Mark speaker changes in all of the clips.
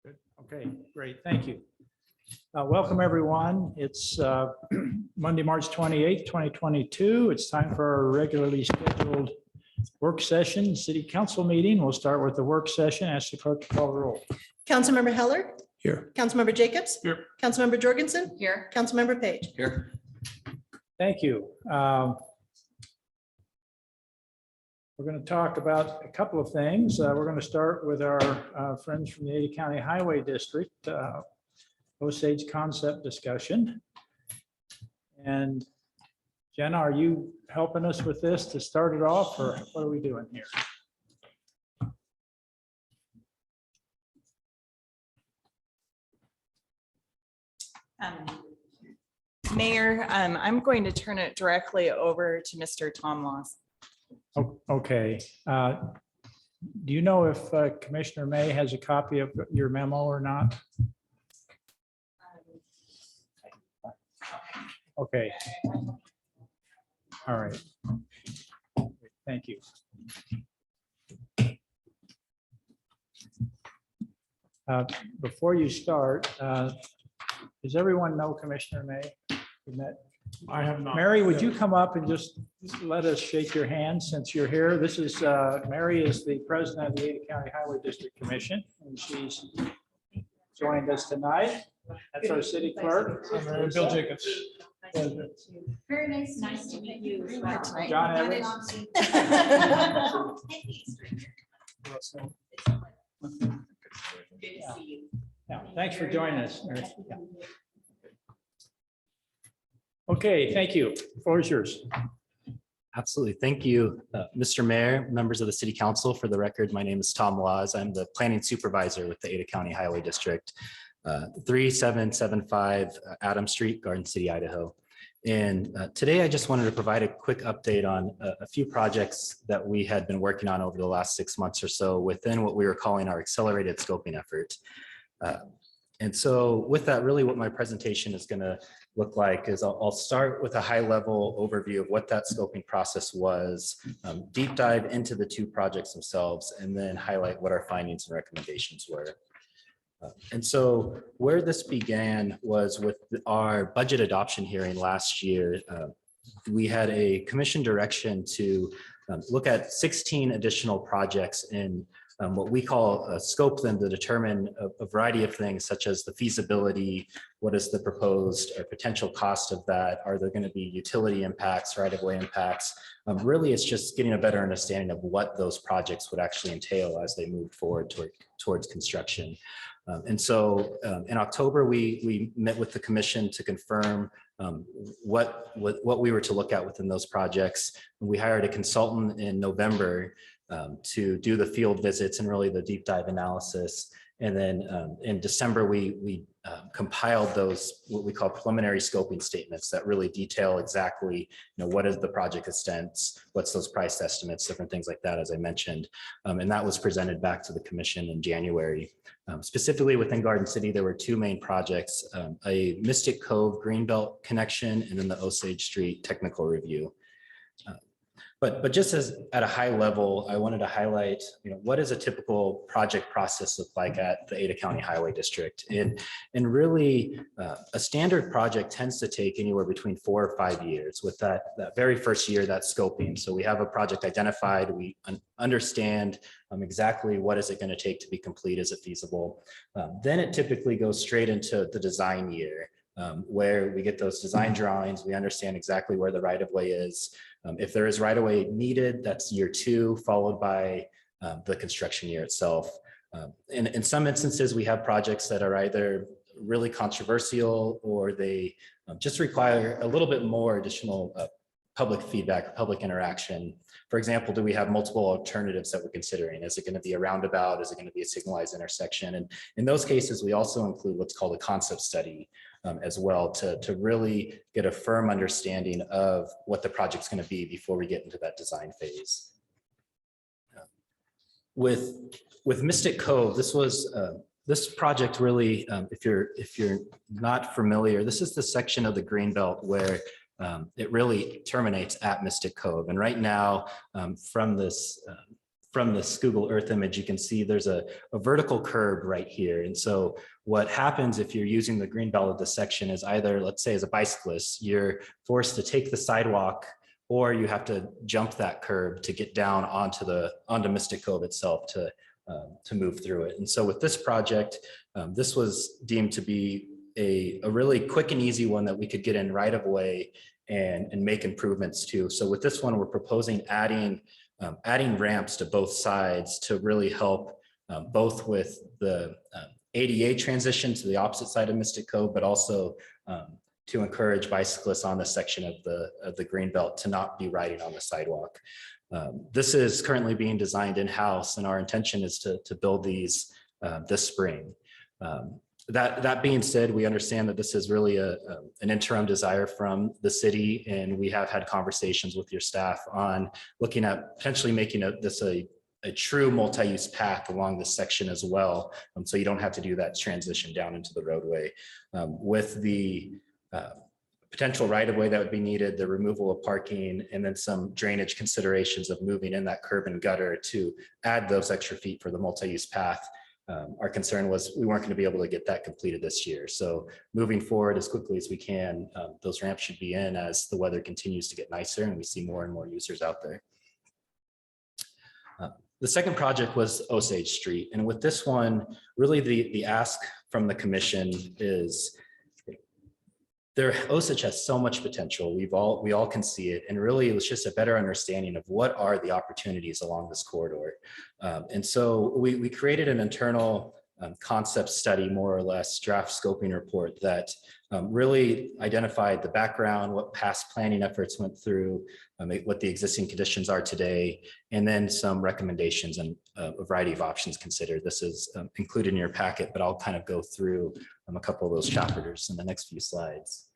Speaker 1: Good. Okay, great. Thank you. Welcome, everyone. It's Monday, March 28th, 2022. It's time for our regularly scheduled work session, city council meeting. We'll start with the work session. Ask the clerk to call the roll.
Speaker 2: Councilmember Heller.
Speaker 1: Here.
Speaker 2: Councilmember Jacobs.
Speaker 1: Here.
Speaker 2: Councilmember Jorgensen.
Speaker 3: Here.
Speaker 2: Councilmember Page.
Speaker 1: Here. Thank you. We're going to talk about a couple of things. We're going to start with our friends from the Ada County Highway District, Osage concept discussion. And Jenna, are you helping us with this to start it off, or what are we doing here?
Speaker 3: Mayor, I'm going to turn it directly over to Mr. Tom Laws.
Speaker 1: Okay. Do you know if Commissioner May has a copy of your memo or not? Okay. All right. Thank you. Before you start, does everyone know Commissioner May? You met?
Speaker 4: I have not.
Speaker 1: Mary, would you come up and just let us shake your hand since you're here? This is, Mary is the president of the Ada County Highway District Commission, and she's joined us tonight. That's our city clerk.
Speaker 4: Bill Jacobs.
Speaker 5: Very nice to meet you.
Speaker 1: John Evans. Yeah, thanks for joining us, Mary. Yeah. Okay, thank you. The floor is yours.
Speaker 6: Absolutely. Thank you, Mr. Mayor, members of the City Council. For the record, my name is Tom Laws. I'm the planning supervisor with the Ada County Highway District, 3775 Adams Street, Garden City, Idaho. And today I just wanted to provide a quick update on a few projects that we had been working on over the last 6 months or so within what we were calling our accelerated scoping effort. And so with that, really what my presentation is going to look like is I'll start with a high level overview of what that scoping process was, deep dive into the two projects themselves, and then highlight what our findings and recommendations were. And so where this began was with our budget adoption hearing last year. We had a commission direction to look at 16 additional projects in what we call scope them to determine a variety of things such as the feasibility, what is the proposed or potential cost of that, are there going to be utility impacts, right-of-way impacts. Really, it's just getting a better understanding of what those projects would actually entail as they move forward towards construction. And so in October, we met with the commission to confirm what we were to look at within those projects. We hired a consultant in November to do the field visits and really the deep dive analysis. And then in December, we compiled those, what we call preliminary scoping statements that really detail exactly, what is the project extents, what's those price estimates, different things like that, as I mentioned. And that was presented back to the commission in January. Specifically within Garden City, there were two main projects, a Mystic Cove Greenbelt connection and then the Osage Street technical review. But just as at a high level, I wanted to highlight, what does a typical project process look like at the Ada County Highway District? And really, a standard project tends to take anywhere between 4 or 5 years. With that very first year, that's scoping. So we have a project identified, we understand exactly what is it going to take to be complete, is it feasible? Then it typically goes straight into the design year. Where we get those design drawings, we understand exactly where the right-of-way is. If there is right-of-way needed, that's year 2, followed by the construction year itself. In some instances, we have projects that are either really controversial or they just require a little bit more additional public feedback, public interaction. For example, do we have multiple alternatives that we're considering? Is it going to be a roundabout? Is it going to be a signalized intersection? And in those cases, we also include what's called a concept study as well to really get a firm understanding of what the project's going to be before we get into that design phase. With Mystic Cove, this project really, if you're not familiar, this is the section of the Greenbelt where it really terminates at Mystic Cove. And right now, from from this Google Earth image, you can see there's a vertical curb right here. And so what happens if you're using the green belt of the section is either, let's say as a bicyclist, you're forced to take the sidewalk, or you have to jump that curb to get down onto Mystic Cove itself to move through it. And so with this project, this was deemed to be a really quick and easy one that we could get in right away and make improvements to. So with this one, we're proposing adding ramps to both sides to really help both with the ADA transition to the opposite side of Mystic Cove, but also to encourage bicyclists on this section of the green belt to not be riding on the sidewalk. This is currently being designed in-house, and our intention is to build these this spring. That being said, we understand that this is really an interim desire from the city, and we have had conversations with your staff on looking at potentially making this a true multi-use path along this section as well, so you don't have to do that transition down into the roadway. With the potential right-of-way that would be needed, the removal of parking, and then some drainage considerations of moving in that curb and gutter to add those extra feet for the multi-use path. Our concern was we weren't going to be able to get that completed this year. So moving forward as quickly as we can, those ramps should be in as the weather continues to get nicer and we see more and more users out there. The second project was Osage Street. And with this one, really the ask from the commission is Osage has so much potential. We all can see it. And really it was just a better understanding of what are the opportunities along this corridor. And so we created an internal concept study, more or less draft scoping report that really identified the background, what past planning efforts went through, what the existing conditions are today, and then some recommendations and a variety of options considered. This is included in your packet, but I'll kind of go through a couple of those chapters in the next few slides.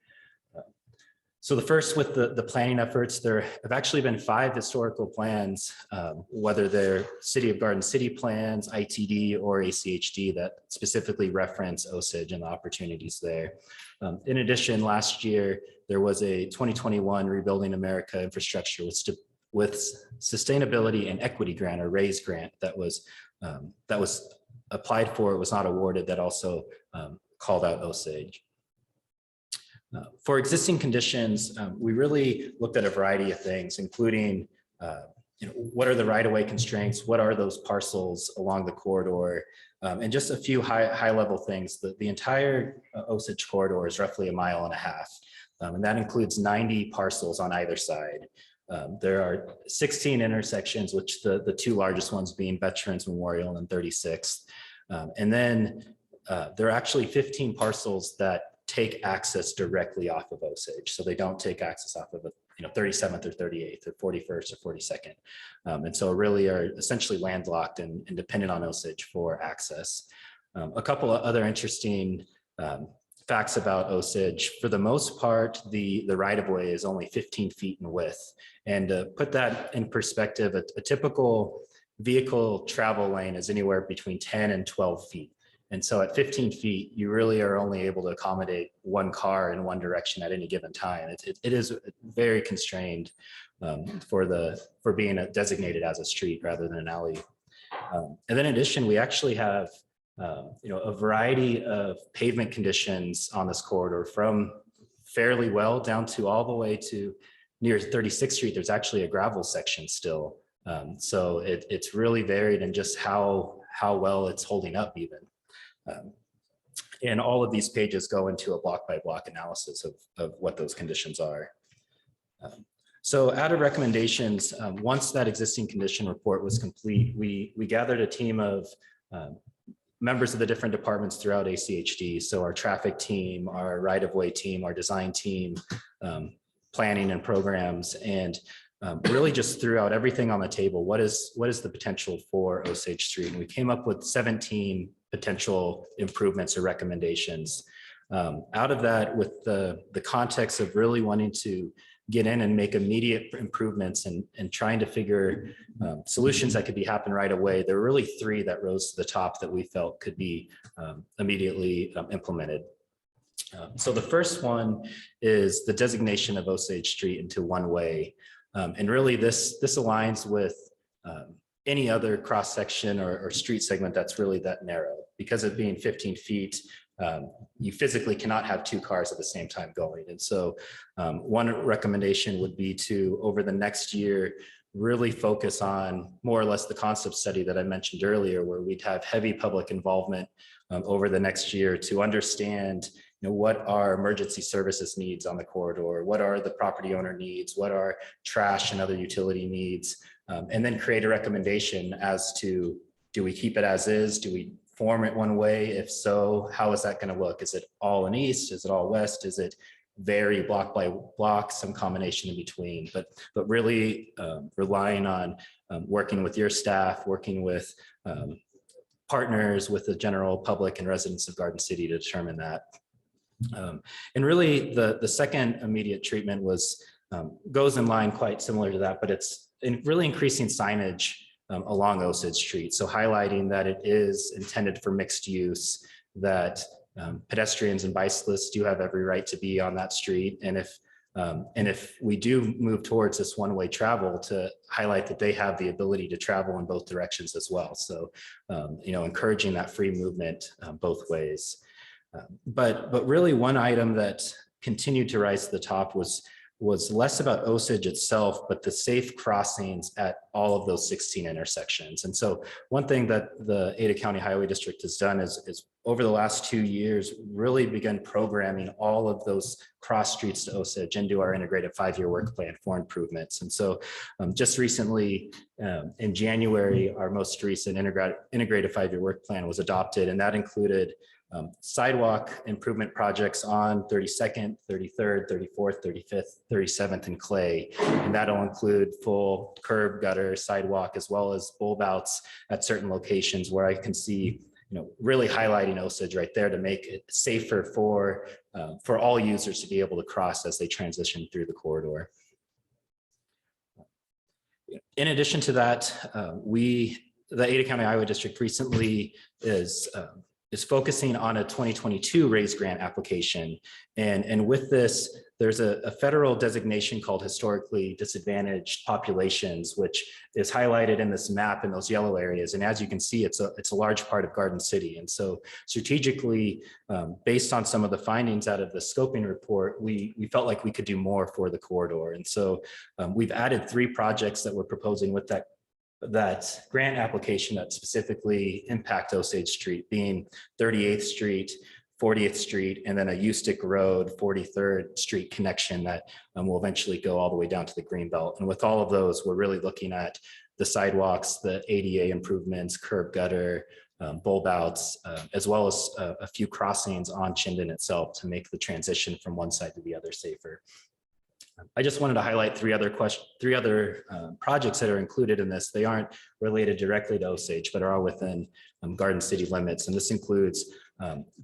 Speaker 6: So the first with the planning efforts, there have actually been 5 historical plans, whether they're City of Garden City plans, ITD, or ACHD that specifically reference Osage and the opportunities there. In addition, last year, there was a 2021 Rebuilding America Infrastructure with Sustainability and Equity Grant, or RAISE grant, that was applied for. It was not awarded, that also called out Osage. For existing conditions, we really looked at a variety of things, including what are the right-of-way constraints, what are those parcels along the corridor, and just a few high-level things. The entire Osage corridor is roughly 1.5 miles, and that includes 90 parcels on either side. There are 16 intersections, which the 2 largest ones being Veterans Memorial and 36th. And then there are actually 15 parcels that take access directly off of Osage. So they don't take access off of 37th or 38th or 41st or 42nd. And so really are essentially landlocked and dependent on Osage for access. A couple of other interesting facts about Osage: for the most part, the right-of-way is only 15 feet in width. And to put that in perspective, a typical vehicle travel lane is anywhere between 10 and 12 feet. And so at 15 feet, you really are only able to accommodate 1 car in one direction at any given time. It is very constrained for being designated as a street rather than an alley. And then in addition, we actually have a variety of pavement conditions on this corridor, from fairly well down to all the way to near 36th Street. There's actually a gravel section still. So it's really varied in just how well it's holding up even. And all of these pages go into a block by block analysis of what those conditions are. So out of recommendations, once that existing condition report was complete, we gathered a team of members of the different departments throughout ACHD. So our traffic team, our right-of-way team, our design team, planning and programs, and really just threw out everything on the table. What is the potential for Osage Street? And we came up with 17 potential improvements or recommendations. Out of that, with the context of really wanting to get in and make immediate improvements and trying to figure solutions that could be happen right away, there were really 3 that rose to the top that we felt could be immediately implemented. So the first one is the designation of Osage Street into one way. And really this aligns with any other cross section or street segment that's really that narrow. Because of being 15 feet, you physically cannot have two cars at the same time going. And so one recommendation would be to, over the next year, really focus on more or less the concept study that I mentioned earlier, where we'd have heavy public involvement over the next year to understand what are emergency services needs on the corridor, what are the property owner needs, what are trash and other utility needs, and then create a recommendation as to, do we keep it as is? Do we form it one way? If so, how is that going to look? Is it all in east? Is it all west? Is it vary block by block, some combination in between? But really relying on working with your staff, working with partners, with the general public and residents of Garden City to determine that. And really the second immediate treatment was goes in line quite similar to that, but it's really increasing signage along Osage Street. So highlighting that it is intended for mixed use, that pedestrians and bicyclists do have every right to be on that street. And if we do move towards this one-way travel, to highlight that they have the ability to travel in both directions as well. So, encouraging that free movement both ways. But really one item that continued to rise to the top was less about Osage itself, but the safe crossings at all of those 16 intersections. And so one thing that the Ada County Highway District has done is over the last 2 years, really begun programming all of those cross streets to Osage into our integrated 5-year work plan for improvements. And so just recently in January, our most recent integrated 5-year work plan was adopted, and that included sidewalk improvement projects on 32nd, 33rd, 34th, 35th, 37th, and Clay. And that'll include full curb, gutter, sidewalk, as well as bulb outs at certain locations where I can see, really highlighting Osage right there to make it safer for all users to be able to cross as they transition through the corridor. In addition to that, the Ada County Highway District recently is focusing on a 2022 RAISE grant application. And with this, there's a federal designation called historically disadvantaged populations, which is highlighted in this map in those yellow areas. And as you can see, it's a large part of Garden City. And so strategically, based on some of the findings out of the scoping report, we felt like we could do more for the corridor. And so we've added 3 projects that we're proposing with that grant application that specifically impact Osage Street, being 38th Street, 40th Street, and then a Ustick Road 43rd Street connection that will eventually go all the way down to the Greenbelt. And with all of those, we're really looking at the sidewalks, the ADA improvements, curb gutter, bulb outs, as well as a few crossings on Chinden itself to make the transition from one side to the other safer. I just wanted to highlight three other projects that are included in this. They aren't related directly to Osage, but are all within Garden City limits. And this includes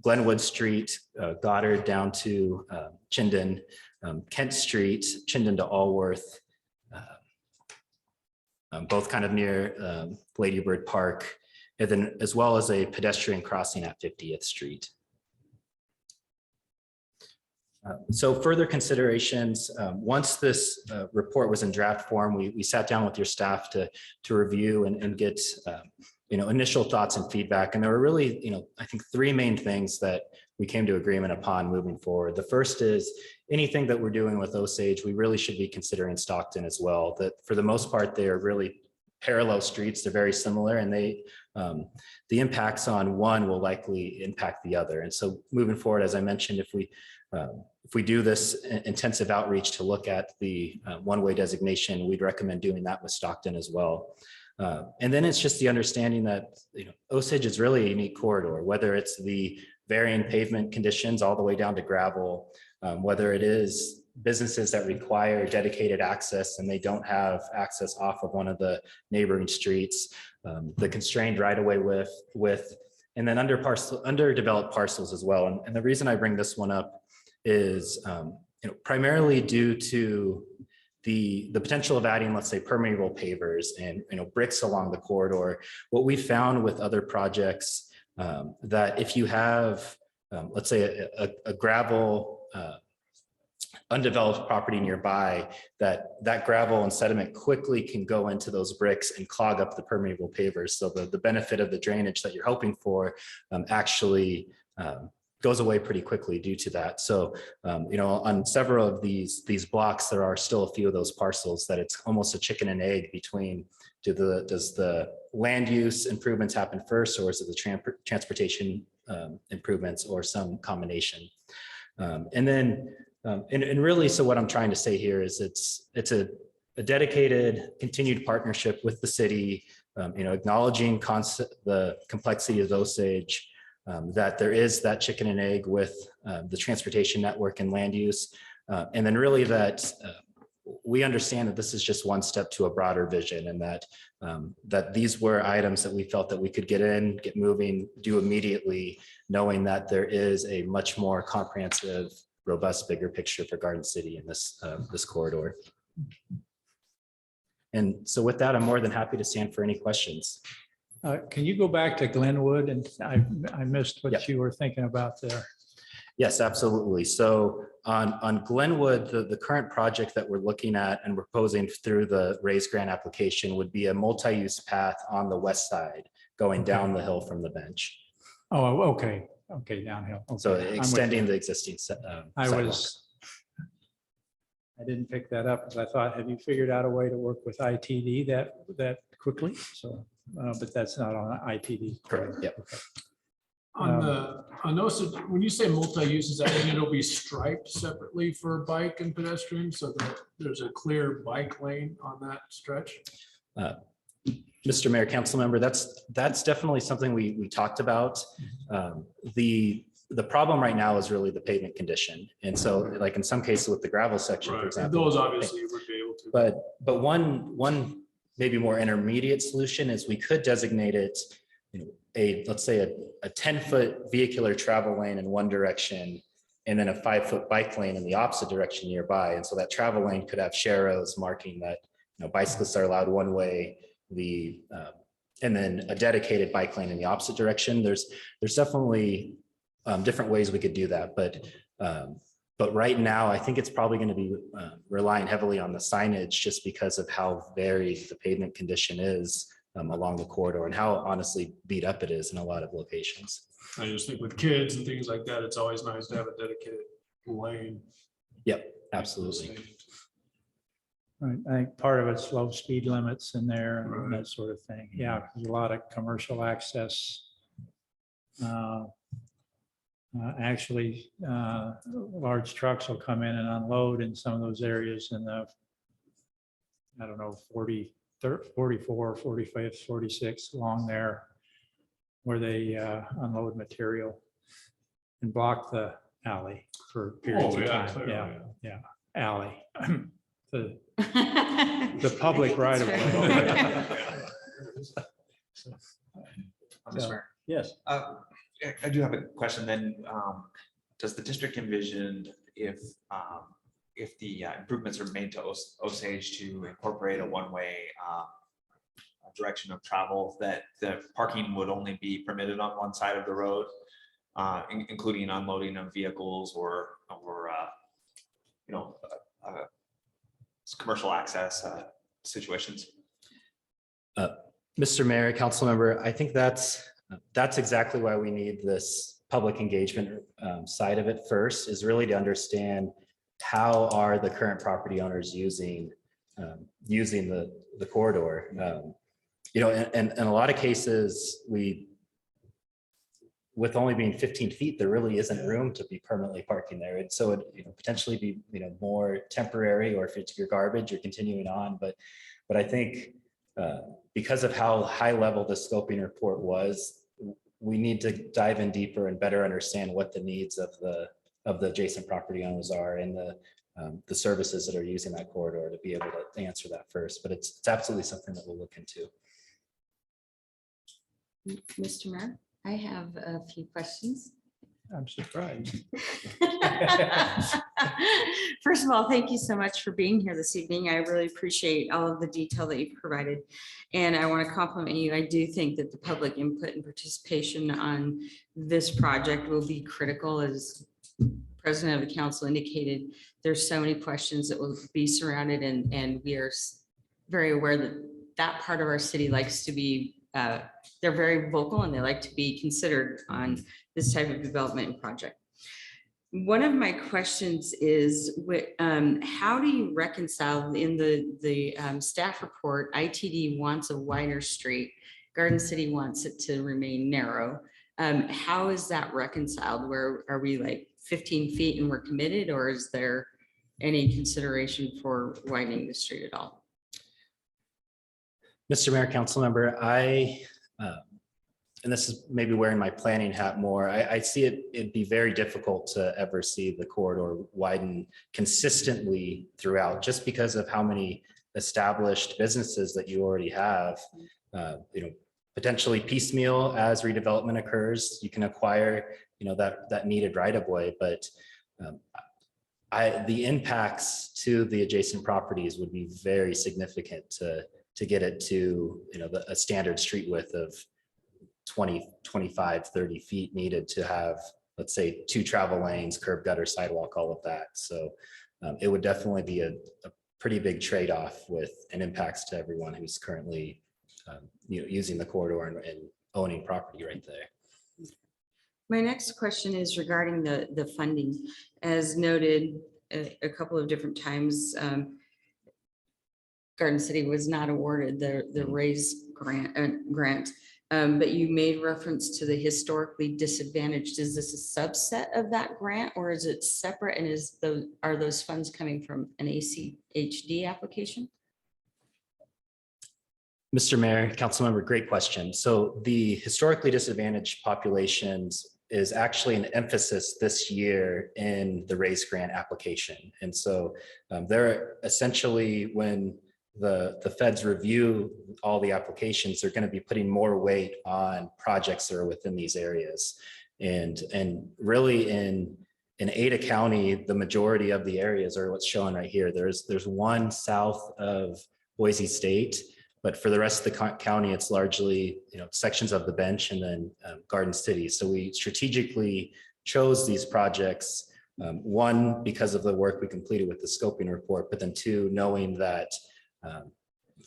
Speaker 6: Glenwood Street, Goddard down to Chinden, Kent Street, Chinden to Alworth, both kind of near Lady Bird Park, and then as well as a pedestrian crossing at 50th Street. So further considerations, once this report was in draft form, we sat down with your staff to review and get initial thoughts and feedback. And there were really, I think 3 main things that we came to agreement upon moving forward. The first is anything that we're doing with Osage, we really should be considering Stockton as well. That for the most part, they are really parallel streets. They're very similar, and the impacts on one will likely impact the other. And so moving forward, as I mentioned, if we do this intensive outreach to look at the one-way designation, we'd recommend doing that with Stockton as well. And then it's just the understanding that Osage is really a unique corridor, whether it's the varying pavement conditions all the way down to gravel, whether it is businesses that require dedicated access and they don't have access off of one of the neighboring streets, the constrained right-of-way width, and then underdeveloped parcels as well. And the reason I bring this one up is primarily due to the potential of adding, let's say, permeable pavers and bricks along the corridor. What we found with other projects, that if you have, let's say, a gravel undeveloped property nearby, that gravel and sediment quickly can go into those bricks and clog up the permeable pavers. So the benefit of the drainage that you're hoping for actually goes away pretty quickly due to that. So, on several of these blocks, there are still a few of those parcels that it's almost a chicken and egg between does the land use improvements happen first, or is it the transportation improvements, or some combination? And then, and really, so what I'm trying to say here is it's a dedicated, continued partnership with the city, acknowledging the complexity of Osage, that there is that chicken and egg with the transportation network and land use. And then really that we understand that this is just one step to a broader vision, and that these were items that we felt that we could get moving, do immediately, knowing that there is a much more comprehensive, robust, bigger picture for Garden City in this corridor. And so with that, I'm more than happy to stand for any questions.
Speaker 1: Can you go back to Glenwood? And I missed what
Speaker 6: Yep.
Speaker 1: you were thinking about there.
Speaker 6: Yes, absolutely. So on Glenwood, the current project that we're looking at and proposing through the raised grant application would be a multi-use path on the west side going down the hill from the bench.
Speaker 1: Oh, okay. Okay, downhill. Okay,
Speaker 6: So
Speaker 1: I'm with
Speaker 6: extending
Speaker 1: you.
Speaker 6: the existing
Speaker 1: I
Speaker 6: sidewalk.
Speaker 1: didn't pick that up because I thought, have you figured out a way to work with ITD that quickly? So, but that's not on ITD.
Speaker 6: Correct. Yep.
Speaker 1: Okay.
Speaker 4: On Osage, when you say multi-use, does that mean it'll be striped separately for bike and pedestrian so that there's a clear bike lane on that stretch?
Speaker 6: Mr. Mayor, council member, that's definitely something we talked about. The problem right now is really the pavement condition. And so like in some cases with the gravel section, for
Speaker 4: Right,
Speaker 6: example.
Speaker 4: those obviously would be able to.
Speaker 6: But one maybe more intermediate solution is we could designate it, let's say a 10-foot vehicular travel lane in one direction, and then a 5-foot bike lane in the opposite direction nearby. And so that travel lane could have sharrows marking that bicyclists are allowed one way, and then a dedicated bike lane in the opposite direction. There's definitely different ways we could do that, but right now I think it's probably going to be relying heavily on the signage, just because of how varied the pavement condition is along the corridor and how honestly beat up it is in a lot of locations.
Speaker 4: I just think with kids and things like that, it's always nice to have a dedicated lane.
Speaker 6: Yep, absolutely.
Speaker 1: Right. I think part of it's low speed limits in there and
Speaker 4: Right.
Speaker 1: that sort of thing. Yeah, there's a lot of commercial access. Actually, large trucks will come in and unload in some of those areas in the, 44, 45, 46 along there, where they unload material and block the alley for periods of time.
Speaker 4: clearly,
Speaker 1: Yeah, alley. The public right of way.
Speaker 7: Mr. Mayor,
Speaker 1: Yes.
Speaker 7: I do have a question then. Does the district envision if the improvements are made to Osage to incorporate a one-way direction of travel, that the parking would only be permitted on one side of the road, including unloading of vehicles or commercial access situations?
Speaker 6: Mr. Mayor, council member, I think that's exactly why we need this public engagement side of it first, is really to understand how are the current property owners using the corridor. In a lot of cases, with only being 15 feet, there really isn't room to be permanently parking there. And so it potentially be more temporary, or if it's your garbage, you're continuing on. But I think because of how high level the scoping report was, we need to dive in deeper and better understand what the needs of the adjacent property owners are and the services that are using that corridor, to be able to answer that first. But it's absolutely something that we'll look into.
Speaker 5: Mr. Mayor, I have a few questions.
Speaker 1: I'm surprised.
Speaker 5: First of all, thank you so much for being here this evening. I really appreciate all of the detail that you've provided. And I want to compliment you. I do think that the public input and participation on this project will be critical as President of the council indicated, there's so many questions that will be surrounded, and we are very aware that that part of our city likes to be, they're very vocal and they like to be considered on this type of development and project. One of my questions is, how do you reconcile in the staff report, ITD wants a wider street, Garden City wants it to remain narrow. How is that reconciled? Where are we like 15 feet and we're committed, or is there any consideration for widening the street at all?
Speaker 6: Mr. Mayor, council member, and this is maybe wearing my planning hat more, I see it'd be very difficult to ever see the corridor widen consistently throughout, just because of how many established businesses that you already have. Potentially piecemeal as redevelopment occurs, you can acquire, that needed right of way, but the impacts to the adjacent properties would be very significant to get it to, a standard street width of 20, 25, 30 feet needed to have, let's say, 2 travel lanes, curb, gutter, sidewalk, all of that. So it would definitely be a pretty big trade-off with an impacts to everyone who's currently using the corridor and owning property right there.
Speaker 5: My next question is regarding the funding. As noted a couple of different times, Garden City was not awarded the RAISE grant, but you made reference to the historically disadvantaged. Is this a subset of that grant, or is it separate? And are those funds coming from an ACHD application?
Speaker 6: Mr. Mayor, council member, great question. So the historically disadvantaged populations is actually an emphasis this year in the RAISE grant application. And so they're essentially, when the feds review all the applications, they're going to be putting more weight on projects that are within these areas. And really in Ada County, the majority of the areas are what's shown right here. There's one south of Boise State, but for the rest of the county, it's largely, sections of the bench and then Garden City. So we strategically chose these projects, one, because of the work we completed with the scoping report, but then 2, knowing that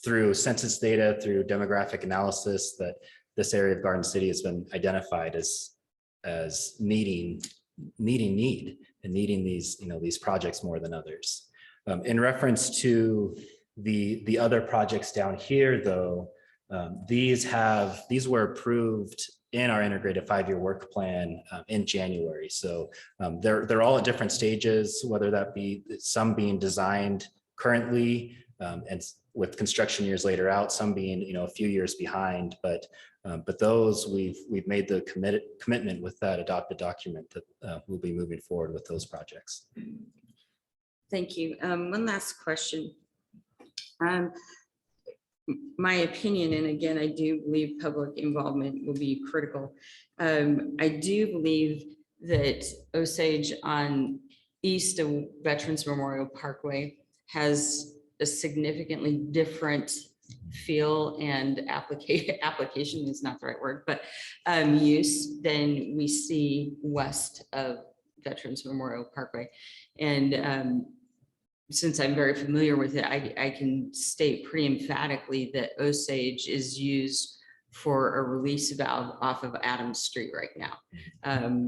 Speaker 6: through census data, through demographic analysis, that this area of Garden City has been identified as needing need and needing these projects more than others. In reference to the other projects down here, though, these were approved in our integrated 5-year work plan in January. So they're all at different stages, whether that be some being designed currently and with construction years later out, some being a few years behind, but those we've made the commitment with that adopted document that we'll be moving forward with those projects.
Speaker 5: Thank you. One last question. My opinion, and again, I do believe public involvement will be critical. I do believe that Osage on east of Veterans Memorial Parkway has a significantly different feel and application is not the right word, but use than we see west of Veterans Memorial Parkway. And since I'm very familiar with it, I can state pretty emphatically that Osage is used for a release valve off of Adams Street right now.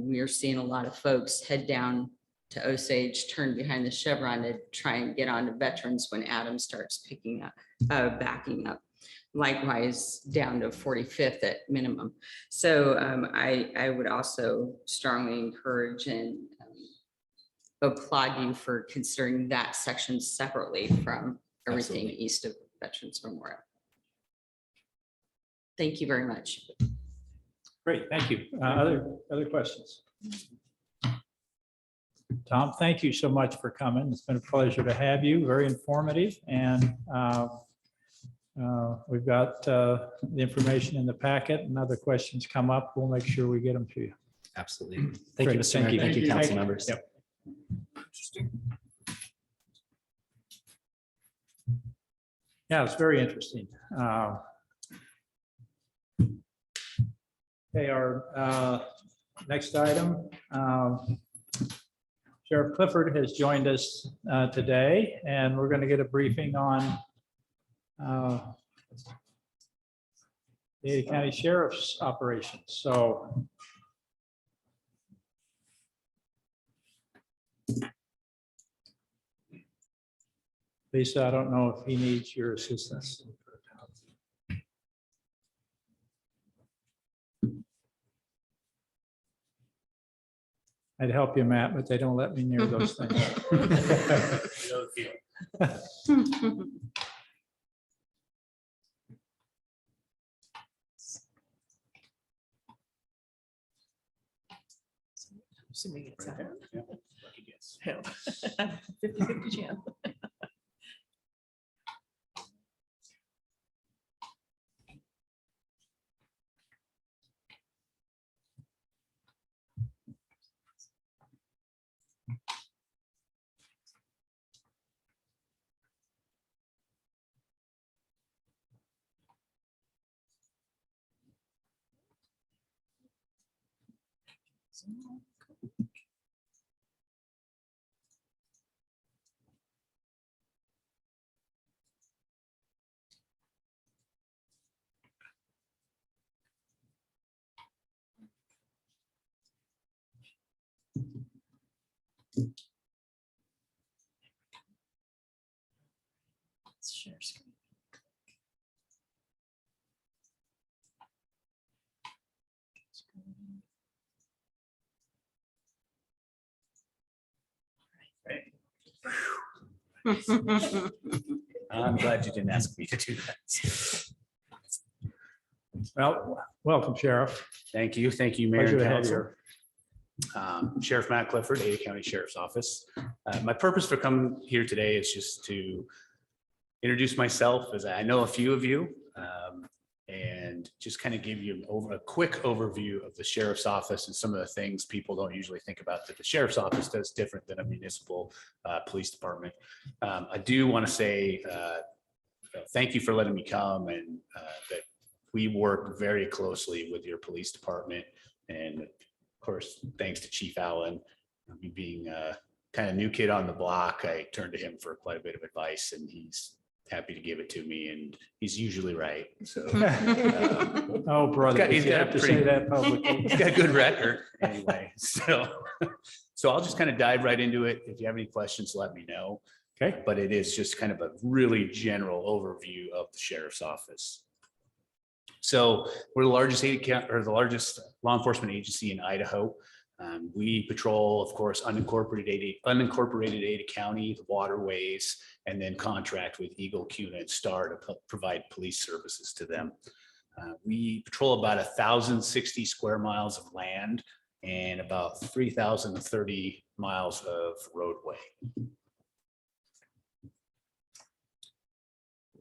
Speaker 5: We are seeing a lot of folks head down to Osage, turn behind the Chevron to try and get onto Veterans when Adams starts picking up, backing up. Likewise, down to 45th at minimum. So I would also strongly encourage and applaud you for considering that section separately from everything
Speaker 6: Absolutely.
Speaker 5: East of Veterans Memorial. Thank you very much.
Speaker 1: Great, thank you. Other questions? Tom, thank you so much for coming. It's been a pleasure to have you. Very informative, and we've got the information in the packet, and other questions come up, we'll make sure we get them to you.
Speaker 6: Absolutely. Thank
Speaker 1: Great,
Speaker 6: you, Mr.
Speaker 1: thank
Speaker 6: Mayor.
Speaker 1: you.
Speaker 6: Thank you,
Speaker 1: Thank
Speaker 6: council
Speaker 1: you.
Speaker 6: members.
Speaker 1: Yep.
Speaker 4: Interesting.
Speaker 1: Yeah, it's very interesting. Okay, our next item Sheriff Clifford has joined us today, and we're going to get a briefing on the Ada County Sheriff's operations. So Lisa, I don't know if he needs your assistance. I'd help you, Matt, but they don't let me near those things.
Speaker 3: Assuming it's a 50-50 chance. Share screen.
Speaker 8: I'm glad you didn't ask me to do that.
Speaker 1: Well, welcome, Sheriff.
Speaker 8: Thank you. Thank you, Mayor
Speaker 1: Pleasure
Speaker 8: and
Speaker 1: to have you
Speaker 8: Council.
Speaker 1: here.
Speaker 8: Sheriff Matt Clifford, Ada County Sheriff's Office. My purpose for coming here today is just to introduce myself, as I know a few of you, and just kind of give you a quick overview of the Sheriff's Office and some of the things people don't usually think about that the Sheriff's Office does different than a municipal police department. I do want to say thank you for letting me come, and that we work very closely with your police department. And of course, thanks to Chief Allen. Me being a kind of new kid on the block, I turned to him for quite a bit of advice, and he's happy to give it to me, and he's usually right. So
Speaker 1: Oh, brother,
Speaker 8: he's
Speaker 1: you
Speaker 8: got a
Speaker 1: have to
Speaker 8: pretty-
Speaker 1: say that publicly.
Speaker 8: he's got a good record anyway. So I'll just kind of dive right into it. If you have any questions, let me know.
Speaker 1: Okay.
Speaker 8: But it is just kind of a really general overview of the Sheriff's Office. So we're the largest law enforcement agency in Idaho. We patrol, of course, unincorporated Ada County, the waterways, and then contract with Eagle, Cuna, and Star to provide police services to them. We patrol about 1,060 square miles of land and about 3,030 miles of roadway.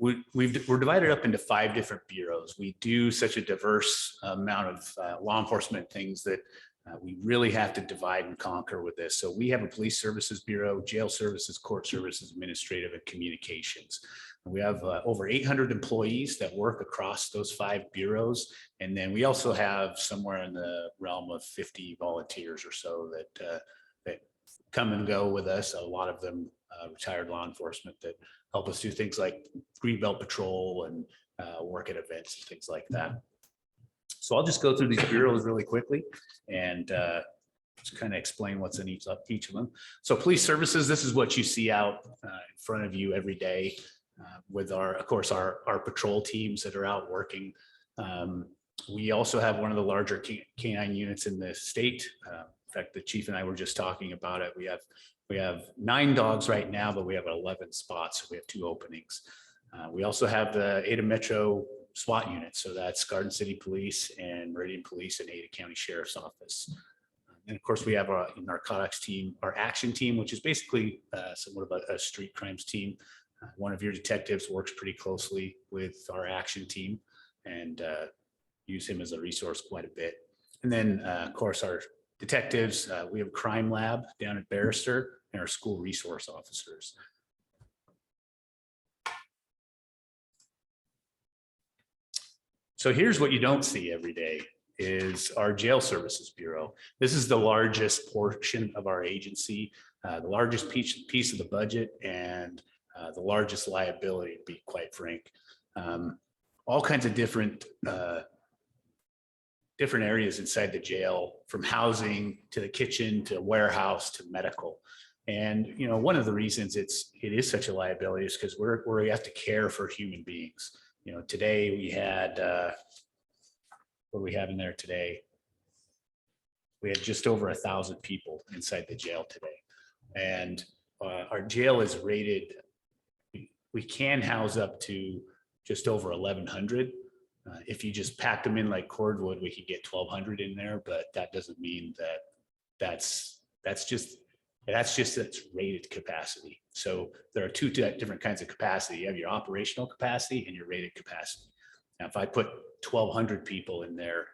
Speaker 8: We're divided up into 5 different bureaus. We do such a diverse amount of law enforcement things that we really have to divide and conquer with this. So we have a police services bureau, jail services, court services, administrative, and communications. We have over 800 employees that work across those 5 bureaus. And then we also have somewhere in the realm of 50 volunteers or so that come and go with us. A lot of them retired law enforcement that help us do things like greenbelt patrol and work at events and things like that. So I'll just go through these bureaus really quickly and just kind of explain what's in each of them. So police services, this is what you see out in front of you every day with of course, our patrol teams that are out working. We also have one of the larger canine units in the state. In fact, the chief and I were just talking about it. We have 9 dogs right now, but we have 11 spots. So we have 2 openings. We also have the Ada Metro SWAT units. So that's Garden City Police and Meridian Police and Ada County Sheriff's Office. And of course, we have our narcotics team, our action team, which is basically somewhat of a street crimes team. One of your detectives works pretty closely with our action team and use him as a resource quite a bit. And then, of course, our detectives, we have a crime lab down at Barrister and our school resource officers. So here's what you don't see every day is our jail services bureau. This is the largest portion of our agency. the largest piece of the budget and the largest liability, to be quite frank. All kinds of different areas inside the jail, from housing to the kitchen to warehouse to medical. And, you know, one of the reasons it is such a liability is because we have to care for human beings. You know, today we had, what do we have in there today? We had just over 1,000 people inside the jail today. And our jail is rated, we can house up to just over 1,100. If you just pack them in like cordwood, we could get 1,200 in there, but that doesn't mean that that's just its rated capacity. So there are two different kinds of capacity. You have your operational capacity and your rated capacity. Now, if I put 1,200 people in there,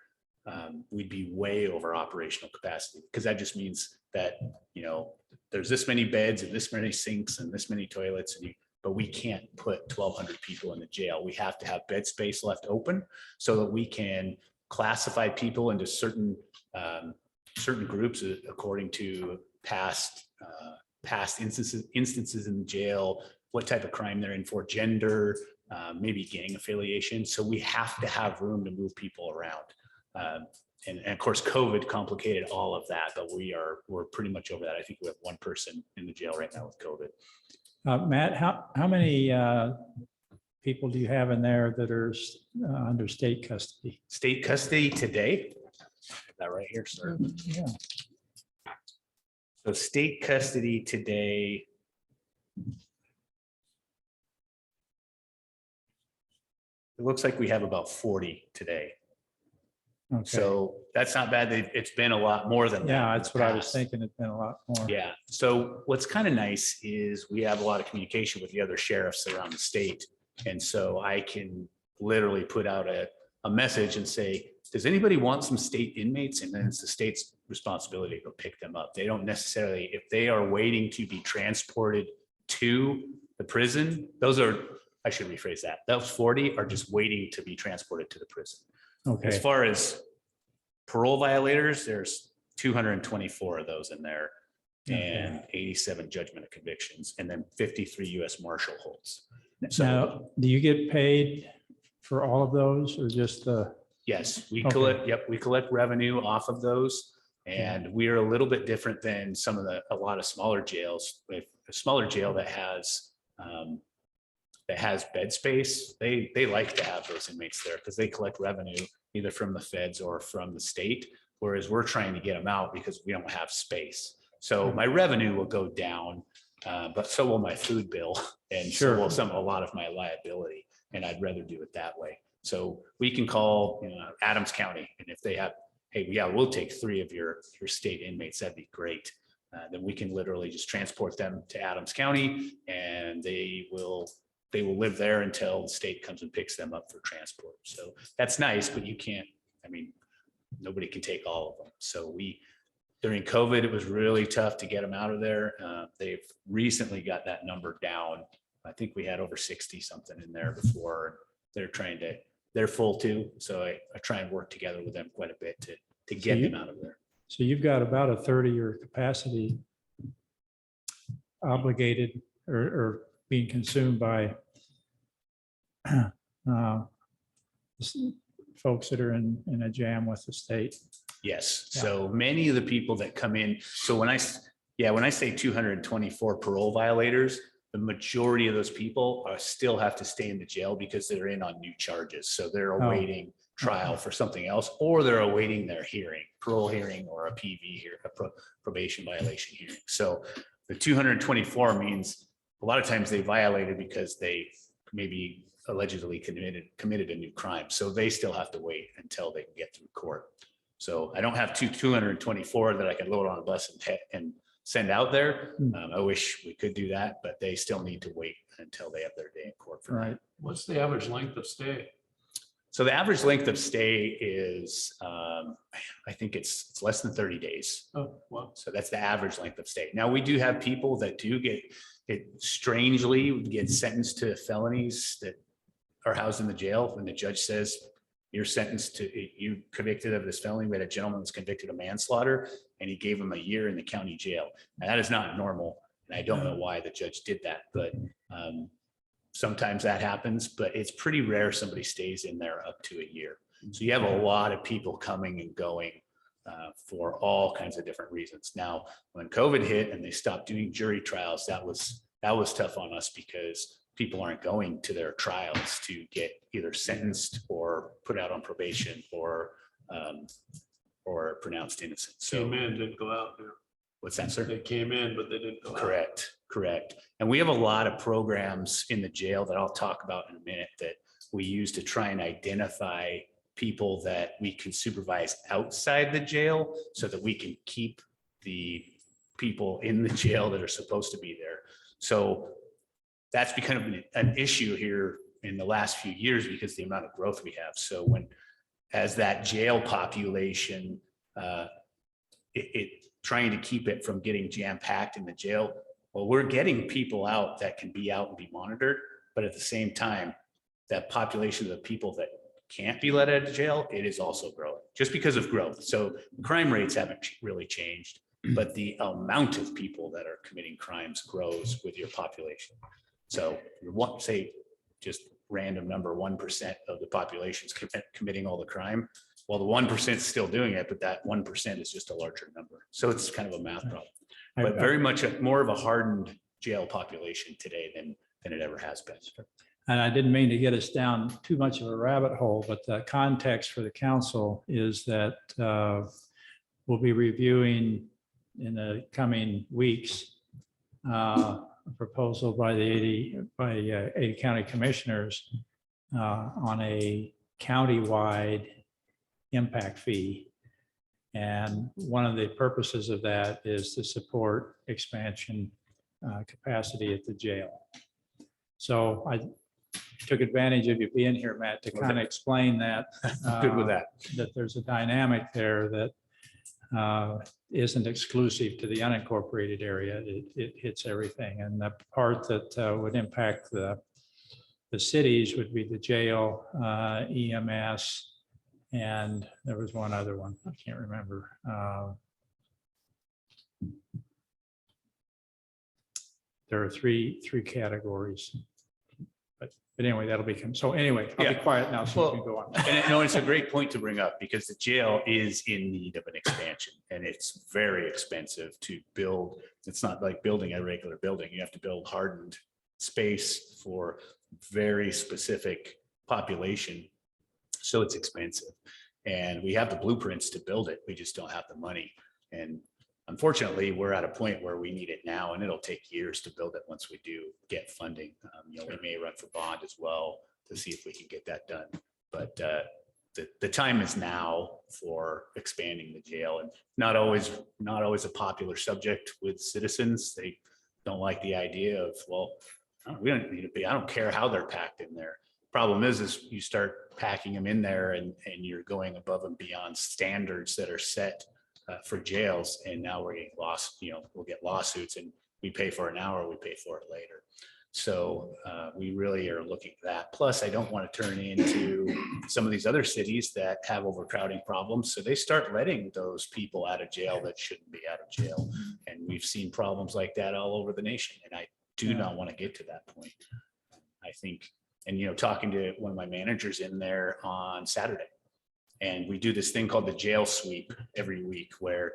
Speaker 8: we'd be way over operational capacity, because that just means that, you know, there's this many beds and this many sinks and this many toilets, but we can't put 1,200 people in the jail. We have to have bed space left open so that we can classify people into certain groups according to past instances in the jail, what type of crime they're in for, gender, maybe gang affiliation. So we have to have room to move people around. And of course, COVID complicated all of that, but we're pretty much over that. I think we have one person in the jail right now with COVID.
Speaker 1: Matt, how many people do you have in there that are under state custody?
Speaker 8: State custody today? That right here, sir.
Speaker 1: Yeah.
Speaker 8: So state custody today. It looks like we have about 40 today.
Speaker 1: Okay.
Speaker 8: So that's not bad. It's been a lot more than that.
Speaker 1: Yeah,
Speaker 8: in
Speaker 1: that's
Speaker 8: the
Speaker 1: what I was
Speaker 8: past.
Speaker 1: thinking. It's been a lot more.
Speaker 8: Yeah. So what's kind of nice is we have a lot of communication with the other sheriffs around the state. And so I can literally put out a message and say, does anybody want some state inmates? And then it's the state's responsibility to go pick them up. They don't necessarily, if they are waiting to be transported to the prison, I should rephrase that. Those 40 are just waiting to be transported to the prison. As
Speaker 1: Okay.
Speaker 8: far as parole violators, there's 224 of those in there and 87 judgment of convictions, and then 53 U.S. Marshal holds. So
Speaker 1: Now, do you get paid for all of those, or just the?
Speaker 8: yes, we
Speaker 1: Okay.
Speaker 8: collect, we collect revenue off of those. And we're a little bit different than a lot of smaller jails. With a smaller jail that has bed space, they like to have those inmates there because they collect revenue either from the feds or from the state, whereas we're trying to get them out because we don't have space. So my revenue will go down, but so will my food bill, and so will a lot of my liability, and I'd rather do it that way. So we can call, you know, Adams County, and if they have, hey, yeah, we'll take 3 of your state inmates, that'd be great. Then we can literally just transport them to Adams County, and they will live there until the state comes and picks them up for transport. So that's nice, but you can't, I mean, nobody can take all of them. So during COVID, it was really tough to get them out of there. They've recently got that number down. I think we had over 60 something in there before. They're full too. So I try and work together with them quite a bit to get them out of there.
Speaker 1: So you've got about a third of your capacity obligated or being consumed by folks that are in a jam with the state.
Speaker 8: Yes. So many of the people that come in, so when I say 224 parole violators, the majority of those people still have to stay in the jail because they're in on new charges. So they're awaiting trial for something else, or they're awaiting their hearing, parole hearing, or a PV here, a probation violation hearing. So the 224 means a lot of times they violated because they maybe allegedly committed a new crime. So they still have to wait until they can get through court. So I don't have 224 that I can load on a bus and send out there. I wish we could do that, but they still need to wait until they have their day in court for that.
Speaker 4: What's the average length of stay?
Speaker 8: So the average length of stay is, I think it's less than 30 days.
Speaker 4: Oh, wow.
Speaker 8: So that's the average length of stay. Now, we do have people that do strangely get sentenced to felonies that are housed in the jail when the judge says, you're sentenced to, you convicted of this felony. We had a gentleman was convicted of manslaughter and he gave him a year in the county jail. And that is not normal. And I don't know why the judge did that, but sometimes that happens, but it's pretty rare somebody stays in there up to a year. So you have a lot of people coming and going for all kinds of different reasons. Now, when COVID hit and they stopped doing jury trials, that was tough on us because people aren't going to their trials to get either sentenced or put out on probation or pronounced innocent. So
Speaker 4: Came in, didn't go out.
Speaker 8: what's that, sir?
Speaker 4: They came in, but they didn't go out.
Speaker 8: Correct. And we have a lot of programs in the jail that I'll talk about in a minute that we use to try and identify people that we can supervise outside the jail so that we can keep the people in the jail that are supposed to be there. So that's become an issue here in the last few years because of the amount of growth we have. So as that jail population, trying to keep it from getting jam-packed in the jail, well, we're getting people out that can be out and be monitored, but at the same time, that population of the people that can't be let out of jail, it is also growing just because of growth. So crime rates haven't really changed, but the amount of people that are committing crimes grows with your population. So say just random number, 1% of the population is committing all the crime. Well, the 1% is still doing it, but that 1% is just a larger number. So it's kind of a math problem, but very much more of a hardened jail population today than it ever has been.
Speaker 1: And I didn't mean to get us down too much of a rabbit hole, but the context for the council is that we'll be reviewing in the coming weeks a proposal by the 80 county commissioners on a countywide impact fee. And one of the purposes of that is to support expansion capacity at the jail. So I took advantage of you being here, Matt, to kind of explain that.
Speaker 8: Good with that.
Speaker 1: That there's a dynamic there that isn't exclusive to the unincorporated area. It hits everything. And the part that would impact the cities would be the jail, EMS, and there was one other one. I can't remember. There are three categories. But anyway, that'll become, so anyway, I'll be quiet now so you can go on.
Speaker 8: And no, it's a great point to bring up because the jail is in need of an expansion and it's very expensive to build. It's not like building a regular building. You have to build hardened space for very specific population. So it's expensive and we have the blueprints to build it. We just don't have the money. And unfortunately, we're at a point where we need it now and it'll take years to build it once we do get funding. We may run for bond as well to see if we can get that done. But the time is now for expanding the jail, and not always a popular subject with citizens. They don't like the idea of, well, we don't need to be, I don't care how they're packed in there. Problem is you start packing them in there and you're going above and beyond standards that are set for jails, and now we're getting lost. We'll get lawsuits, and we pay for an hour, we pay for it later. So we really are looking at that. Plus, I don't want to turn into some of these other cities that have overcrowding problems. So they start letting those people out of jail that shouldn't be out of jail, and we've seen problems like that all over the nation. And I do not want to get to that point. I think, and talking to one of my managers in there on Saturday. And we do this thing called the jail sweep every week where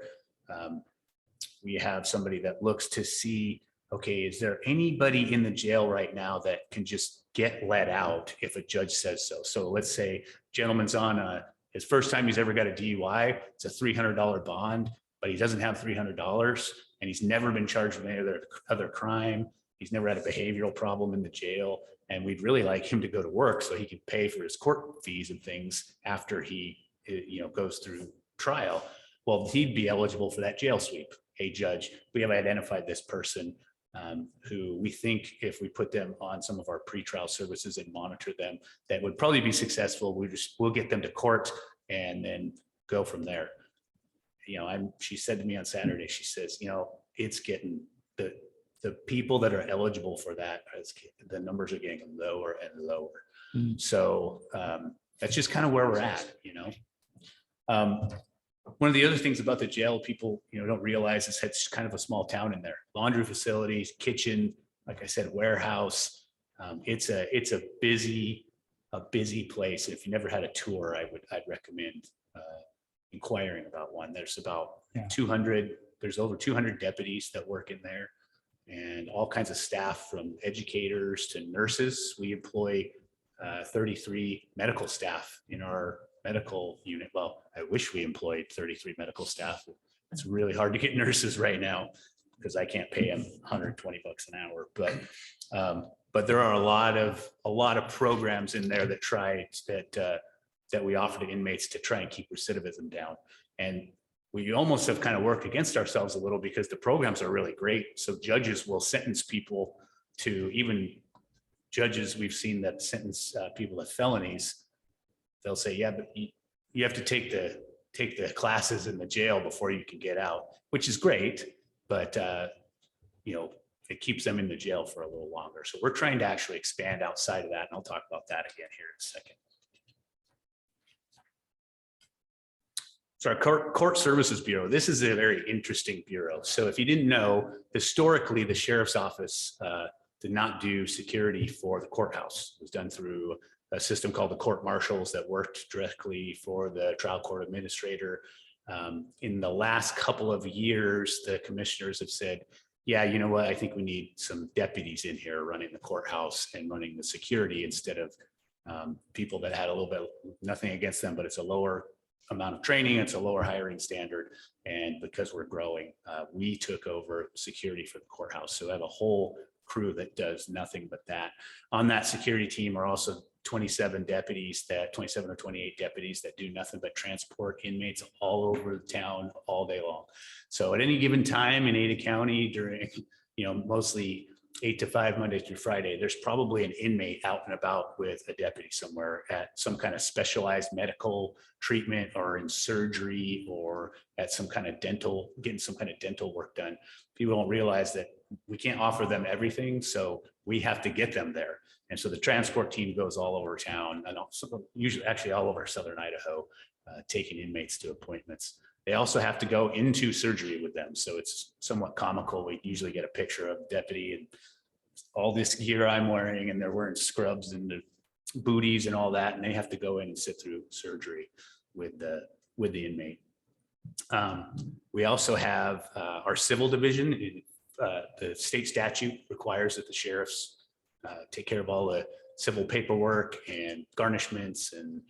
Speaker 8: we have somebody that looks to see, okay, is there anybody in the jail right now that can just get let out if a judge says so? So let's say gentleman's on his first time he's ever got a DUI. It's a $300 bond, but he doesn't have $300 and he's never been charged with any other crime. He's never had a behavioral problem in the jail. And we'd really like him to go to work so he can pay for his court fees and things after he, goes through trial. Well, he'd be eligible for that jail sweep. Hey, judge, we have identified this person who we think if we put them on some of our pretrial services and monitor them, that would probably be successful. We'll get them to court and then go from there. She said to me on Saturday, she says, it's getting the people that are eligible for that, the numbers are getting lower and lower. So that's just kind of where we're at, One of the other things about the jail people, don't realize is it's kind of a small town in there. Laundry facilities, kitchen, like I said, warehouse. It's a busy place. If you never had a tour, I'd recommend inquiring about one. There's about 200. There's over 200 deputies that work in there, and all kinds of staff from educators to nurses. We employ 33 medical staff in our medical unit. Well, I wish we employed 33 medical staff. It's really hard to get nurses right now because I can't pay them $120 an hour. But there are a lot of programs in there that we offer to inmates to try and keep recidivism down. And we almost have kind of worked against ourselves a little because the programs are really great. So judges will sentence people to, even judges we've seen that sentence people to felonies. They'll say, yeah, but you have to take the classes in the jail before you can get out, which is great, but it keeps them in the jail for a little longer. So we're trying to actually expand outside of that, and I'll talk about that again here in a second. So our Court Services Bureau, this is a very interesting bureau. So if you didn't know, historically, the Sheriff's Office did not do security for the courthouse. It was done through a system called the Court Marshals that worked directly for the trial court administrator. In the last couple of years, the commissioners have said, yeah, you know what, I think we need some deputies in here running the courthouse and running the security instead of people that had a little bit, nothing against them, but it's a lower amount of training, it's a lower hiring standard. And because we're growing, we took over security for the courthouse. So I have a whole crew that does nothing but that. On that security team are also 27 or 28 deputies that do nothing but transport inmates all over the town all day long. So at any given time in Ada County during, mostly 8 to 5, Monday through Friday, there's probably an inmate out and about with a deputy somewhere at some kind of specialized medical treatment or in surgery or at some kind of getting some kind of dental work done. People don't realize that we can't offer them everything, so we have to get them there. And so the transport team goes all over town, and usually actually all over southern Idaho, taking inmates to appointments. They also have to go into surgery with them. So it's somewhat comical. We usually get a picture of the deputy and all this gear I'm wearing, and they're wearing scrubs and the booties and all that. And they have to go in and sit through surgery with the inmate. We also have our civil division. The state statute requires that the sheriffs take care of all the civil paperwork and garnishments and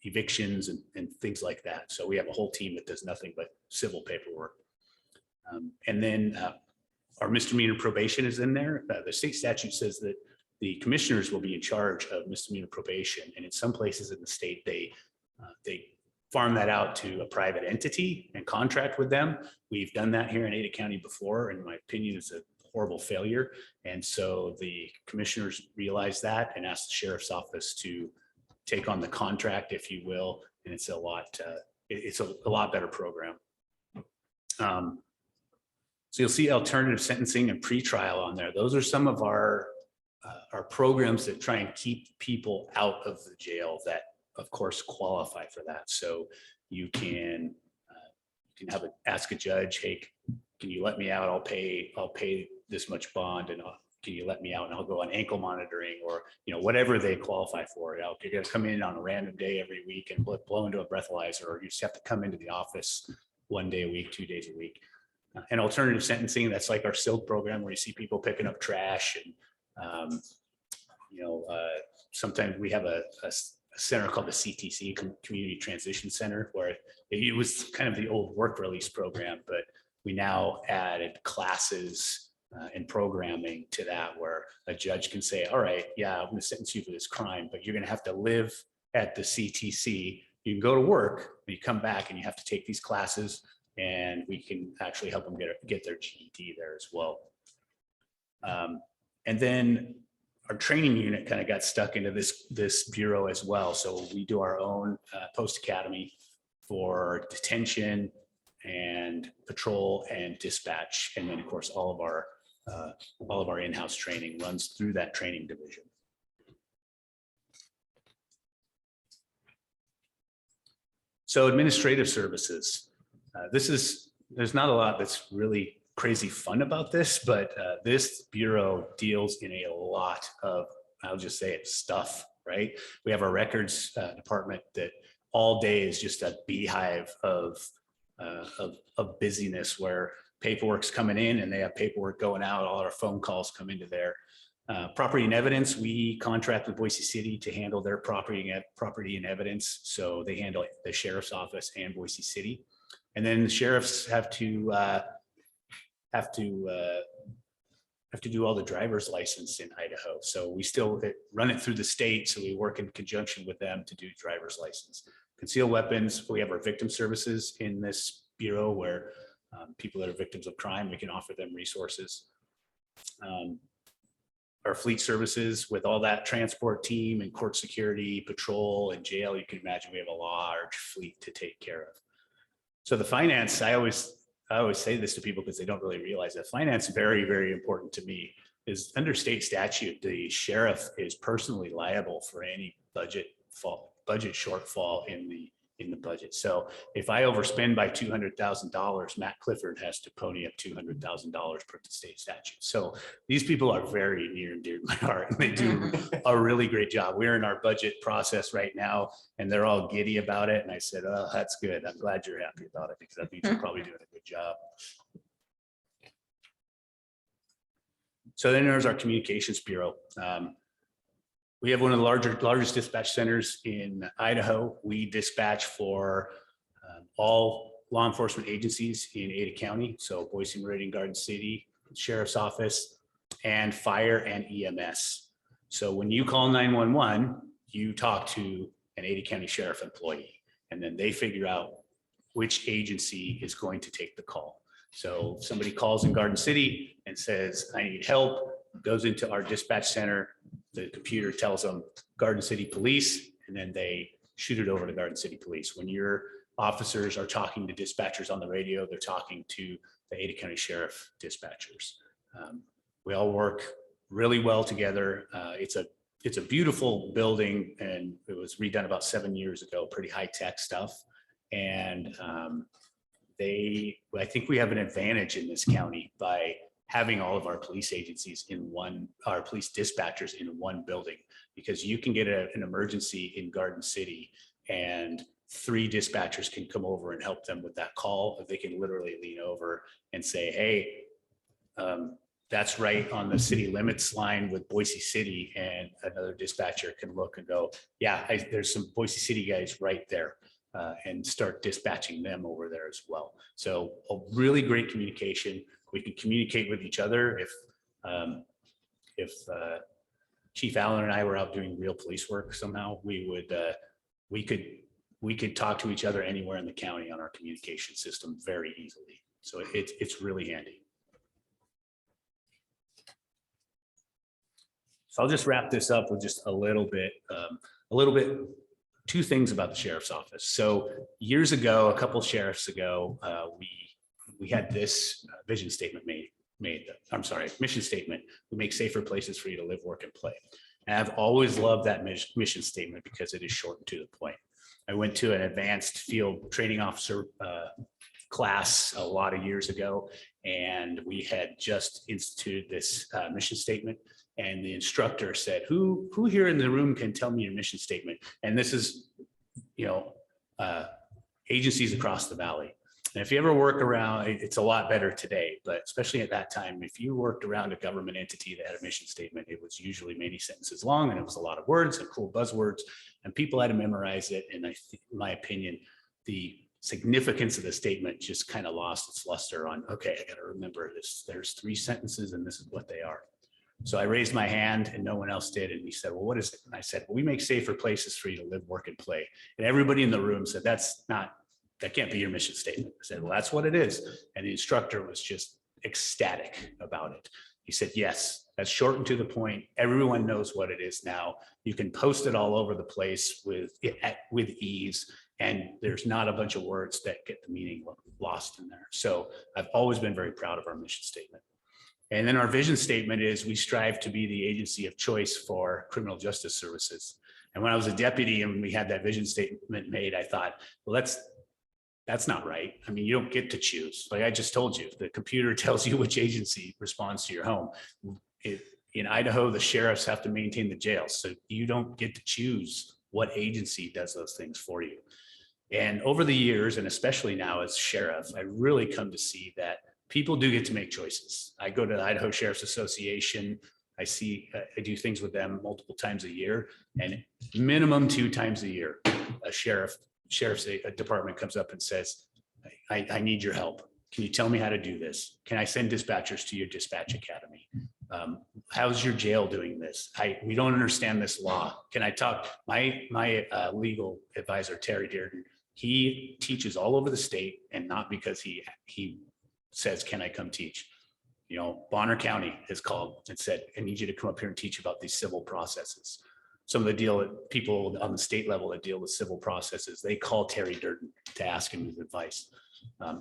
Speaker 8: evictions and things like that. So we have a whole team that does nothing but civil paperwork. And then our misdemeanor probation is in there. The state statute says that the commissioners will be in charge of misdemeanor probation. And in some places in the state, they farm that out to a private entity and contract with them. We've done that here in Ada County before. In my opinion, it's a horrible failure. And so the commissioners realized that and asked the sheriff's office to take on the contract, if you will. And it's a lot better program. So you'll see alternative sentencing and pretrial on there. Those are some of our programs that try and keep people out of the jail that of course qualify for that. So you can ask a judge, hey, can you let me out? I'll pay this much bond, and can you let me out? And I'll go on ankle monitoring, or whatever they qualify for. You're going to come in on a random day every week and blow into a breathalyzer, or you just have to come into the office 1 day a week, 2 days a week. And alternative sentencing, that's like our SILK program where you see people picking up trash, and sometimes we have a center called the CTC, Community Transition Center, where it was kind of the old work release program, but we now added classes and programming to that, where a judge can say, all right, yeah, I'm going to sentence you for this crime, but you're going to have to live at the CTC. You can go to work, but you come back and you have to take these classes, and we can actually help them get their GED there as well. And then our training unit kind of got stuck into this bureau as well. So we do our own post academy for detention and patrol and dispatch. And then of course, all of our in-house training runs through that training division. So administrative services. There's not a lot that's really crazy fun about this, but this bureau deals in a lot of, I'll just say it, stuff, right? We have our records department that all day is just a beehive of busyness where paperwork's coming in and they have paperwork going out. All our phone calls come into there. Property and evidence, we contract with Boise City to handle their property and evidence. So they handle the sheriff's office and Boise City. And then the sheriffs have to do all the driver's license in Idaho. So we still run it through the state. So we work in conjunction with them to do driver's license. Concealed weapons, we have our victim services in this bureau where people that are victims of crime, we can offer them resources. Our fleet services with all that transport team and court security, patrol and jail, you can imagine we have a large fleet to take care of. So the finance, I always say this to people because they don't really realize that finance is very, very important to me. Is under state statute, the sheriff is personally liable for any budget shortfall in the budget. So if I overspend by $200,000, Matt Clifford has to pony up $200,000 per the state statute. So these people are very near and dear to my heart, and they do a really great job. We're in our budget process right now, and they're all giddy about it. And I said, "Oh, that's good. I'm glad you're happy about it because that means you're probably doing a good job." So then there's our communications bureau. We have one of the largest dispatch centers in Idaho. We dispatch for all law enforcement agencies in Ada County. So Boise, Meridian, Garden City, Sheriff's Office, and fire and EMS. So when you call 911, you talk to an Ada County Sheriff employee, and then they figure out which agency is going to take the call. So if somebody calls in Garden City and says, "I need help," goes into our dispatch center. The computer tells them Garden City Police, and then they shoot it over to Garden City Police. When your officers are talking to dispatchers on the radio, they're talking to the Ada County Sheriff dispatchers. We all work really well together. It's a beautiful building, and it was redone about 7 years ago, pretty high tech stuff. And I think we have an advantage in this county by having all of our police agencies our police dispatchers in one building, because you can get an emergency in Garden City and 3 dispatchers can come over and help them with that call. They can literally lean over and say, "Hey, that's right on the city limits line with Boise City," and another dispatcher can look and go, "Yeah, there's some Boise City guys right there," and start dispatching them over there as well. So a really great communication. We can communicate with each other. If Chief Allen and I were out doing real police work somehow, we could talk to each other anywhere in the county on our communication system very easily. So it's really handy. So I'll just wrap this up with just a little bit, 2 things about the sheriff's office. So years ago, a couple of sheriffs ago, we had this vision statement mission statement. We make safer places for you to live, work, and play. And I've always loved that mission statement because it is short and to the point. I went to an advanced field training officer class a lot of years ago, and we had just instituted this mission statement. And the instructor said, who here in the room can tell me your mission statement? And this is, agencies across the valley. And if you ever work around, it's a lot better today, but especially at that time, if you worked around a government entity that had a mission statement, it was usually many sentences long, and it was a lot of words and cool buzzwords, and people had to memorize it. And in my opinion, the significance of the statement just kind of lost its luster on, okay, I got to remember this. There's 3 sentences and this is what they are. So I raised my hand and no one else did. And he said, "Well, what is it?" And I said, "Well, we make safer places for you to live, work, and play." And everybody in the room said, that can't be your mission statement. I said, "Well, that's what it is." And the instructor was just ecstatic about it. He said, "Yes, that's short and to the point. Everyone knows what it is now. You can post it all over the place with ease. And there's not a bunch of words that get the meaning lost in there." So I've always been very proud of our mission statement. And then our vision statement is we strive to be the agency of choice for criminal justice services. And when I was a deputy and we had that vision statement made, I thought, well, that's not right. I mean, you don't get to choose. Like I just told you, the computer tells you which agency responds to your home. In Idaho, the sheriffs have to maintain the jails. So you don't get to choose what agency does those things for you. And over the years, and especially now as sheriff, I really come to see that people do get to make choices. I go to the Idaho Sheriff's Association. I do things with them multiple times a year, and minimum 2 times a year, a sheriff's department comes up and says, I need your help. Can you tell me how to do this? Can I send dispatchers to your dispatch academy? How's your jail doing this? We don't understand this law. Can I talk? My legal advisor, Terry Dearden, he teaches all over the state, and not because he says, can I come teach? You know, Bonner County has called and said, I need you to come up here and teach about these civil processes. Some of the people on the state level that deal with civil processes, they call Terry Durden to ask him his advice.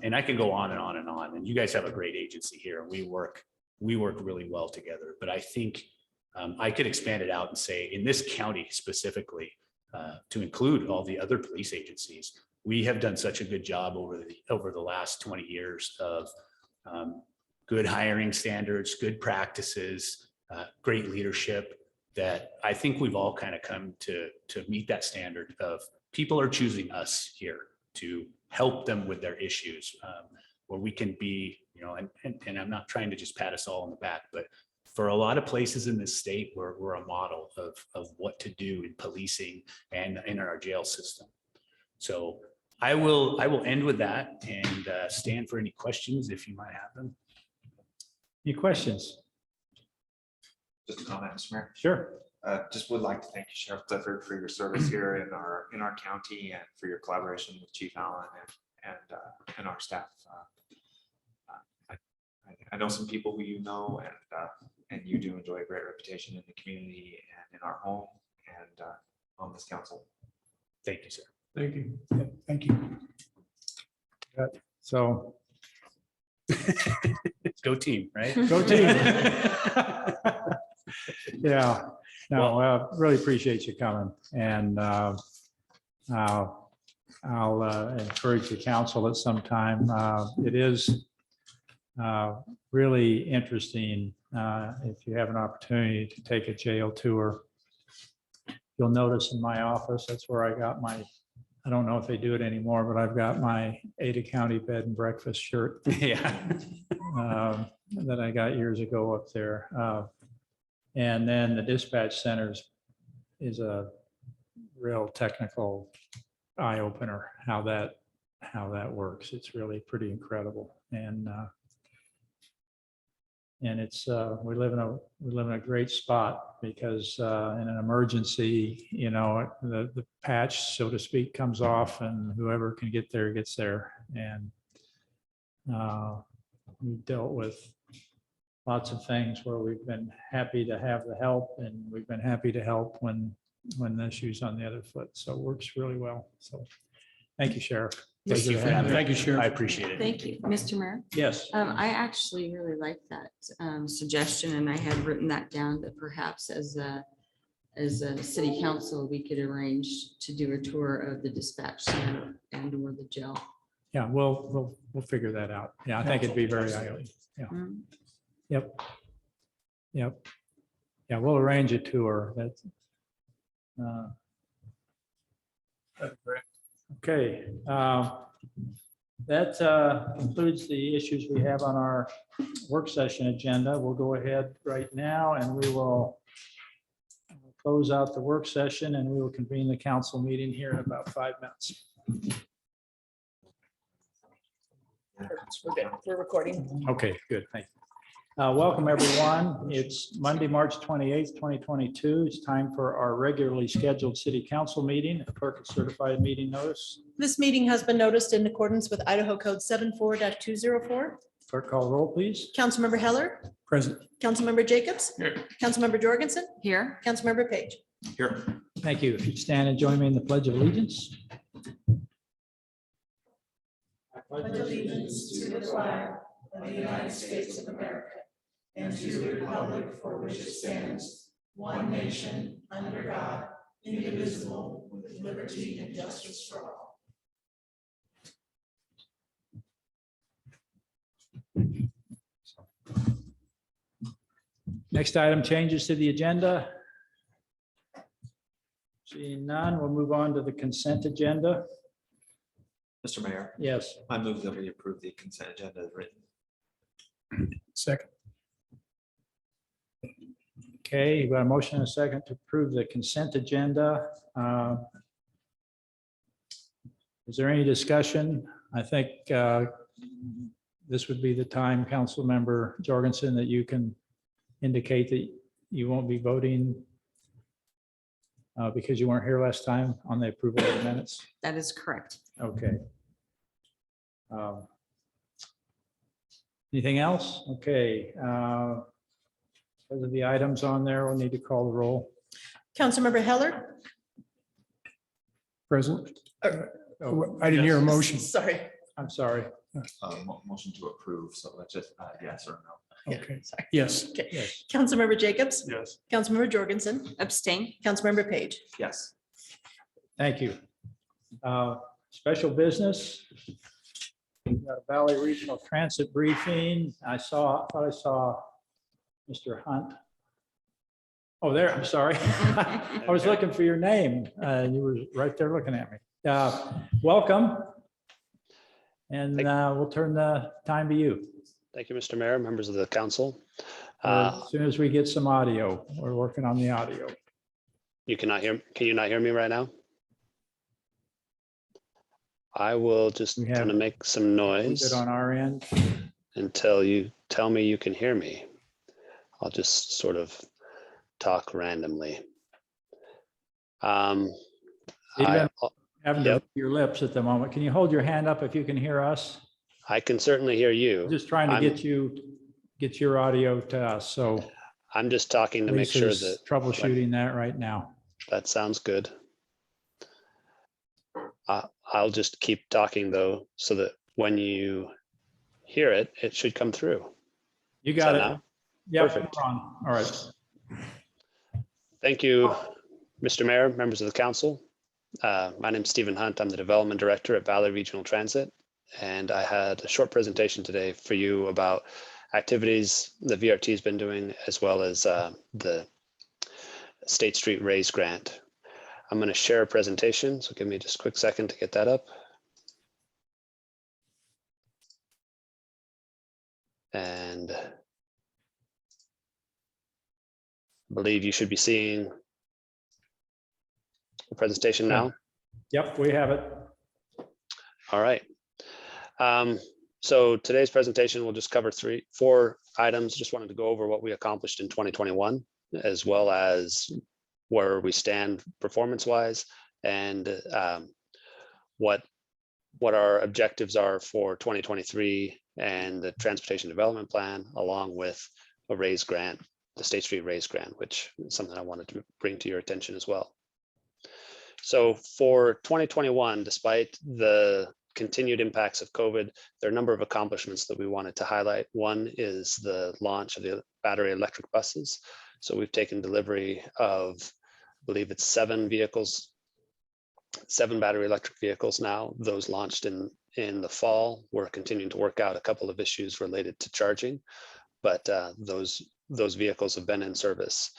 Speaker 8: And I can go on and on and on. And you guys have a great agency here, and we work really well together. But I think I could expand it out and say, in this county specifically, to include all the other police agencies, we have done such a good job over the last 20 years of good hiring standards, good practices, great leadership, that I think we've all kind of come to meet that standard of people are choosing us here to help them with their issues, where we can be, you know, and I'm not trying to just pat us all on the back, but for a lot of places in this state, we're a model of what to do in policing and in our jail system. So I will end with that and stand for any questions if you might have them.
Speaker 1: Any questions?
Speaker 7: Just a comment, Mr. Mayor.
Speaker 1: Sure.
Speaker 7: Just would like to thank you, Sheriff Clifford, for your service here in our county, and for your collaboration with Chief Allen and our staff. I know some people who you know, and you do enjoy a great reputation in the community and in our home and on this council.
Speaker 8: Thank you, sir.
Speaker 4: Thank you.
Speaker 1: Thank you. So
Speaker 8: Go team, right?
Speaker 1: go team. Yeah, no, really appreciate you coming, and I'll encourage the council at some time. It is really interesting if you have an opportunity to take a jail tour. You'll notice in my office, that's where I got my, I don't know if they do it anymore, but I've got my Ada County bed and breakfast shirt
Speaker 8: Yeah.
Speaker 1: that I got years ago up there. And then the dispatch centers is a real technical eye opener, how that works. It's really pretty incredible. And it's we live in a great spot, because in an emergency, you know, the patch, so to speak, comes off, and whoever can get there gets there. And we've dealt with lots of things where we've been happy to have the help, and we've been happy to help when the issue's on the other foot. So it works really well. So thank you, Sheriff.
Speaker 8: Thank you for having me.
Speaker 4: Thank you, Sheriff.
Speaker 8: I appreciate it.
Speaker 5: Thank you, Mr. Mayor.
Speaker 1: Yes.
Speaker 5: I actually really like that suggestion, and I had written that down, that perhaps as a city council, we could arrange to do a tour of the dispatch center and or the jail.
Speaker 1: Yeah, we'll figure that out. Yeah, I think it'd be very eye-opening. Yeah.
Speaker 5: Mm.
Speaker 1: Yep. Yeah, we'll arrange a tour. That's okay. That concludes the issues we have on our work session agenda. We'll go ahead right now, and we will close out the work session, and we will convene the council meeting here in about 5 minutes.
Speaker 2: We're good. We're recording.
Speaker 1: Okay, good, thank you. Welcome, everyone. It's Monday, March 28th, 2022. It's time for our regularly scheduled city council meeting. The clerk has certified meeting notice.
Speaker 2: This meeting has been noticed in accordance with Idaho Code 74-204.
Speaker 1: Clerk, call roll, please.
Speaker 2: Councilmember Heller,
Speaker 1: Present.
Speaker 2: Councilmember Jacobs, Councilmember Jorgensen,
Speaker 5: Here.
Speaker 2: Councilmember Page.
Speaker 7: Here.
Speaker 1: Thank you. If you stand and join me in the Pledge of Allegiance.
Speaker 9: Pledge allegiance to the flag of the United States of America and to the republic for which it stands, one nation, under God, indivisible, with liberty and justice for all.
Speaker 1: Next item, changes to the agenda. Seeing none, we'll move on to the consent agenda.
Speaker 7: Mr. Mayor,
Speaker 1: Yes.
Speaker 7: I move that we approve the consent agenda as written.
Speaker 4: Second.
Speaker 1: Okay, you've got a motion and a second to approve the consent agenda. Is there any discussion? I think this would be the time, Councilmember Jorgensen, that you can indicate that you won't be voting because you weren't here last time on the approval of the minutes.
Speaker 5: That is correct.
Speaker 1: Okay. Anything else? Okay. Those are the items on there. We'll need to call the roll.
Speaker 2: Councilmember Heller.
Speaker 4: Present.
Speaker 1: Oh,
Speaker 4: I didn't hear a motion.
Speaker 2: Sorry.
Speaker 1: I'm sorry.
Speaker 7: Motion to approve, so that's just yes or no.
Speaker 4: Okay.
Speaker 2: Sorry.
Speaker 4: Yes.
Speaker 2: Okay.
Speaker 1: Yes.
Speaker 2: Councilmember Jacobs.
Speaker 4: Yes.
Speaker 2: Councilmember Jorgensen.
Speaker 5: Abstain.
Speaker 2: Councilmember Page.
Speaker 7: Yes.
Speaker 1: Thank you. Special business. We've got a Valley Regional Transit briefing. I thought I saw Mr. Hunt. Oh, there, I'm sorry. I was looking for your name. You were right there looking at me. Welcome. And we'll turn the time to you.
Speaker 10: Thank you, Mr. Mayor, members of the council.
Speaker 1: As soon as we get some audio, we're working on the audio.
Speaker 10: Can you not hear me right now? I will just
Speaker 1: We have-
Speaker 10: kind of make some noise
Speaker 1: Is it on our end?
Speaker 10: until you tell me you can hear me. I'll just sort of talk randomly.
Speaker 1: Even having to
Speaker 10: Yep.
Speaker 1: move your lips at the moment. Can you hold your hand up if you can hear us?
Speaker 10: I can certainly hear you.
Speaker 1: Just trying to
Speaker 10: I'm-
Speaker 1: get your audio to us. So
Speaker 10: I'm just talking to make sure
Speaker 1: Lisa's
Speaker 10: that
Speaker 1: troubleshooting that right now.
Speaker 10: that sounds good. I'll just keep talking though, so that when you hear it, it should come through.
Speaker 1: You
Speaker 10: Is
Speaker 1: got
Speaker 10: that
Speaker 1: it.
Speaker 10: now?
Speaker 1: Yeah,
Speaker 10: Perfect.
Speaker 1: all right.
Speaker 10: Thank you, Mr. Mayor, members of the council. My name's Stephen Hunt. I'm the Development Director at Valley Regional Transit. And I had a short presentation today for you about activities the VRT has been doing, as well as the State Street Raise Grant. I'm going to share a presentation, so give me just a quick second to get that up. And I believe you should be seeing the presentation now.
Speaker 1: Yep, we have it.
Speaker 10: All right. So today's presentation will just cover 4 items. Just wanted to go over what we accomplished in 2021, as well as where we stand performance-wise, and what our objectives are for 2023 and the Transportation Development Plan, along with a raise grant, the State Street Raise Grant, which is something I wanted to bring to your attention as well. So for 2021, despite the continued impacts of COVID, there are a number of accomplishments that we wanted to highlight. One is the launch of the battery electric buses. So we've taken delivery of, I believe it's 7 vehicles, 7 battery electric vehicles now. Those launched in the fall. We're continuing to work out a couple of issues related to charging, but those vehicles have been in service.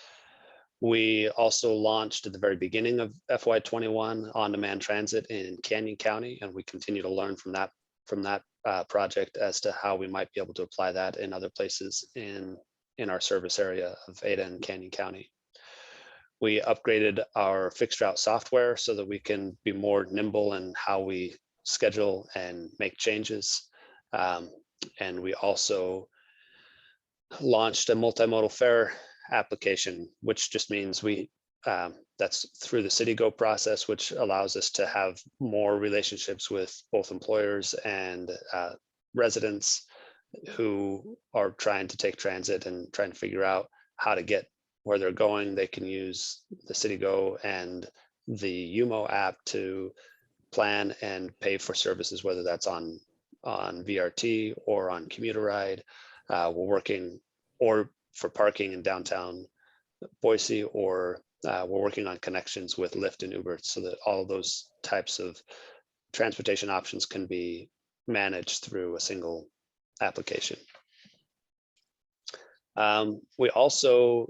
Speaker 10: We also launched at the very beginning of FY21 on-demand transit in Canyon County, and we continue to learn from that project as to how we might be able to apply that in other places in our service area of Ada and Canyon County. We upgraded our fixed route software so that we can be more nimble in how we schedule and make changes. And we also launched a multimodal fare application, which just means that's through the CityGo process, which allows us to have more relationships with both employers and residents who are trying to take transit and trying to figure out how to get where they're going. They can use the CityGo and the UMO app to plan and pay for services, whether that's on VRT or on commuter ride. We're working or for parking in downtown Boise or we're working on connections with Lyft and Uber so that all of those types of transportation options can be managed through a single application. We also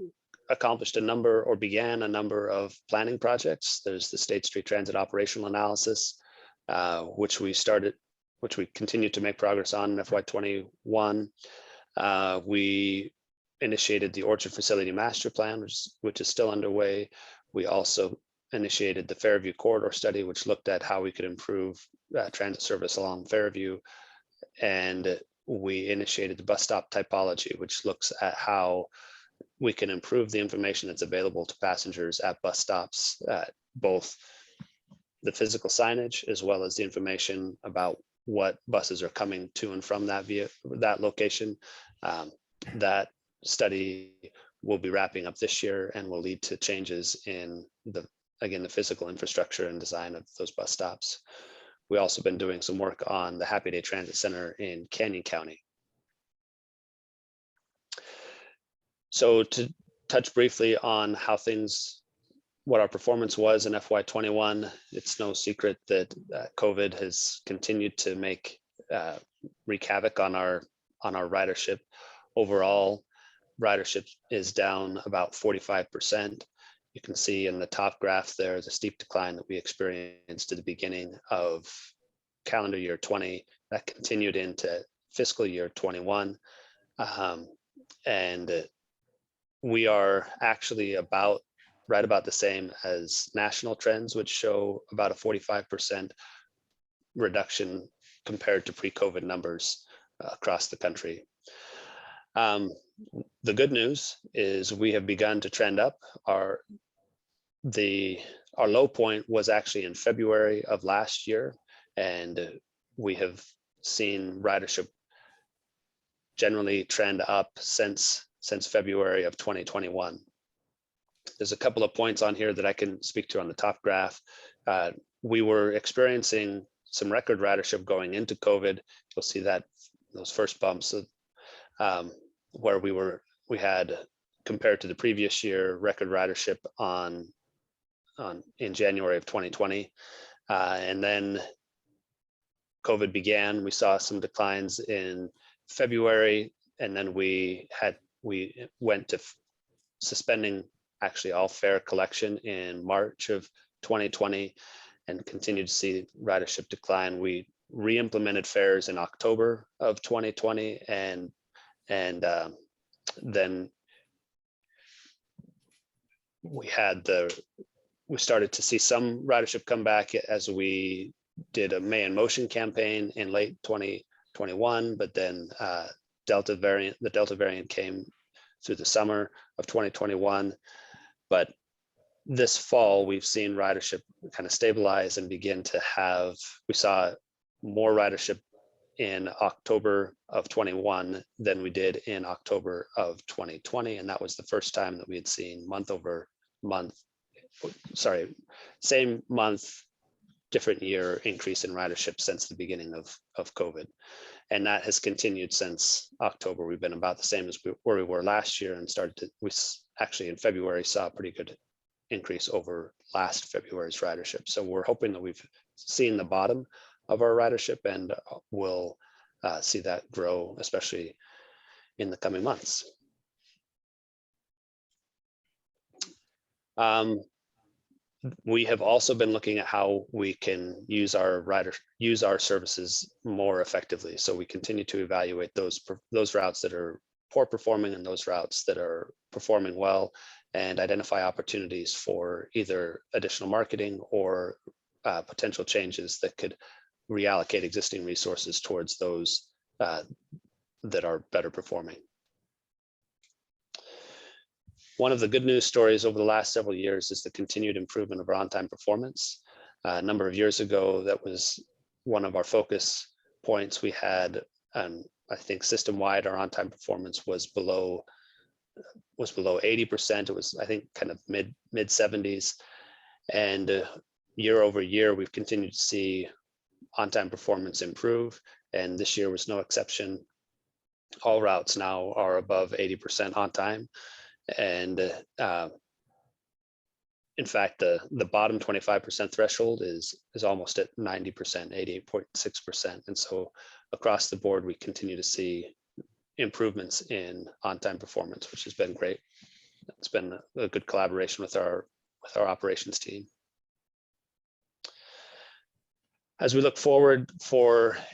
Speaker 10: accomplished a number or began a number of planning projects. There's the State Street Transit Operational Analysis, which we continue to make progress on in FY21. We initiated the Orchard Facility Master Plan, which is still underway. We also initiated the Fairview Corridor Study, which looked at how we could improve transit service along Fairview. And we initiated the bus stop typology, which looks at how we can improve the information that's available to passengers at bus stops, both the physical signage as well as the information about what buses are coming to and from that location. That study will be wrapping up this year and will lead to changes in the physical infrastructure and design of those bus stops. We've also been doing some work on the Happy Day Transit Center in Canyon County. So to touch briefly on what our performance was in FY21, it's no secret that COVID has continued to wreak havoc on our ridership. Overall, ridership is down about 45%. You can see in the top graph there the steep decline that we experienced at the beginning of calendar year 20 that continued into fiscal year 21. And we are actually right about the same as national trends, which show about a 45% reduction compared to pre-COVID numbers across the country. The good news is we have begun to trend up. Our low point was actually in February of last year, and we have seen ridership generally trend up since February of 2021. There's a couple of points on here that I can speak to on the top graph. We were experiencing some record ridership going into COVID. You'll see that those first bumps where we had, compared to the previous year, record ridership in January of 2020. And then COVID began. We saw some declines in February, and then we went to suspending actually all fare collection in March of 2020 and continued to see ridership decline. We re-implemented fares in October of 2020, and then we started to see some ridership come back as we did a May in Motion campaign in late 2021, but then the Delta variant came through the summer of 2021. But this fall, we've seen ridership kind of stabilize and begin to we saw more ridership in October of 21 than we did in October of 2020. And that was the first time that we had seen same month, different year increase in ridership since the beginning of COVID. And that has continued since October. We've been about the same as where we were last year, and we actually in February saw a pretty good increase over last February's ridership. So we're hoping that we've seen the bottom of our ridership, and we'll see that grow, especially in the coming months. We have also been looking at how we can use our services more effectively. So we continue to evaluate those routes that are poor performing and those routes that are performing well, and identify opportunities for either additional marketing or potential changes that could reallocate existing resources towards those that are better performing. One of the good news stories over the last several years is the continued improvement of our on-time performance. A number of years ago, that was one of our focus points. We had, I think system-wide, our on-time performance was below 80%. It was, I think, kind of mid 70s. And year over year, we've continued to see on-time performance improve. And this year was no exception. All routes now are above 80% on time. And In fact, the bottom 25% threshold is almost at 90%, 88.6%. And so across the board, we continue to see improvements in on-time performance, which has been great. It's been a good collaboration with our operations team. As we look forward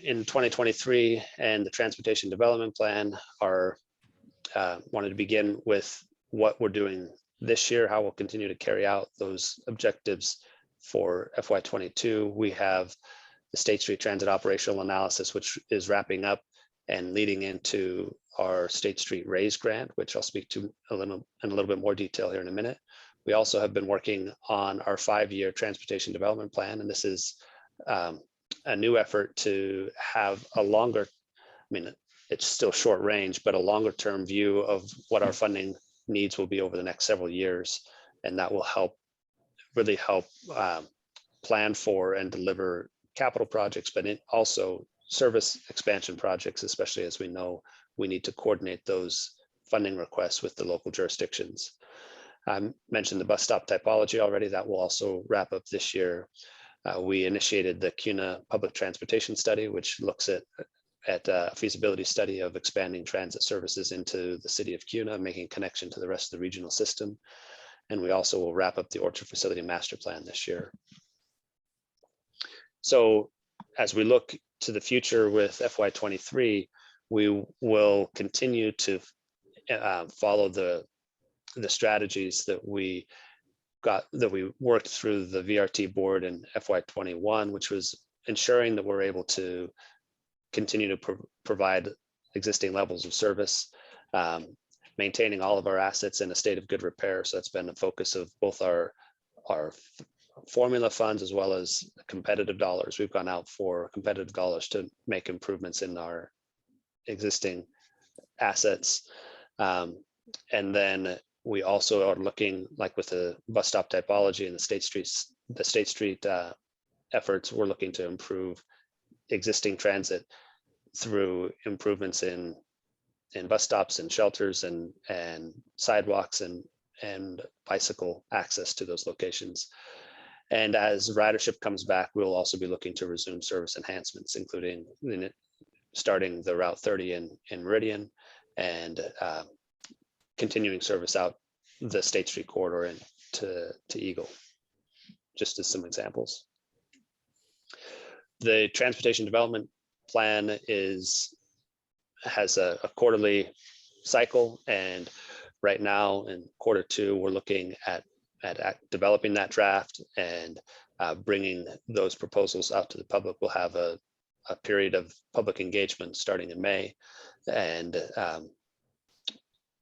Speaker 10: in 2023 and the Transportation Development Plan, wanted to begin with what we're doing this year, how we'll continue to carry out those objectives for FY22. We have the State Street Transit Operational Analysis, which is wrapping up and leading into our State Street Raise Grant, which I'll speak to in a little bit more detail here in a minute. We also have been working on our 5-year Transportation Development Plan, and this is a new effort to have a longer, I mean, it's still short range, but a longer term view of what our funding needs will be over the next several years. And that will really help plan for and deliver capital projects, but also service expansion projects, especially as we know we need to coordinate those funding requests with the local jurisdictions. I mentioned the bus stop typology already. That will also wrap up this year. We initiated the CUNA Public Transportation Study, which looks at a feasibility study of expanding transit services into the city of CUNA, making connection to the rest of the regional system. And we also will wrap up the Orchard Facility Master Plan this year. So as we look to the future with FY23, we will continue to follow the strategies that we worked through the VRT board in FY21, which was ensuring that we're able to continue to provide existing levels of service, maintaining all of our assets in a state of good repair. So that's been a focus of both our formula funds as well as competitive dollars. We've gone out for competitive dollars to make improvements in our existing assets. And then we also are looking, like with the bus stop typology and the State Street efforts, we're looking to improve existing transit through improvements in bus stops and shelters and sidewalks and bicycle access to those locations. And as ridership comes back, we'll also be looking to resume service enhancements, including starting the Route 30 in Meridian and continuing service out the State Street corridor to Eagle, just as some examples. The Transportation Development Plan has a quarterly cycle, and right now in Q2, we're looking at developing that draft and bringing those proposals out to the public. We'll have a period of public engagement starting in May, and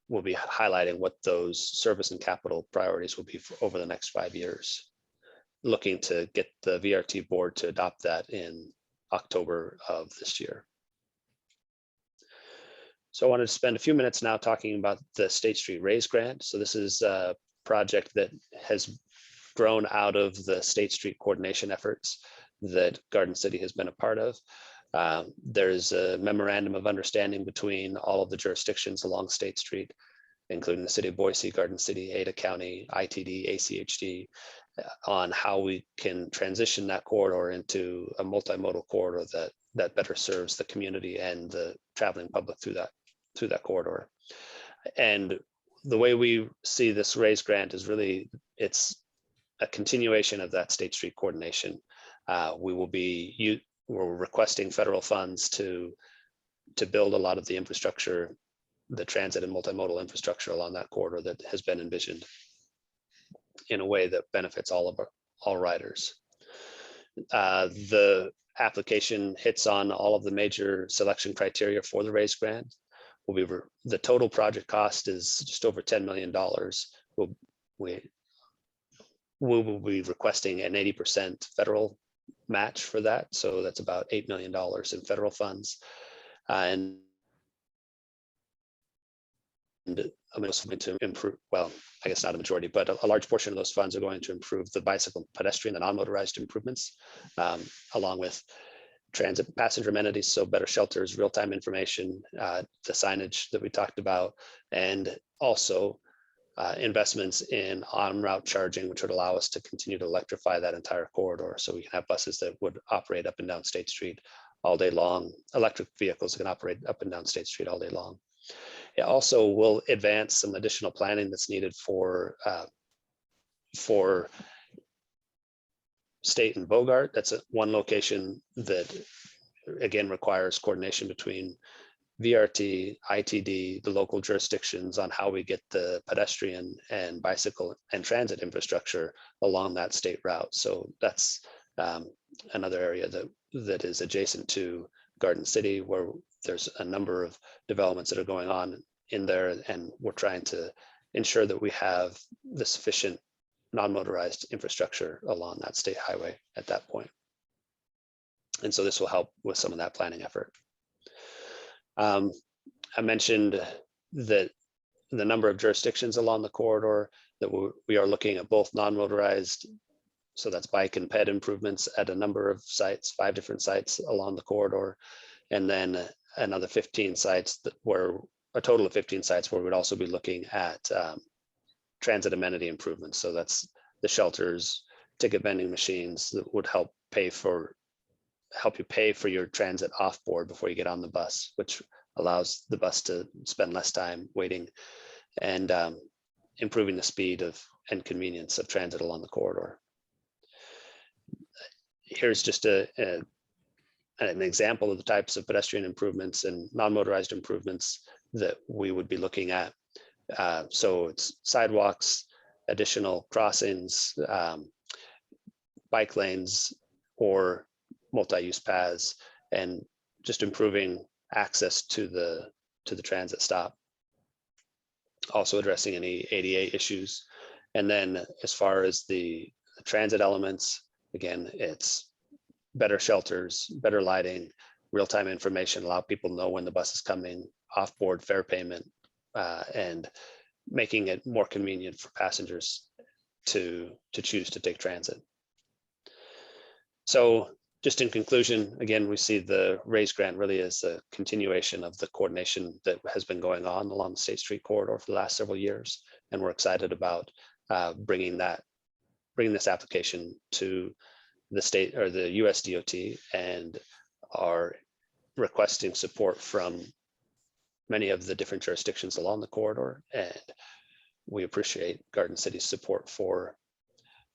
Speaker 10: we'll be highlighting what those service and capital priorities will be for over the next 5 years, looking to get the VRT board to adopt that in October of this year. So I wanted to spend a few minutes now talking about the State Street Raise Grant. So this is a project that has grown out of the State Street coordination efforts that Garden City has been a part of. There's a memorandum of understanding between all of the jurisdictions along State Street, including the city of Boise, Garden City, Ada County, ITD, ACHD, on how we can transition that corridor into a multimodal corridor that better serves the community and the traveling public through that corridor. And the way we see this raise grant is really, it's a continuation of that State Street coordination. We're requesting federal funds to build a lot of the infrastructure, the transit and multimodal infrastructure along that corridor that has been envisioned in a way that benefits all riders. The application hits on all of the major selection criteria for the raise grant. The total project cost is just over $10 million. We will be requesting an 80% federal match for that. So that's about $8 million in federal funds. And I'm also going to improve, well, I guess not a majority, but a large portion of those funds are going to improve the bicycle, pedestrian, and non-motorized improvements, along with transit passenger amenities, so better shelters, real-time information, the signage that we talked about, and also investments in on-route charging, which would allow us to continue to electrify that entire corridor. So we can have buses that would operate up and down State Street all day long. Electric vehicles can operate up and down State Street all day long. It also will advance some additional planning that's needed for State and Bogart. That's one location that again requires coordination between VRT, ITD, the local jurisdictions on how we get the pedestrian and bicycle and transit infrastructure along that state route. So that's another area that is adjacent to Garden City, where there's a number of developments that are going on in there, and we're trying to ensure that we have the sufficient non-motorized infrastructure along that state highway at that point. And so this will help with some of that planning effort. I mentioned that the number of jurisdictions along the corridor that we are looking at both non-motorized, so that's bike and ped improvements at a number of sites, 5 different sites along the corridor, and then another 15 sites where a total of 15 sites where we'd also be looking at transit amenity improvements. So that's the shelters, ticket vending machines that would help you pay for your transit off board before you get on the bus, which allows the bus to spend less time waiting, and improving the speed and convenience of transit along the corridor. Here's just an example of the types of pedestrian improvements and non-motorized improvements that we would be looking at. So it's sidewalks, additional crossings, bike lanes, or multi-use paths, and just improving access to the transit stop. Also addressing any ADA issues. And then as far as the transit elements, again, it's better shelters, better lighting, real-time information, allow people to know when the bus is coming, off-board fare payment, and making it more convenient for passengers to choose to take transit. So just in conclusion, again, we see the RAISE grant really as a continuation of the coordination that has been going on along the State Street corridor for the last several years. And we're excited about bringing this application to the state or the US DOT, and are requesting support from many of the different jurisdictions along the corridor. And we appreciate Garden City's support for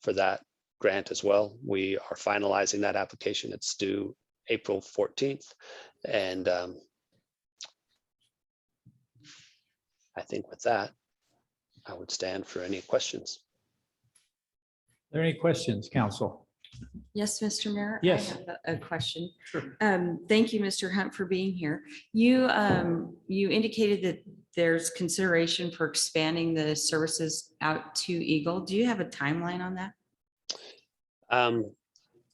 Speaker 10: that grant as well. We are finalizing that application. It's due April 14th. And I think with that, I would stand for any questions.
Speaker 1: Are there any questions, council?
Speaker 5: Yes, Mr. Mayor.
Speaker 1: Yes.
Speaker 5: I have a question.
Speaker 1: Sure.
Speaker 5: Thank you, Mr. Hunt, for being here. You indicated that there's consideration for expanding the services out to Eagle. Do you have a timeline on that?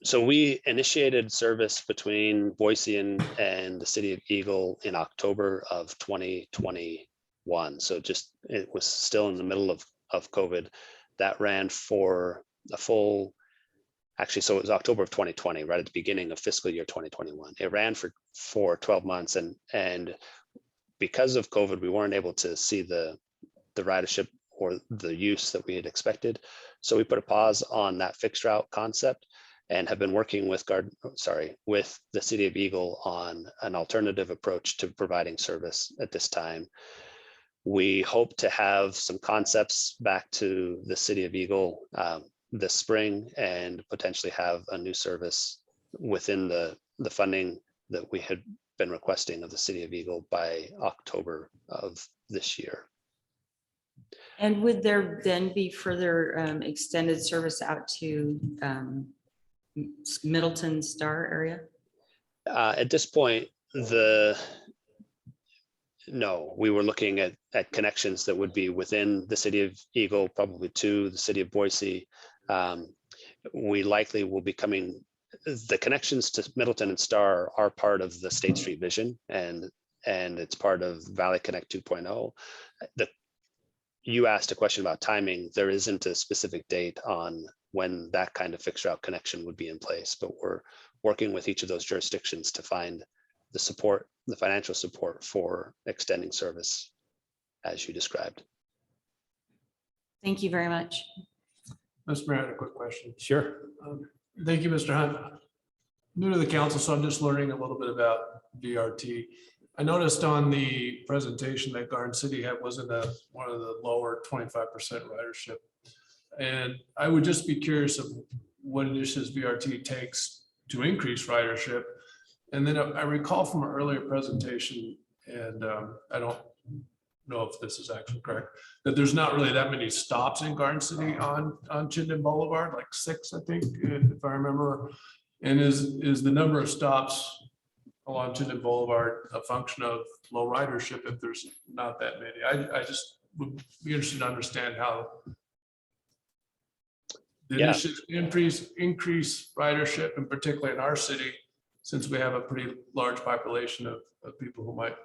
Speaker 10: So we initiated service between Boise and the city of Eagle in October of 2021. So it was still in the middle of COVID. That ran for a full, actually, so it was October of 2020, right at the beginning of fiscal year 2021. It ran for 12 months, and because of COVID, we weren't able to see the ridership or the use that we had expected. So we put a pause on that fixed route concept and have been working with the city of Eagle on an alternative approach to providing service at this time. We hope to have some concepts back to the city of Eagle this spring, and potentially have a new service within the funding that we had been requesting of the city of Eagle by October of this year.
Speaker 5: And would there then be further extended service out to Middleton Star area?
Speaker 10: At this point, no, we were looking at connections that would be within the city of Eagle, probably to the city of Boise. We likely will be the connections to Middleton and Star are part of the State Street vision, and it's part of Valley Connect 2.0. You asked a question about timing. There isn't a specific date on when that kind of fixed route connection would be in place, but we're working with each of those jurisdictions to find the support, the financial support for extending service as you described.
Speaker 5: Thank you very much.
Speaker 4: Mr. Mayor, I had a quick question.
Speaker 1: Sure.
Speaker 4: Thank you, Mr. Hunt. New to the council, so I'm just learning a little bit about VRT. I noticed on the presentation that Garden City had was in one of the lower 25% ridership. And I would just be curious of what initiatives VRT takes to increase ridership. And then I recall from an earlier presentation, and I don't know if this is actually correct, that there's not really that many stops in Garden City on Chinden Boulevard, like 6, I think, if I remember. And is the number of stops along Chinden Boulevard a function of low ridership if there's not that many? I just would be interested to understand how the
Speaker 10: Yeah.
Speaker 4: initiatives increase ridership, and particularly in our city, since we have a pretty large population of people who might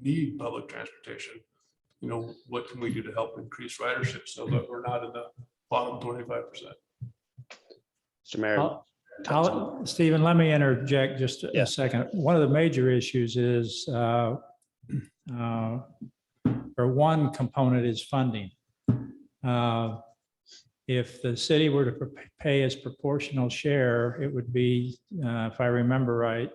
Speaker 4: need public transportation. You know, what can we do to help increase ridership so that we're not in the bottom 25%?
Speaker 10: Mr. Mayor.
Speaker 1: Stephen, let me interject just
Speaker 10: Yeah.
Speaker 1: a second. One of the major issues is, or one component is funding. If the city were to pay its proportional share, it would be, if I remember right,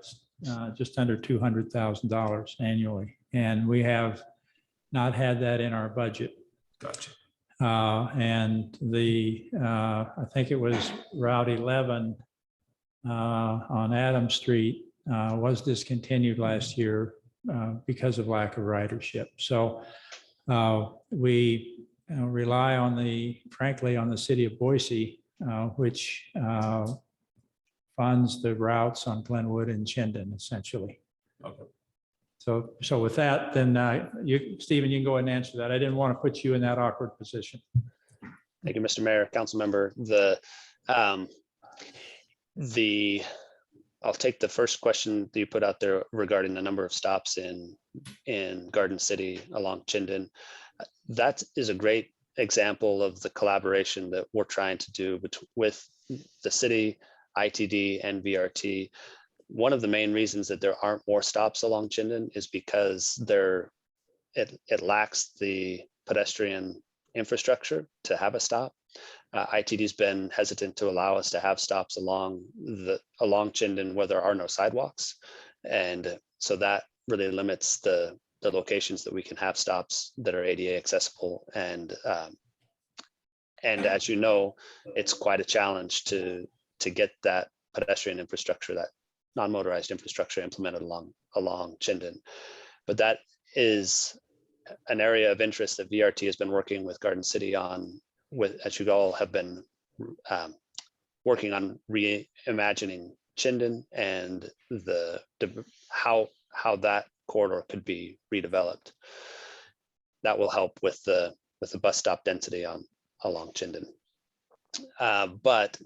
Speaker 1: just under $200,000 annually. And we have not had that in our budget.
Speaker 4: Gotcha.
Speaker 1: And I think it was Route 11 on Adam Street was discontinued last year because of lack of ridership. So we rely frankly, on the city of Boise, which funds the routes on Glenwood and Chinden, essentially.
Speaker 4: Okay.
Speaker 1: So with that, then Stephen, you can go ahead and answer that. I didn't want to put you in that awkward position.
Speaker 10: Thank you, Mr. Mayor, Councilmember. I'll take the first question that you put out there regarding the number of stops in Garden City along Chinden. That is a great example of the collaboration that we're trying to do with the city, ITD, and VRT. One of the main reasons that there aren't more stops along Chinden is because it lacks the pedestrian infrastructure to have a stop. ITD's been hesitant to allow us to have stops along Chinden where there are no sidewalks. And so that really limits the locations that we can have stops that are ADA accessible. And as you know, it's quite a challenge to get that pedestrian infrastructure, that non-motorized infrastructure implemented along Chinden. But that is an area of interest that VRT has been working with Garden City on, as you all have been working on reimagining Chinden and how that corridor could be redeveloped. That will help with the bus stop density along Chinden. But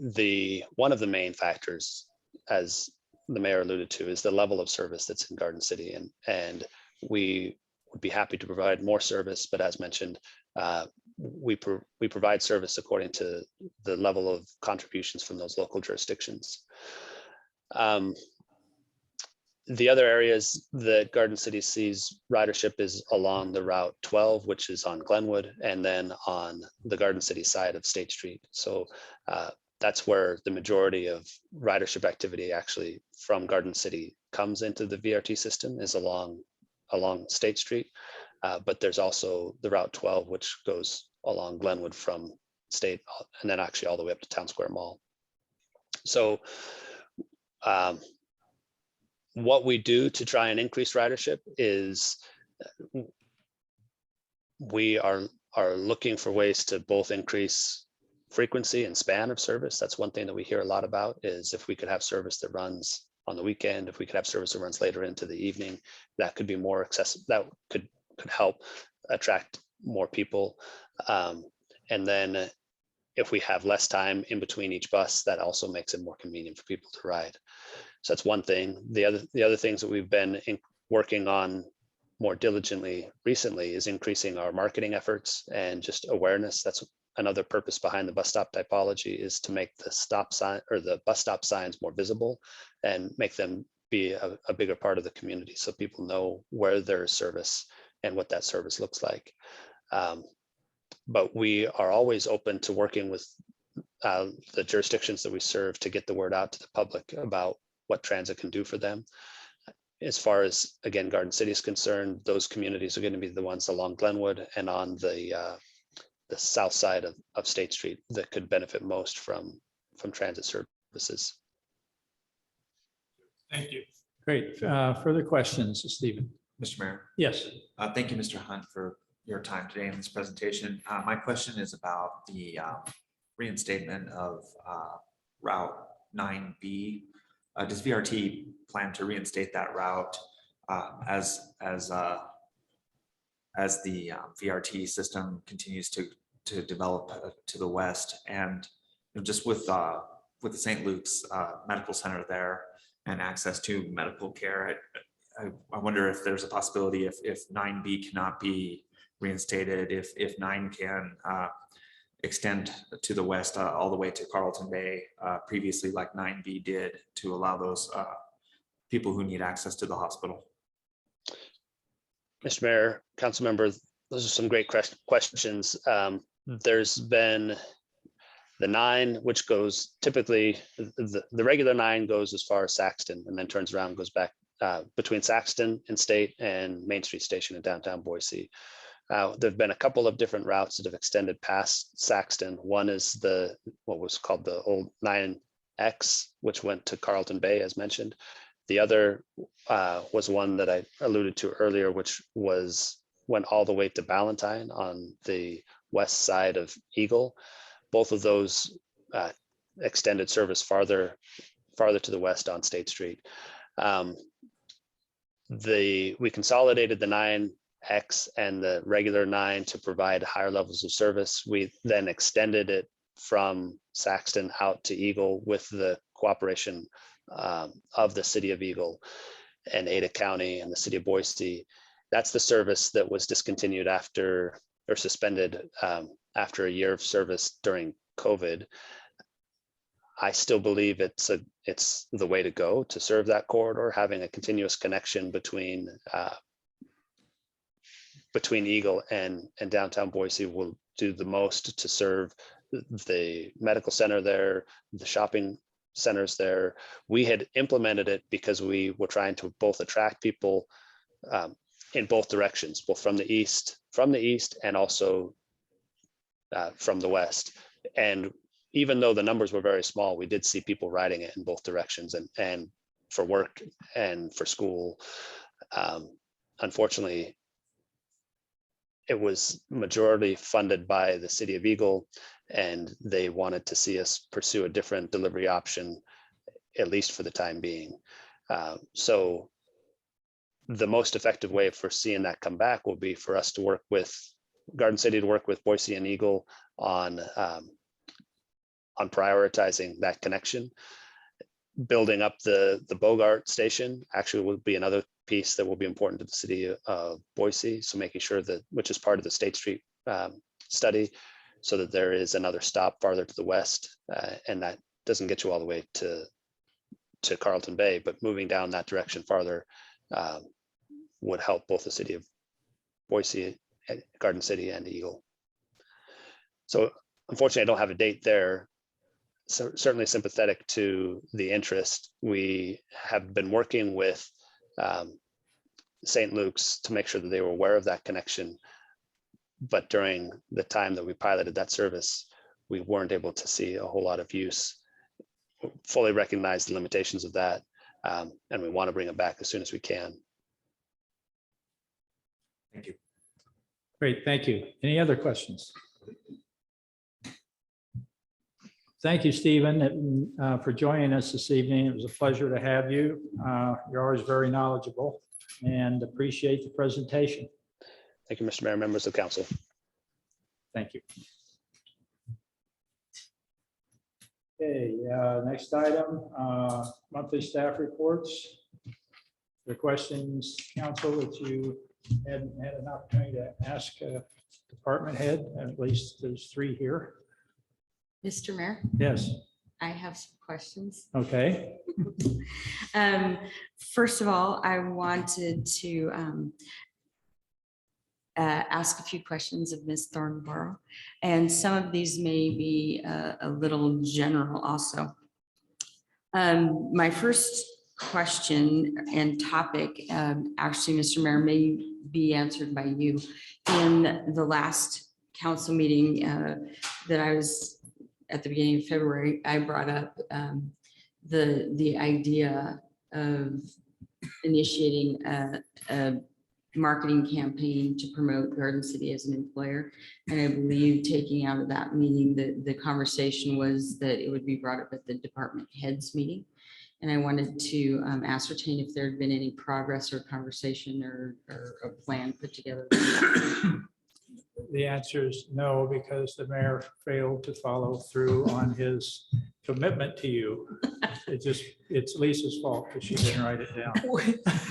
Speaker 10: one of the main factors, as the mayor alluded to, is the level of service that's in Garden City, and we would be happy to provide more service. But as mentioned, we provide service according to the level of contributions from those local jurisdictions. The other areas that Garden City sees ridership is along the Route 12, which is on Glenwood, and then on the Garden City side of State Street. So that's where the majority of ridership activity actually from Garden City comes into the VRT system, is along State Street. But there's also the Route 12, which goes along Glenwood from State, and then actually all the way up to Town Square Mall. So what we do to try and increase ridership is we are looking for ways to both increase frequency and span of service. That's one thing that we hear a lot about, is if we could have service that runs on the weekend, if we could have service that runs later into the evening, that could be more accessible, that could help attract more people. And then if we have less time in between each bus, that also makes it more convenient for people to ride. So that's one thing. The other things that we've been working on more diligently recently is increasing our marketing efforts and just awareness. That's another purpose behind the bus stop typology, is to make the stop sign or the bus stop signs more visible and make them be a bigger part of the community, so people know where there's service and what that service looks like. But we are always open to working with the jurisdictions that we serve to get the word out to the public about what transit can do for them. As far as, again, Garden City is concerned, those communities are going to be the ones along Glenwood and on the south side of State Street that could benefit most from transit services.
Speaker 4: Thank you.
Speaker 1: Great. Further questions, Stephen?
Speaker 7: Mr. Mayor.
Speaker 1: Yes.
Speaker 7: Thank you, Mr. Hunt, for your time today in this presentation. My question is about the reinstatement of Route 9B. Does VRT plan to reinstate that route as the VRT system continues to develop to the west? And just with the St. Luke's Medical Center there and access to medical care, I wonder if there's a possibility if 9B cannot be reinstated, if 9 can extend to the west all the way to Carlton Bay, previously like 9B did, to allow those people who need access to the hospital.
Speaker 10: Mr. Mayor, council members, those are some great questions. There's been the 9, which goes typically, the regular 9 goes as far as Saxton and then turns around, goes back between Saxton and State and Main Street Station in downtown Boise. There've been a couple of different routes that have extended past Saxton. One is what was called the old 9X, which went to Carlton Bay, as mentioned. The other was one that I alluded to earlier, which went all the way to Ballantyne on the west side of Eagle. Both of those extended service farther to the west on State Street. We consolidated the 9X and the regular 9 to provide higher levels of service. We then extended it from Saxton out to Eagle with the cooperation of the city of Eagle and Ada County and the city of Boise. That's the service that was discontinued or suspended after a year of service during COVID. I still believe it's the way to go to serve that corridor. Having a continuous connection between Eagle and downtown Boise will do the most to serve the medical center there, the shopping centers there. We had implemented it because we were trying to both attract people in both directions, both from the east and also from the west. And even though the numbers were very small, we did see people riding it in both directions and for work and for school. Unfortunately, it was majority funded by the city of Eagle, and they wanted to see us pursue a different delivery option, at least for the time being. So the most effective way for seeing that come back will be for us to work with Garden City, to work with Boise and Eagle on prioritizing that connection. Building up the Bogart station actually will be another piece that will be important to the city of Boise. So making sure that, which is part of the State Street study, so that there is another stop farther to the west, and that doesn't get you all the way to Carlton Bay, but moving down that direction farther would help both the city of Boise, Garden City, and Eagle. So unfortunately, I don't have a date there. So certainly sympathetic to the interest. We have been working with St. Luke's to make sure that they were aware of that connection. But during the time that we piloted that service, we weren't able to see a whole lot of use. Fully recognize the limitations of that, and we want to bring it back as soon as we can.
Speaker 7: Thank you.
Speaker 1: Great, thank you. Any other questions? Thank you, Stephen, for joining us this evening. It was a pleasure to have you. You're always very knowledgeable and appreciate the presentation.
Speaker 10: Thank you, Mr. Mayor, members of council.
Speaker 1: Thank you. Okay, next item, monthly staff reports. The questions, council, that you hadn't had an opportunity to ask department head, at least there's 3 here.
Speaker 5: Mr. Mayor,
Speaker 1: Yes.
Speaker 5: I have some questions.
Speaker 1: Okay.
Speaker 5: First of all, I wanted to ask a few questions of Ms. Thornborough. And some of these may be a little general also. My first question and topic, actually, Mr. Mayor, may be answered by you. In the last council meeting that I was at the beginning of February, I brought up the idea of initiating a marketing campaign to promote Garden City as an employer. And I believe taking out of that meeting, the conversation was that it would be brought up at the department heads meeting. And I wanted to ascertain if there had been any progress or conversation or a plan put together.
Speaker 1: The answer is no, because the mayor failed to follow through on his commitment to you. It's Lisa's fault because she didn't write it down.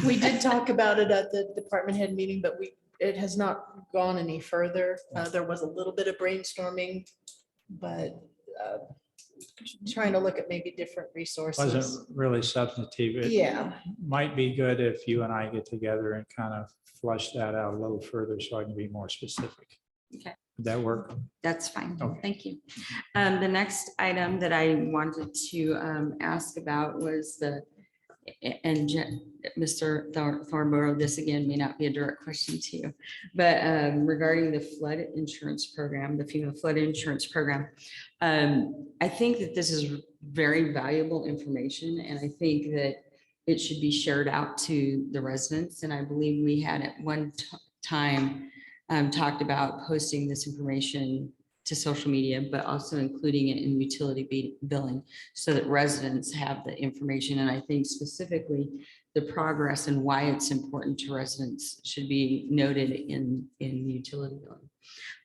Speaker 2: We did talk about it at the department head meeting, but it has not gone any further. There was a little bit of brainstorming, but trying to look at maybe different resources.
Speaker 1: Wasn't really substantive. It
Speaker 2: Yeah,
Speaker 1: might be good if you and I get together and kind of flush that out a little further so I can be more specific.
Speaker 5: Okay.
Speaker 1: Would that work?
Speaker 5: That's fine.
Speaker 1: Okay.
Speaker 5: Thank you. The next item that I wanted to ask about was Mr. Thornborough, this again may not be a direct question to you, but regarding the flood insurance program, the FEMA flood insurance program, I think that this is very valuable information, and I think that it should be shared out to the residents. And I believe we had at one time talked about posting this information to social media, but also including it in utility billing so that residents have the information. And I think specifically the progress and why it's important to residents should be noted in utility billing.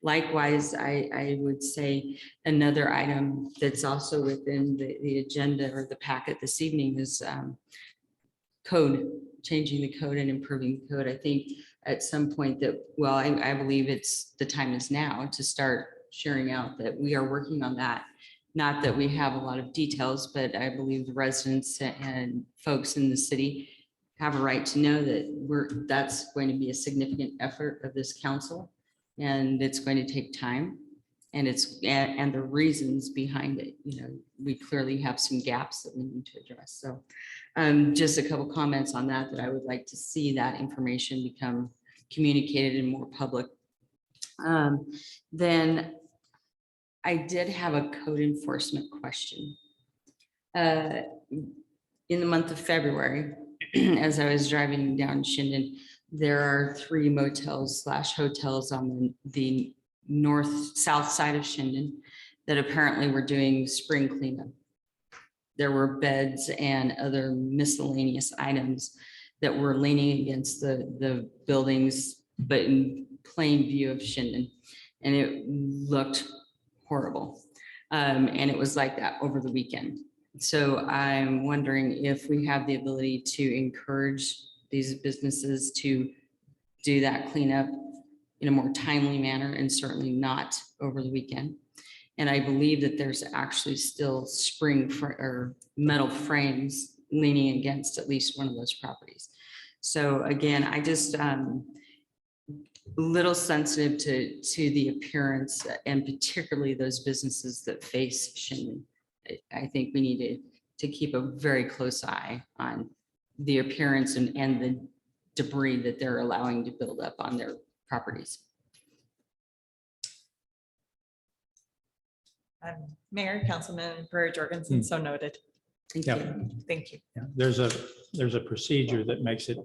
Speaker 5: Likewise, I would say another item that's also within the agenda or the packet this evening is code, changing the code and improving the code. I think at some point that, well, I believe the time is now to start sharing out that we are working on that. Not that we have a lot of details, but I believe the residents and folks in the city have a right to know that that's going to be a significant effort of this council, and it's going to take time, and the reasons behind it. You know, we clearly have some gaps that we need to address. So just a couple comments on that I would like to see that information become communicated and more public. Then I did have a code enforcement question. In the month of February, as I was driving down Shinden, there are 3 motels/hotels on the south side of Shinden that apparently were doing spring cleanup. There were beds and other miscellaneous items that were leaning against the buildings, but in plain view of Shinden. And it looked horrible. And it was like that over the weekend. So I'm wondering if we have the ability to encourage these businesses to do that cleanup in a more timely manner and certainly not over the weekend. And I believe that there's actually still or metal frames leaning against at least one of those properties. So again, I just a little sensitive to the appearance and particularly those businesses that face Shinden. I think we need to keep a very close eye on the appearance and the debris that they're allowing to build up on their properties.
Speaker 3: Mayor, Councilmember Jorgensen, so noted.
Speaker 5: Thank
Speaker 1: Yeah.
Speaker 5: you.
Speaker 3: Thank you.
Speaker 1: Yeah, there's a procedure that makes it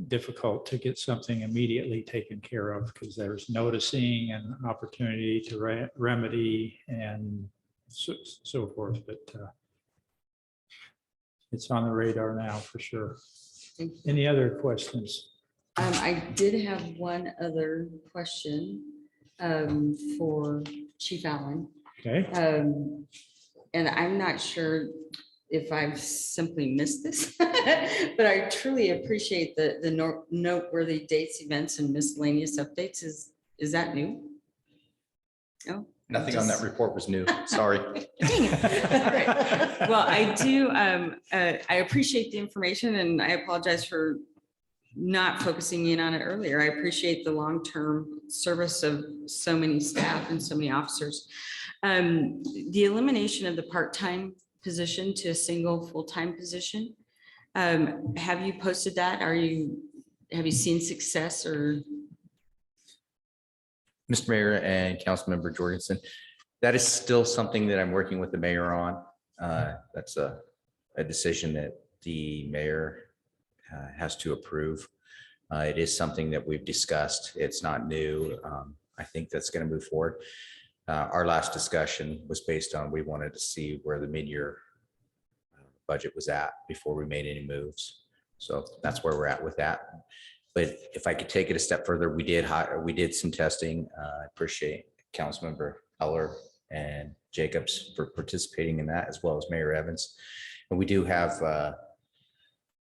Speaker 1: difficult to get something immediately taken care of because there's noticing and opportunity to remedy and so forth, but it's on the radar now for sure. Any other questions?
Speaker 5: I did have one other question for Chief Allen.
Speaker 1: Okay.
Speaker 5: And I'm not sure if I've simply missed this, but I truly appreciate the noteworthy dates, events, and miscellaneous updates. Is that new? No?
Speaker 11: Nothing on that report was new. Sorry.
Speaker 5: Dang it. All right. Well, I do. I appreciate the information, and I apologize for not focusing in on it earlier. I appreciate the long-term service of so many staff and so many officers. The elimination of the part-time position to a single full-time position. Have you posted that? Have you seen success or?
Speaker 11: Mr. Mayor and Councilmember Jorgensen, that is still something that I'm working with the mayor on. That's a decision that the mayor has to approve. It is something that we've discussed. It's not new. I think that's going to move forward. Our last discussion was based on, we wanted to see where the mid-year budget was at before we made any moves. So that's where we're at with that. But if I could take it a step further, we did some testing. I appreciate Councilmember Heller and Jacobs for participating in that, as well as Mayor Evans. And we do have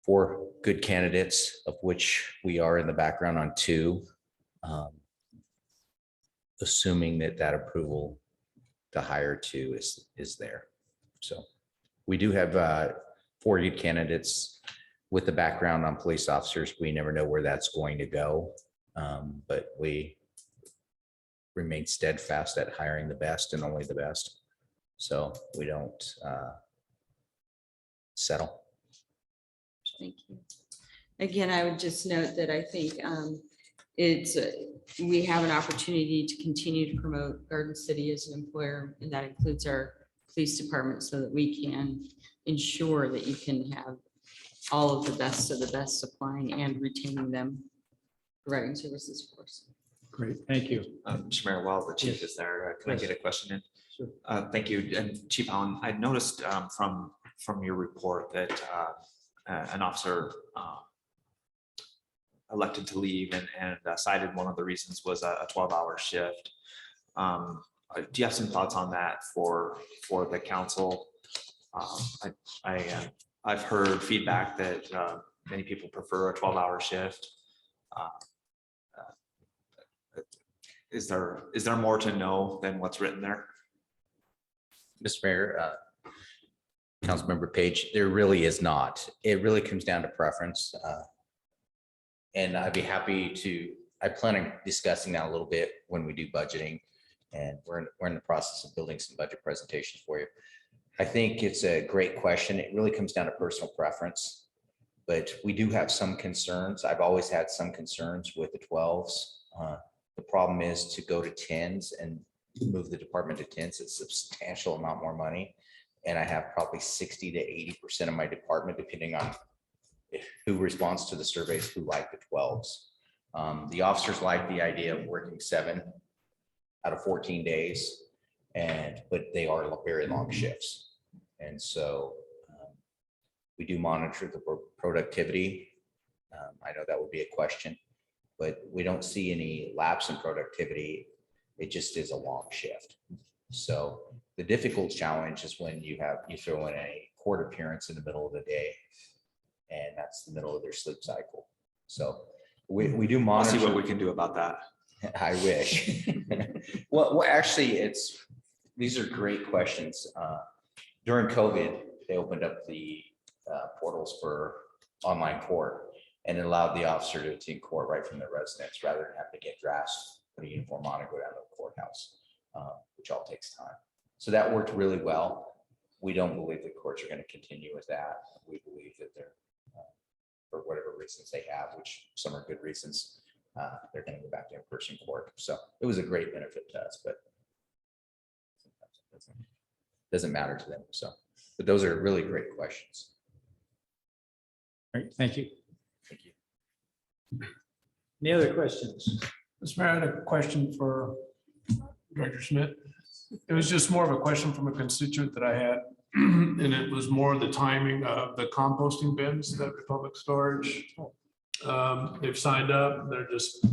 Speaker 11: 4 good candidates, of which we are in the background on 2. Assuming that approval to hire 2 is there. So we do have 4 good candidates with the background on police officers. We never know where that's going to go, but we remain steadfast at hiring the best and only the best. So we don't settle.
Speaker 5: Thank you. Again, I would just note that I think we have an opportunity to continue to promote Garden City as an employer, and that includes our police department, so that we can ensure that you can have all of the best supplying and retaining them, providing services for us.
Speaker 1: Great, thank you.
Speaker 7: Mr. Mayor, while the chief is there, can I get a question in?
Speaker 1: Sure.
Speaker 7: Thank you. And Chief Allen, I noticed from your report that an officer elected to leave and cited one of the reasons was a 12-hour shift. Do you have some thoughts on that for the council? I've heard feedback that many people prefer a 12-hour shift. Is there more to know than what's written there?
Speaker 11: Mr. Mayor, Councilmember Page, there really is not. It really comes down to preference. And I'd be happy to, I plan on discussing that a little bit when we do budgeting, and we're in the process of building some budget presentations for you. I think it's a great question. It really comes down to personal preference, but we do have some concerns. I've always had some concerns with the 12s. The problem is to go to 10s and move the department to 10s. It's a substantial amount more money. And I have probably 60 to 80% of my department, depending on who responds to the surveys, who like the 12s. The officers like the idea of working 7 out of 14 days, but they are very long shifts. And so we do monitor the productivity. I know that would be a question, but we don't see any lapse in productivity. It just is a long shift. So the difficult challenge is when you throw in a court appearance in the middle of the day, and that's the middle of their sleep cycle. So we do monitor.
Speaker 7: I'll see what we can do about that.
Speaker 11: I wish. Well, actually, these are great questions. During COVID, they opened up the portals for online court, and it allowed the officer to attend court right from their residence rather than have to get dressed, put a uniform on, and go down to the courthouse, which all takes time. So that worked really well. We don't believe the courts are going to continue with that. We believe that they're, for whatever reasons they have, which some are good reasons, they're going to go back to in-person court. So it was a great benefit to us, but it doesn't matter to them. So, but those are really great questions.
Speaker 1: All right, thank you.
Speaker 11: Thank you.
Speaker 1: Any other questions?
Speaker 4: Mr. Mayor, I had a question for Director Schmidt. It was just more of a question from a constituent that I had, and it was more the timing of the composting bins that Republic Storage. They've signed up. They're just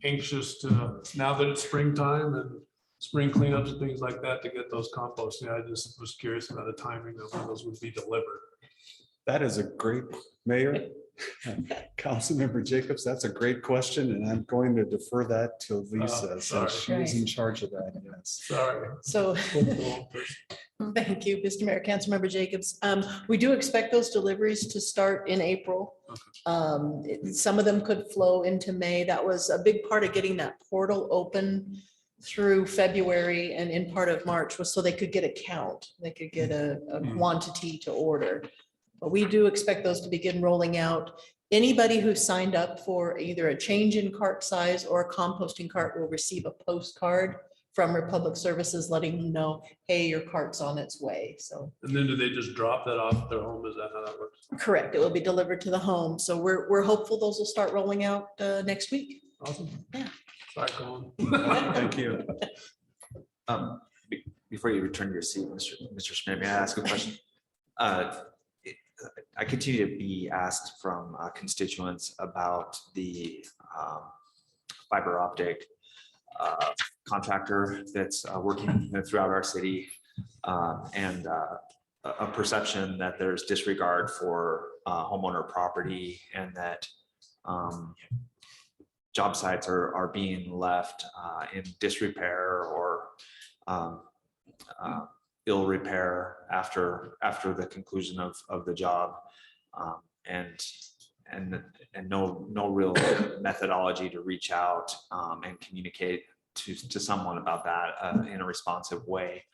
Speaker 4: anxious to, now that it's springtime and spring cleanups and things like that, to get those composting. I just was curious about the timing of when those would be delivered.
Speaker 12: That is a great, Mayor. Councilmember Jacobs, that's a great question, and I'm going to defer that to Lisa,
Speaker 4: sorry.
Speaker 12: since she is in charge of that, yes.
Speaker 4: Sorry.
Speaker 2: So, thank you, Mr. Mayor, Councilmember Jacobs. We do expect those deliveries to start in April. Some of them could flow into May. That was a big part of getting that portal open through February and in part of March, was so they could get a count. They could get a quantity to order. But we do expect those to begin rolling out. Anybody who signed up for either a change in cart size or a composting cart will receive a postcard from Republic Services letting them know, hey, your cart's on its way. So.
Speaker 4: And then do they just drop that off at their home? Is that how that works?
Speaker 2: Correct. It will be delivered to the home. So we're hopeful those will start rolling out next week.
Speaker 4: Awesome.
Speaker 2: Yeah.
Speaker 4: Sorry, Colin.
Speaker 7: Thank you. Before you return to your seat, Mr. Schmidt, may I ask a question? I continue to be asked from constituents about the fiber optic contractor that's working throughout our city, and a perception that there's disregard for homeowner property, and that job sites are being left in disrepair or ill repair after the conclusion of the job, and no real methodology to reach out and communicate to someone about that in a responsive way.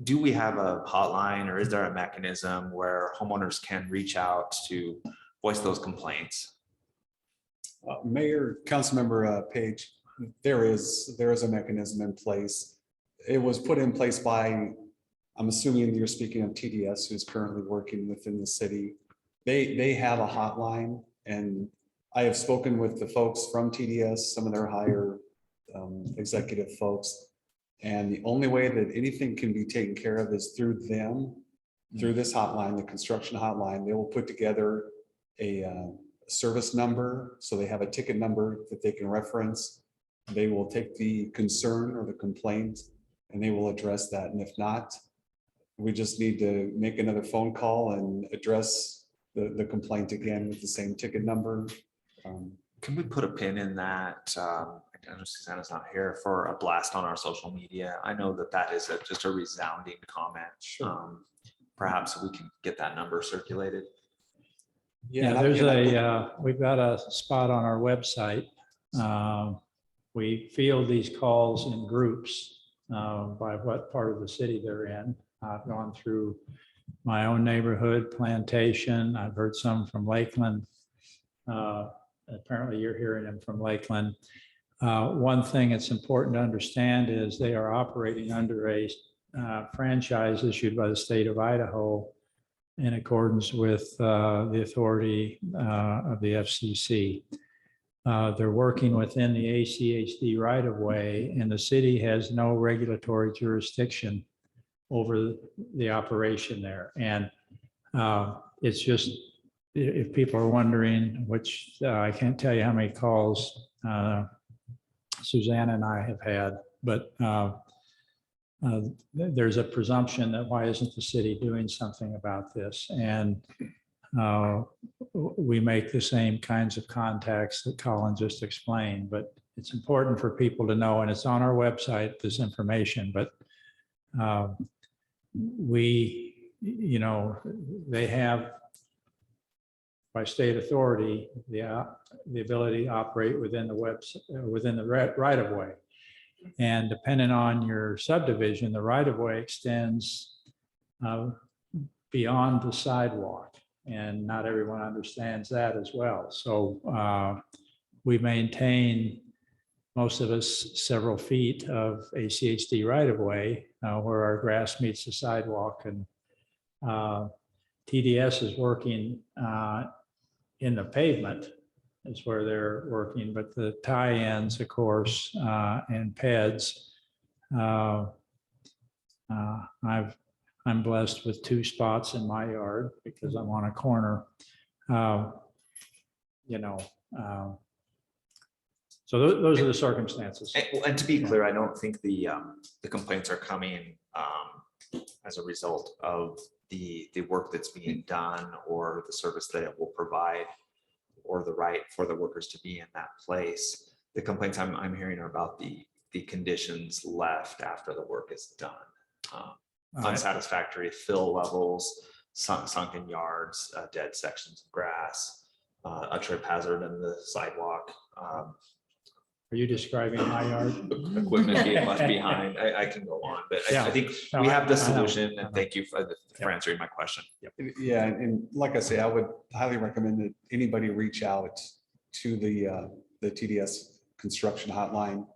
Speaker 7: Do we have a hotline, or is there a mechanism where homeowners can reach out to voice those complaints?
Speaker 12: Mayor, Councilmember Page, there is a mechanism in place. It was put in place by, I'm assuming you're speaking of TDS, who's currently working within the city. They have a hotline, and I have spoken with the folks from TDS, some of their higher executive folks. And the only way that anything can be taken care of is through them, through this hotline, the construction hotline. They will put together a service number, so they have a ticket number that they can reference. They will take the concern or the complaint, and they will address that. And if not, we just need to make another phone call and address the complaint again with the same ticket number.
Speaker 7: Can we put a pin in that? I know Susanna's not here, for a blast on our social media. I know that is just a resounding comment.
Speaker 12: Sure.
Speaker 7: Perhaps we can get that number circulated.
Speaker 1: Yeah, there's we've got a spot on our website. We field these calls in groups by what part of the city they're in. I've gone through my own neighborhood, Plantation. I've heard some from Lakeland. Apparently you're hearing them from Lakeland. One thing that's important to understand is they are operating under a franchise issued by the state of Idaho in accordance with the authority of the FCC. They're working within the ACHD right-of-way, and the city has no regulatory jurisdiction over the operation there. And it's just, if people are wondering, which I can't tell you how many calls Susanna and I have had, but there's a presumption that why isn't the city doing something about this? And we make the same kinds of contacts that Colin just explained, but it's important for people to know, and it's on our website, this information, but they have, by state authority, the ability to operate within the right of way. And depending on your subdivision, the right of way extends beyond the sidewalk. And not everyone understands that as well. So we maintain, most of us, several feet of ACHD right of way where our grass meets the sidewalk. And TDS is working in the pavement is where they're working, but the tie-ins, of course, and PEDs, I'm blessed with 2 spots in my yard because I'm on a corner. So those are the circumstances.
Speaker 7: And to be clear, I don't think the complaints are coming as a result of the work that's being done or the service that it will provide. or the right for the workers to be in that place. The complaints I'm hearing are about the conditions left after the work is done. Unsatisfactory fill levels, sunken yards, dead sections of grass, a trip hazard in the sidewalk.
Speaker 1: Are you describing my yard?
Speaker 7: Equipment being left behind. I can go on, but I think
Speaker 1: No,
Speaker 7: we have the
Speaker 1: I know.
Speaker 7: solution,
Speaker 1: I
Speaker 7: and
Speaker 1: know.
Speaker 7: thank you for answering my question.
Speaker 12: Yeah, and like I say, I would highly recommend that anybody reach out to the TDS construction hotline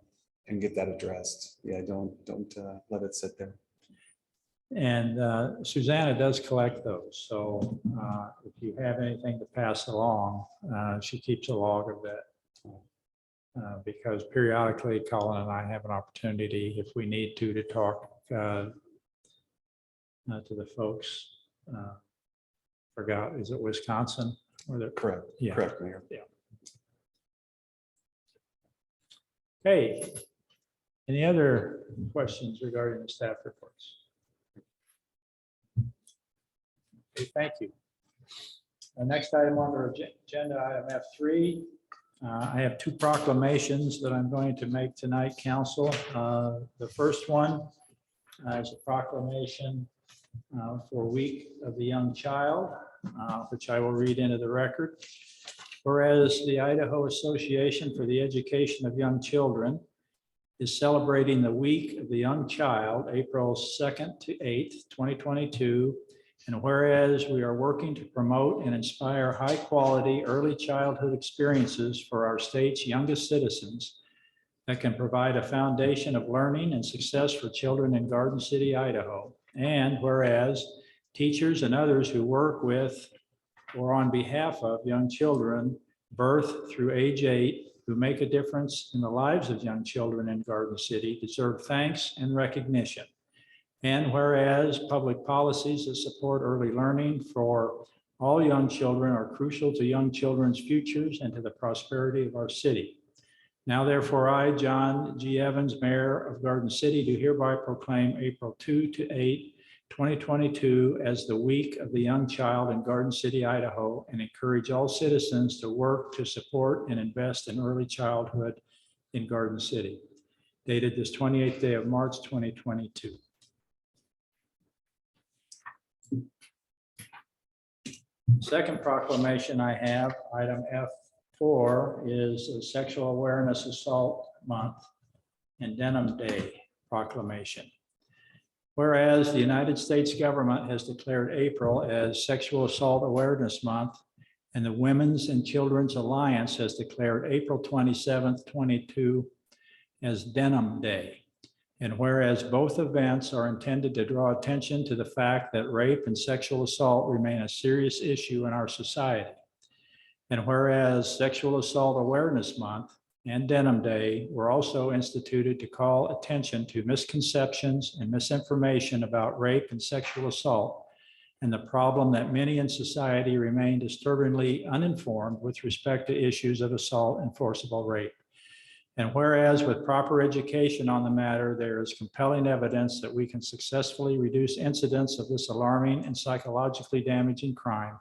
Speaker 12: and get that addressed. Yeah, don't let it sit there.
Speaker 1: And Susanna does collect those. So if you have anything to pass along, she keeps a log of that. Because periodically Colin and I have an opportunity, if we need to talk to the folks. Forgot, is it Wisconsin? Or the
Speaker 12: Correct.
Speaker 1: Yeah.
Speaker 12: Correct, Mayor.
Speaker 1: Yeah. Hey, any other questions regarding the staff reports? Okay, thank you. The next item on our agenda, item F3. I have two proclamations that I'm going to make tonight, Council. The first one is a proclamation for Week of the Young Child, which I will read into the record. Whereas the Idaho Association for the Education of Young Children is celebrating the Week of the Young Child, April 2nd to 8th, 2022. And whereas we are working to promote and inspire high-quality early childhood experiences for our state's youngest citizens that can provide a foundation of learning and success for children in Garden City, Idaho. And whereas teachers and others who work with or on behalf of young children, birth through age 8, who make a difference in the lives of young children in Garden City, deserve thanks and recognition. And whereas public policies that support early learning for all young children are crucial to young children's futures and to the prosperity of our city. Now therefore I, John G. Evans, Mayor of Garden City, do hereby proclaim April 2 to 8, 2022 as the Week of the Young Child in Garden City, Idaho, and encourage all citizens to work to support and invest in early childhood in Garden City. Dated this 28th day of March, 2022. Second proclamation I have, item F4, is a Sexual Awareness Assault Month and Denim Day proclamation. Whereas the United States government has declared April as Sexual Assault Awareness Month, and the Women's and Children's Alliance has declared April 27th, 22 as Denim Day. And whereas both events are intended to draw attention to the fact that rape and sexual assault remain a serious issue in our society. And whereas Sexual Assault Awareness Month and Denim Day were also instituted to call attention to misconceptions and misinformation about rape and sexual assault, and the problem that many in society remain disturbingly uninformed with respect to issues of assault and forcible rape. And whereas with proper education on the matter, there is compelling evidence that we can successfully reduce incidents of this alarming and psychologically damaging crime.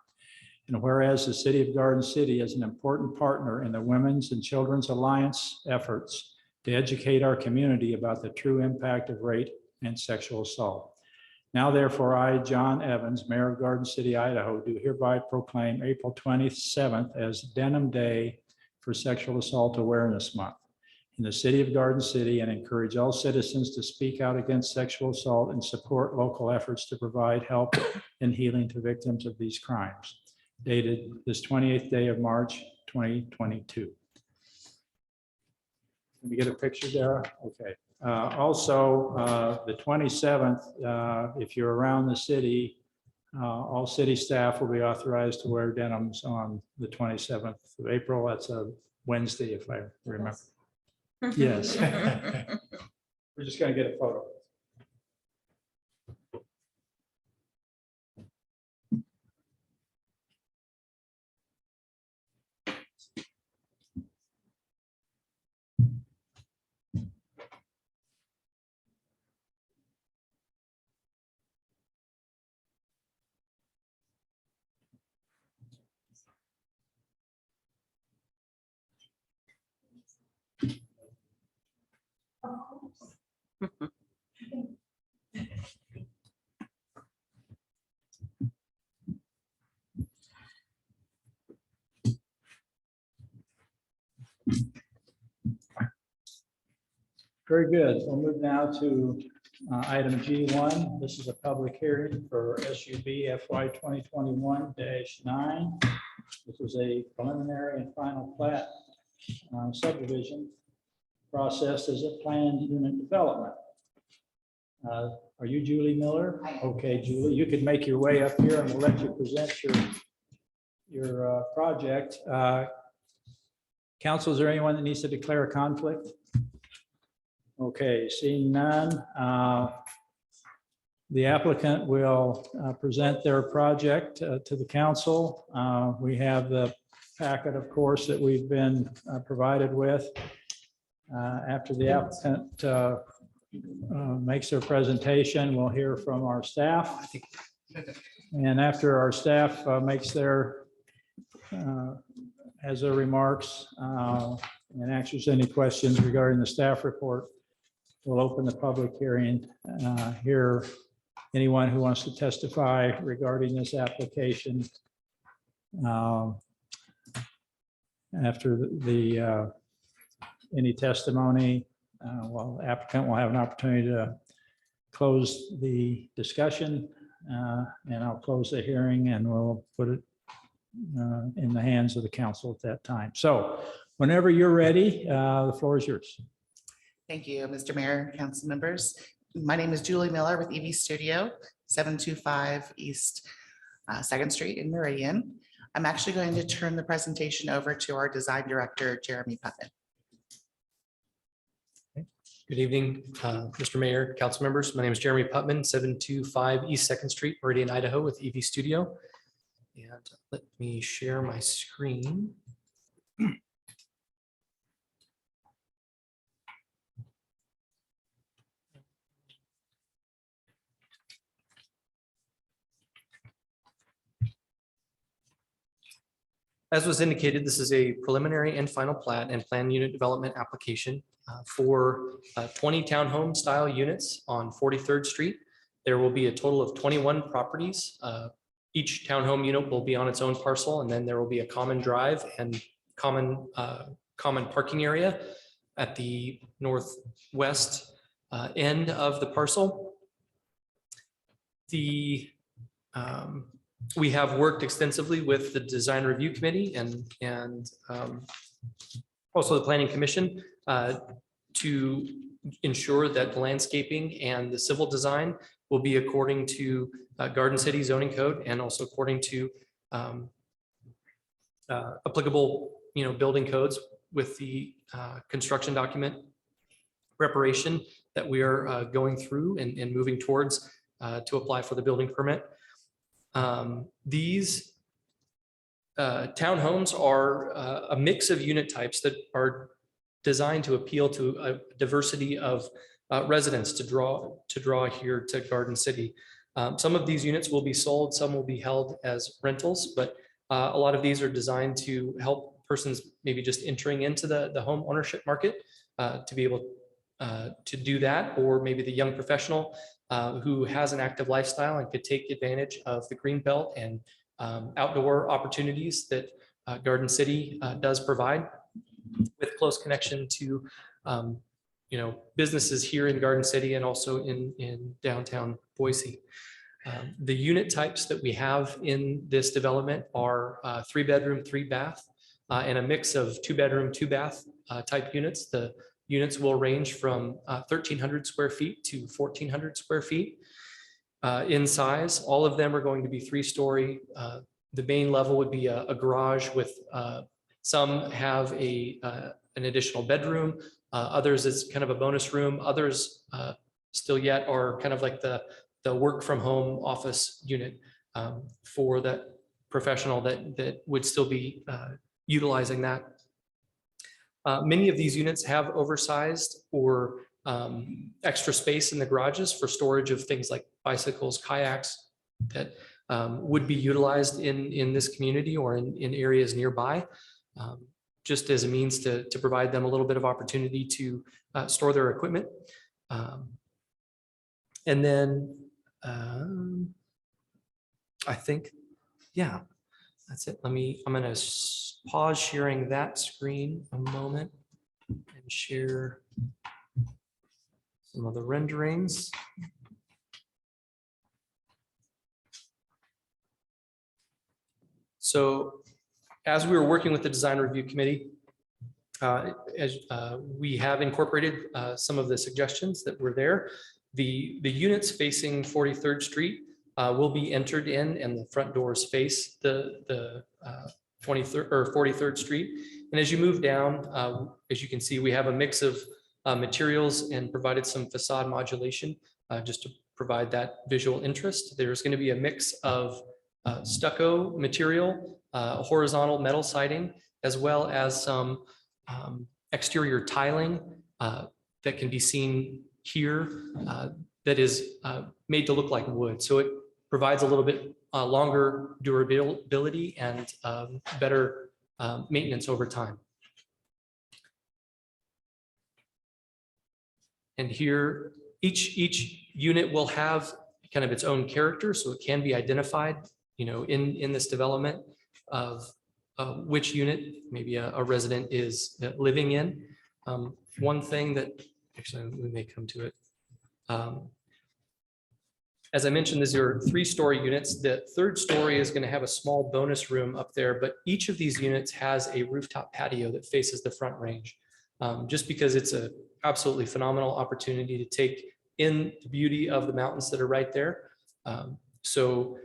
Speaker 1: And whereas the City of Garden City is an important partner in the Women's and Children's Alliance efforts to educate our community about the true impact of rape and sexual assault. Now therefore I, John Evans, Mayor of Garden City, Idaho, do hereby proclaim April 27th as Denim Day for Sexual Assault Awareness Month in the City of Garden City, and encourage all citizens to speak out against sexual assault and support local efforts to provide help and healing to victims of these crimes. Dated this 28th day of March, 2022. Can we get a picture, Dara? Okay. Also, the 27th, if you're around the city, all city staff will be authorized to wear denims on the 27th of April. That's a Wednesday, if I remember. Yes. We're just going to get a photo. Very good. We'll move now to item G1. This is a public hearing for SUB FY 2021-9. This is a preliminary and final plat subdivision process as a planned unit development. Are you Julie Miller? Okay, Julie, you could make your way up here and we'll let you present your project. Council, is there anyone that needs to declare a conflict? Okay, seeing none, the applicant will present their project to the council. We have the packet, of course, that we've been provided with. After the applicant makes their presentation, we'll hear from our staff. And after our staff makes their has their remarks and answers any questions regarding the staff report, we'll open the public hearing, hear anyone who wants to testify regarding this application. After any testimony, well, the applicant will have an opportunity to close the discussion, and I'll close the hearing and we'll put it in the hands of the council at that time. So whenever you're ready, the floor is yours.
Speaker 13: Thank you, Mr. Mayor, council members. My name is Julie Miller with EV Studio, 725 East 2nd Street in Meridian. I'm actually going to turn the presentation over to our design director, Jeremy Putnam.
Speaker 14: Good evening, Mr. Mayor, council members. My name is Jeremy Putman, 725 East 2nd Street, Meridian, Idaho with EV Studio. And let me share my screen. As was indicated, this is a preliminary and final plat and plan unit development application for 20 townhome style units on 43rd Street. There will be a total of 21 properties. Each townhome unit will be on its own parcel, and then there will be a common drive and common parking area at the northwest end of the parcel. We have worked extensively with the design review committee and also the planning commission to ensure that the landscaping and the civil design will be according to Garden City zoning code and also according to applicable, building codes with the construction document preparation that we are going through and moving towards to apply for the building permit. These townhomes are a mix of unit types that are designed to appeal to a diversity of residents to draw here to Garden City. Some of these units will be sold, some will be held as rentals, but a lot of these are designed to help persons maybe just entering into the home ownership market to be able to do that, or maybe the young professional who has an active lifestyle and could take advantage of the green belt and outdoor opportunities that Garden City does provide, with close connection to businesses here in Garden City and also in downtown Boise. The unit types that we have in this development are 3-bedroom, 3-bath, and a mix of 2-bedroom, 2-bath type units. The units will range from 1,300 square feet to 1,400 square feet in size. All of them are going to be 3-story. The main level would be a garage with some have an additional bedroom. Others is kind of a bonus room. Others still yet are kind of like the work from home office unit for that professional that would still be utilizing that. Many of these units have oversized or extra space in the garages for storage of things like bicycles, kayaks that would be utilized in this community or in areas nearby, just as a means to provide them a little bit of opportunity to store their equipment. And then I think, yeah, that's it. I'm going to pause sharing that screen a moment and share some of the renderings. So as we were working with the design review committee, we have incorporated some of the suggestions that were there. The units facing 43rd Street will be entered in, and the front doors face the 23rd or 43rd Street. And as you move down, as you can see, we have a mix of materials and provided some facade modulation just to provide that visual interest. There's going to be a mix of stucco material, horizontal metal siding, as well as some exterior tiling that can be seen here that is made to look like wood. So it provides a little bit longer durability and better maintenance over time. And here, each unit will have kind of its own character, so it can be identified, you know, in this development of which unit maybe a resident is living in. One thing that, actually, we may come to it. As I mentioned, these are 3-story units. The 3rd story is going to have a small bonus room up there, but each of these units has a rooftop patio that faces the Front Range. Just because it's a absolutely phenomenal opportunity to take in the beauty of the mountains that are right there. So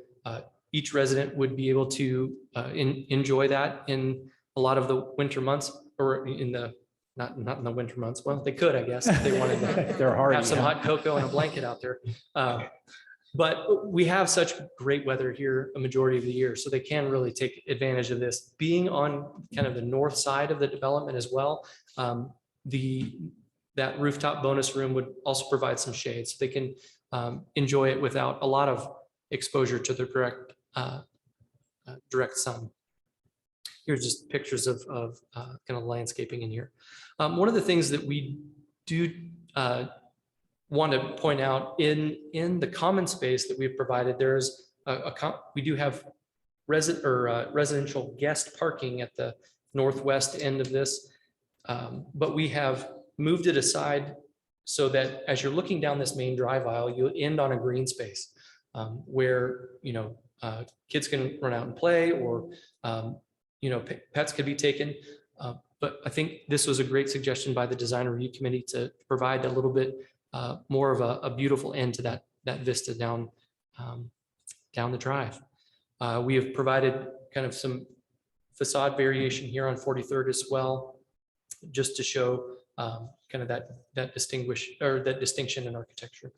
Speaker 14: each resident would be able to enjoy that in a lot of the winter months, or in the not in the winter months. Well, they could, I guess, if they wanted to have some hot cocoa and a blanket out there. But we have such great weather here a majority of the year, so they can really take advantage of this. Being on kind of the north side of the development as well, that rooftop bonus room would also provide some shade, so they can enjoy it without a lot of exposure to the direct sun. Here's just pictures of kind of landscaping in here. One of the things that we do want to point out in the common space that we've provided, there's we do have residential guest parking at the northwest end of this, but we have moved it aside so that as you're looking down this main drive aisle, you'll end on a green space where, you know, kids can run out and play, or you know, pets could be taken. But I think this was a great suggestion by the design review committee to provide a little bit more of a beautiful end to that vista down the drive. We have provided kind of some facade variation here on 43rd as well, just to show kind of that distinction in architecture.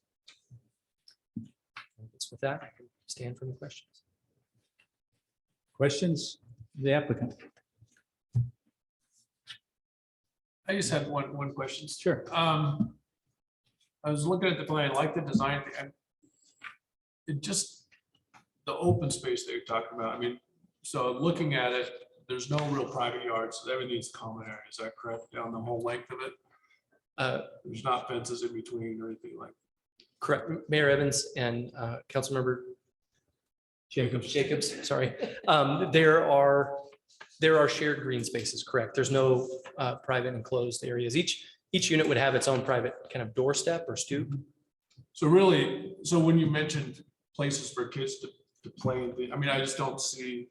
Speaker 14: With that, I can stand for the questions.
Speaker 1: Questions, the applicant?
Speaker 4: I just have one question.
Speaker 1: Sure.
Speaker 4: I was looking at the plan, I like the design. It just, the open space that you're talking about, I mean, so looking at it, there's no real private yards, everything's common area, is that correct? Down the whole length of it? There's not fences in between or anything like that?
Speaker 14: Correct. Mayor Evans and Councilmember Jacobs, sorry. There are shared green spaces, correct. There's no private enclosed areas. Each unit would have its own private kind of doorstep or stoop.
Speaker 4: So really, so when you mentioned places for kids to play, I mean, I just don't see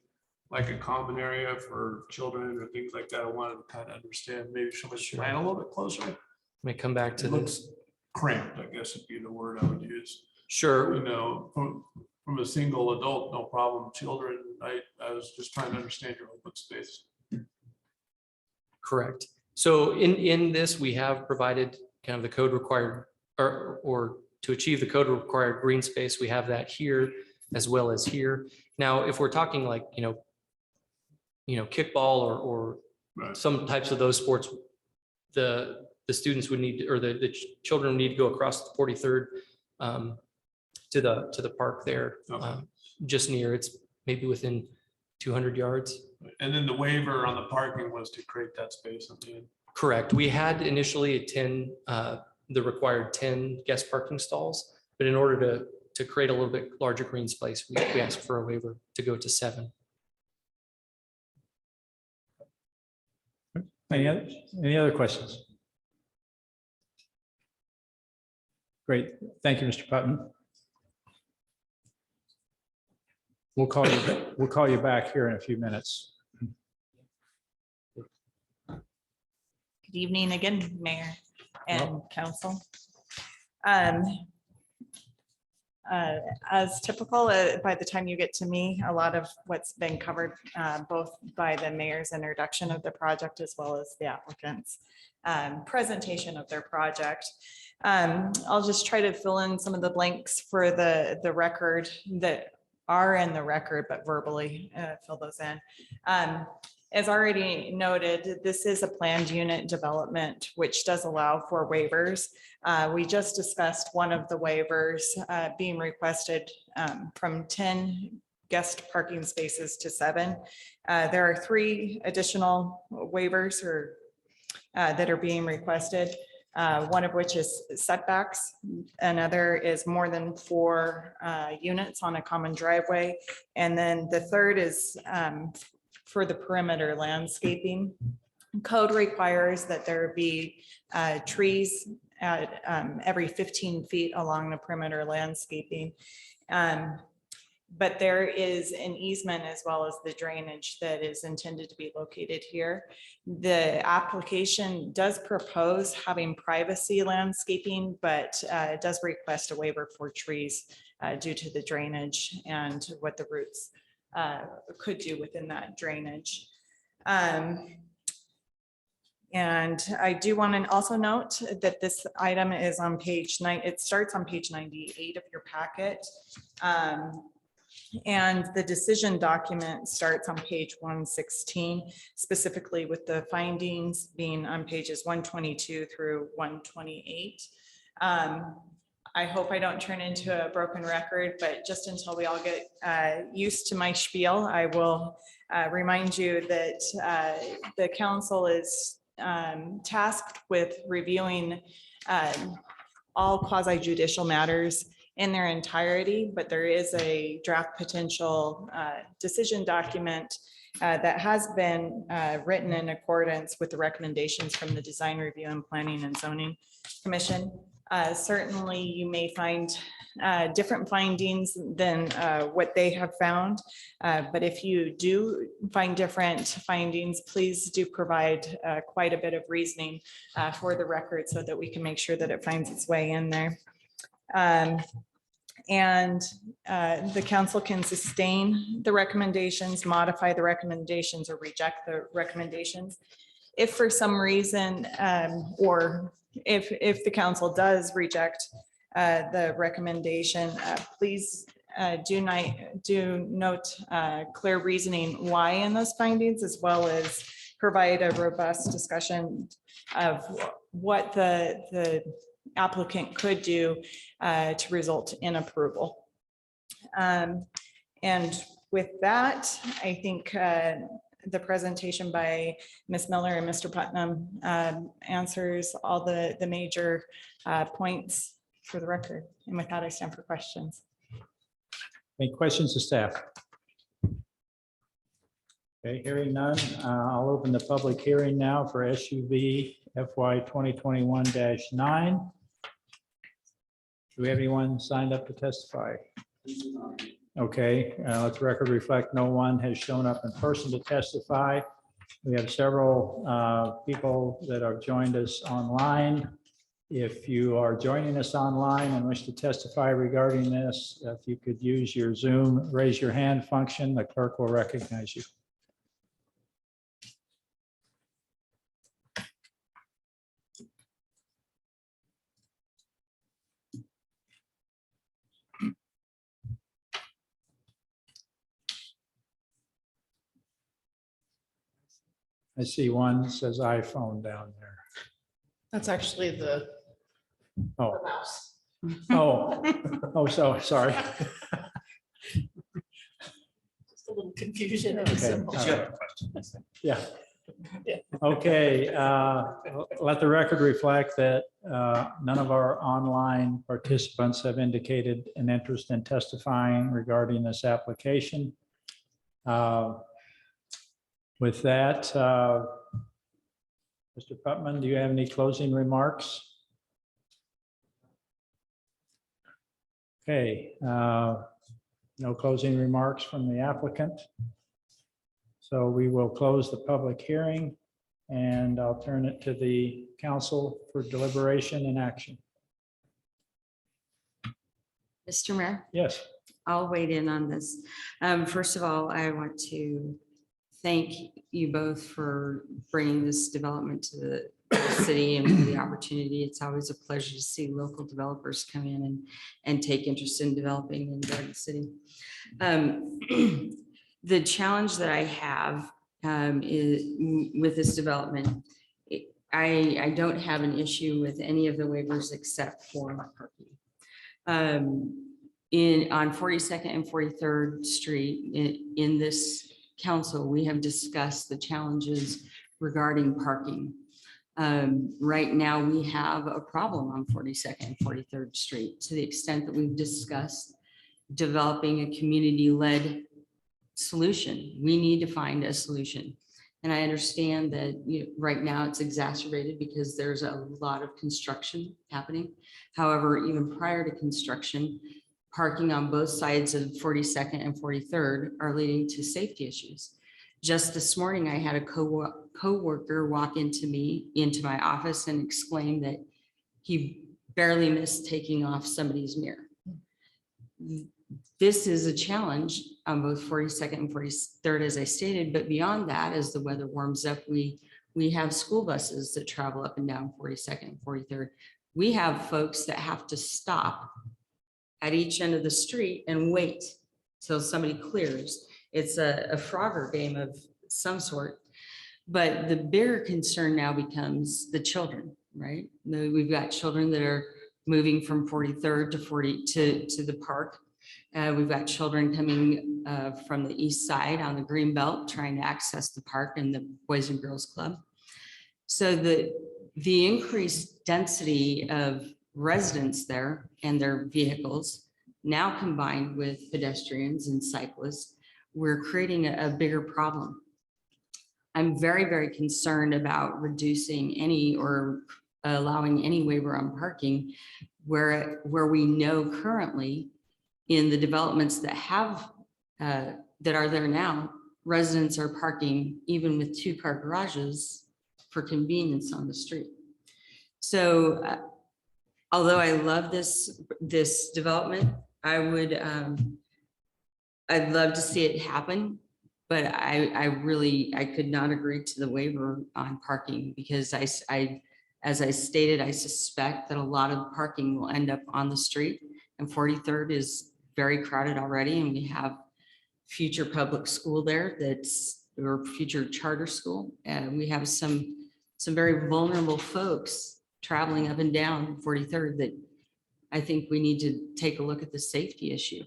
Speaker 4: like a common area for children or things like that. I wanted to kind of understand, maybe somebody should plan a little bit closer.
Speaker 14: May come back to this.
Speaker 4: Cramped, I guess would be the word I would use.
Speaker 14: Sure.
Speaker 4: You know, from a single adult, no problem. Children, I was just trying to understand your open space.
Speaker 14: Correct. So in this, we have provided kind of the code required, or to achieve the code required green space, we have that here as well as here. Now, if we're talking like, you know, kickball or
Speaker 4: Right.
Speaker 14: some types of those sports, the students would need, or the children would need to go across the 43rd to the park there,
Speaker 4: Okay.
Speaker 14: just near. It's maybe within 200 yards.
Speaker 4: And then the waiver on the parking was to create that space on the end.
Speaker 14: Correct. We had initially a 10 the required 10 guest parking stalls. But in order to create a little bit larger green space, we asked for a waiver to go to 7.
Speaker 1: Any other questions? Great. Thank you, Mr. Putnam. We'll call you back here in a few minutes.
Speaker 3: Good evening again, Mayor and Council. As typical, by the time you get to me, a lot of what's been covered both by the mayor's introduction of the project as well as the applicant's presentation of their project. I'll just try to fill in some of the blanks for the record that are in the record, but verbally fill those in. As already noted, this is a planned unit development, which does allow for waivers. We just discussed one of the waivers being requested from 10 guest parking spaces to 7. There are 3 additional waivers that are being requested. One of which is setbacks. Another is more than 4 units on a common driveway. And then the third is for the perimeter landscaping. Code requires that there be trees at every 15 feet along the perimeter landscaping. But there is an easement as well as the drainage that is intended to be located here. The application does propose having privacy landscaping, but it does request a waiver for trees due to the drainage and what the roots could do within that drainage. And I do want to also note that this item is on page 9. It starts on page 98 of your packet. And the decision document starts on page 116, specifically with the findings being on pages 122 through 128. I hope I don't turn into a broken record, but just until we all get used to my spiel, I will remind you that the council is tasked with reviewing all quasi judicial matters in their entirety, but there is a draft potential decision document that has been written in accordance with the recommendations from the Design Review and Planning and Zoning Commission. Certainly you may find different findings than what they have found, but if you do find different findings, please do provide quite a bit of reasoning for the record so that we can make sure that it finds its way in there. And the council can sustain the recommendations, modify the recommendations, or reject the recommendations. If for some reason, or if the council does reject the recommendation, please do note clear reasoning why in those findings, as well as provide a robust discussion of what the applicant could do to result in approval. And with that, I think the presentation by Ms. Miller and Mr. Putnam answers all the major points for the record. And with that, I stand for questions.
Speaker 1: Any questions of staff? Okay, hearing none, I'll open the public hearing now for SUV FY 2021-9. Do we have anyone signed up to testify? Okay, let the record reflect no one has shown up in person to testify. We have several people that have joined us online. If you are joining us online and wish to testify regarding this, if you could use your Zoom raise your hand function, the clerk will recognize you. I see one that says iPhone down there.
Speaker 2: That's actually the
Speaker 1: Oh,
Speaker 2: mouse.
Speaker 1: oh, so sorry.
Speaker 2: Just a little confusion.
Speaker 1: Okay,
Speaker 2: in the
Speaker 1: all
Speaker 2: symbol.
Speaker 1: right. Yeah. Okay, let the record reflect that none of our online participants have indicated an interest in testifying regarding this application. With that, Mr. Putman, do you have any closing remarks? Okay, no closing remarks from the applicant. So we will close the public hearing and I'll turn it to the council for deliberation and action.
Speaker 5: Mr. Mayor,
Speaker 1: Yes.
Speaker 5: I'll wade in on this. First of all, I want to thank you both for bringing this development to the city and for the opportunity. It's always a pleasure to see local developers come in and take interest in developing in Garden City. The challenge that I have is with this development. I don't have an issue with any of the waivers except for parking. On 42nd and 43rd Street in this council, we have discussed the challenges regarding parking. Right now, we have a problem on 42nd and 43rd Street to the extent that we've discussed developing a community-led solution. We need to find a solution. And I understand that right now it's exacerbated because there's a lot of construction happening. However, even prior to construction, parking on both sides of 42nd and 43rd are leading to safety issues. Just this morning, I had a co-worker walk into my office and exclaim that he barely missed taking off somebody's mirror. This is a challenge on both 42nd and 43rd, as I stated, but beyond that, as the weather warms up, we have school buses that travel up and down 42nd and 43rd. We have folks that have to stop at each end of the street and wait till somebody clears. It's a Frogger game of some sort. But the bigger concern now becomes the children, right? We've got children that are moving from 43rd to the park. We've got children coming from the east side on the green belt trying to access the park and the Boys and Girls Club. So the increased density of residents there and their vehicles, now combined with pedestrians and cyclists, we're creating a bigger problem. I'm very, very concerned about reducing any or allowing any waiver on parking where we know currently in the developments that have that are there now, residents are parking even with 2-car garages for convenience on the street. So although I love this development, I'd love to see it happen, but I could not agree to the waiver on parking because as I stated, I suspect that a lot of parking will end up on the street, and 43rd is very crowded already, and we have future public school there or future charter school, and we have some very vulnerable folks traveling up and down 43rd that I think we need to take a look at the safety issue.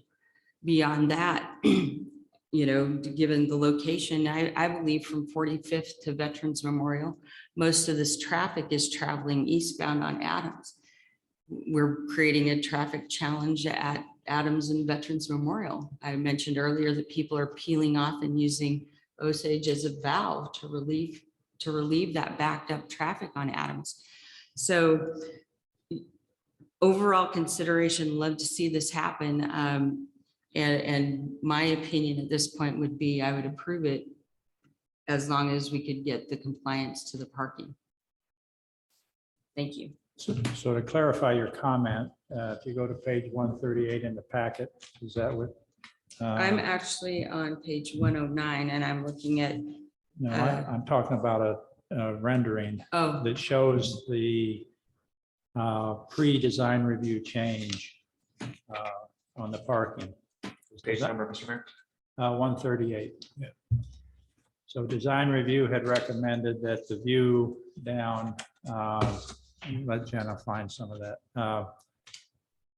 Speaker 5: Beyond that, given the location, I believe from 45th to Veterans Memorial, most of this traffic is traveling eastbound on Adams. We're creating a traffic challenge at Adams and Veterans Memorial. I mentioned earlier that people are peeling off and using Osage as a valve to relieve that backed up traffic on Adams. So overall consideration, love to see this happen. And my opinion at this point would be I would approve it as long as we could get the compliance to the parking. Thank you.
Speaker 1: So to clarify your comment, if you go to page 138 in the packet, is that what?
Speaker 5: I'm actually on page 109 and I'm looking at.
Speaker 1: No, I'm talking about a rendering that shows the pre-design review change on the parking.
Speaker 7: Page number, Mr. Mayor?
Speaker 1: 138. Yeah. So design review had recommended that the view down, let Jenna find some of that.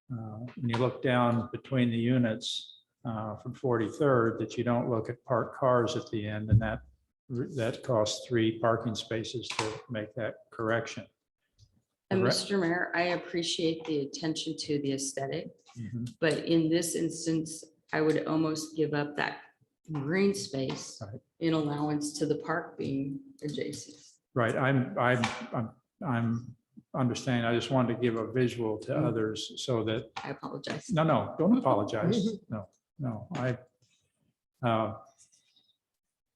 Speaker 1: When you look down between the units from 43rd, that you don't look at parked cars at the end, and that costs 3 parking spaces to make that correction.
Speaker 5: And
Speaker 1: Correct.
Speaker 5: Mr. Mayor, I appreciate the attention to the aesthetic,
Speaker 1: Mhm.
Speaker 5: but in this instance, I would almost give up that green space
Speaker 1: Right.
Speaker 5: in allowance to the park being adjacent.
Speaker 1: Right, I'm understanding. I just wanted to give a visual to others so that,
Speaker 5: I apologize.
Speaker 1: no, don't apologize. No,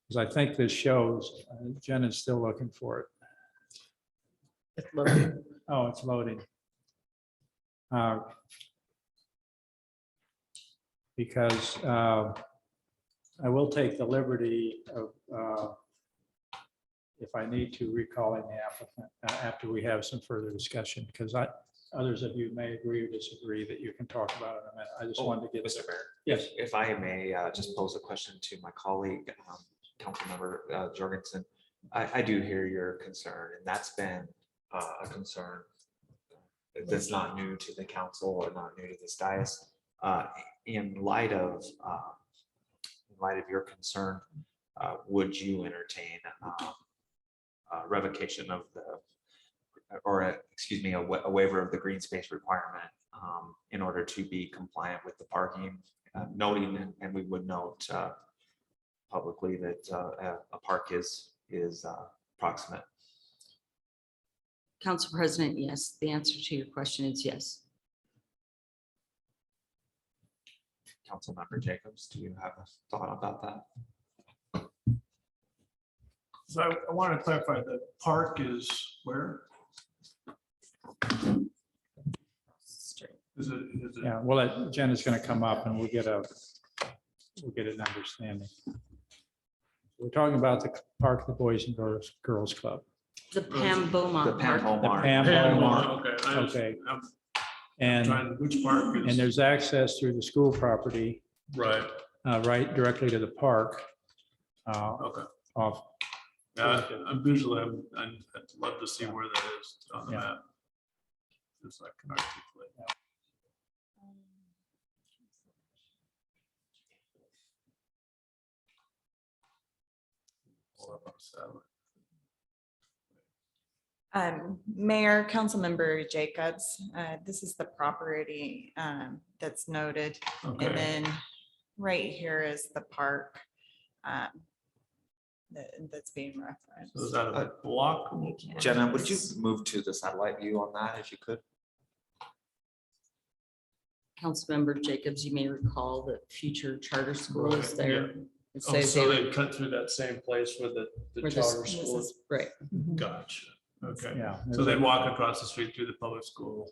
Speaker 1: because I think this shows, Jen is still looking for it.
Speaker 2: It's loading.
Speaker 1: Oh, it's loading. Because I will take the liberty of, if I need to, recalling the applicant after we have some further discussion, because others of you may agree or disagree that you can talk about it in a minute. I just wanted to get.
Speaker 7: Mr. Mayor.
Speaker 1: Yes.
Speaker 7: If I may just pose a question to my colleague, Councilmember Jorgensen. I do hear your concern, and that's been a concern that's not new to the council or not new to this dais. In light of your concern, would you entertain revocation of a waiver of the green space requirement in order to be compliant with the parking, noting, and we would note publicly that a park is proximate?
Speaker 5: Council President, yes. The answer to your question is yes.
Speaker 7: Councilmember Jacobs, do you have a thought about that?
Speaker 4: So I want to clarify, the park is where? Is it?
Speaker 1: Yeah, well, Jen is going to come up and we'll get an understanding. We're talking about the park, the Boys and Girls Club.
Speaker 5: The Pam Beaumont Park.
Speaker 1: The Pam Beaumont.
Speaker 4: Okay.
Speaker 1: Okay.
Speaker 4: And
Speaker 1: And,
Speaker 4: which park is?
Speaker 1: and there's access through the school property,
Speaker 4: Right.
Speaker 1: right directly to the park.
Speaker 4: Okay.
Speaker 1: Off.
Speaker 4: I'm visually, I'd love to see where that is on the
Speaker 1: Yeah.
Speaker 4: map. Just so I can articulate.
Speaker 3: Mayor, Councilmember Jacobs, this is the property that's noted.
Speaker 4: Okay.
Speaker 3: And then right here is the park that's being referenced.
Speaker 4: So is that a block?
Speaker 7: Jenna, would you move to the satellite view on that if you could?
Speaker 5: Councilmember Jacobs, you may recall that future charter school is
Speaker 4: Right,
Speaker 5: there.
Speaker 4: yeah.
Speaker 5: It
Speaker 4: Oh,
Speaker 5: says
Speaker 4: so
Speaker 5: they-
Speaker 4: they cut through that same place where the
Speaker 5: where
Speaker 4: charter
Speaker 5: this
Speaker 4: school
Speaker 5: is-
Speaker 4: is.
Speaker 5: Right.
Speaker 4: Gotcha. Okay.
Speaker 1: Yeah.
Speaker 4: So they'd walk across the street through the public school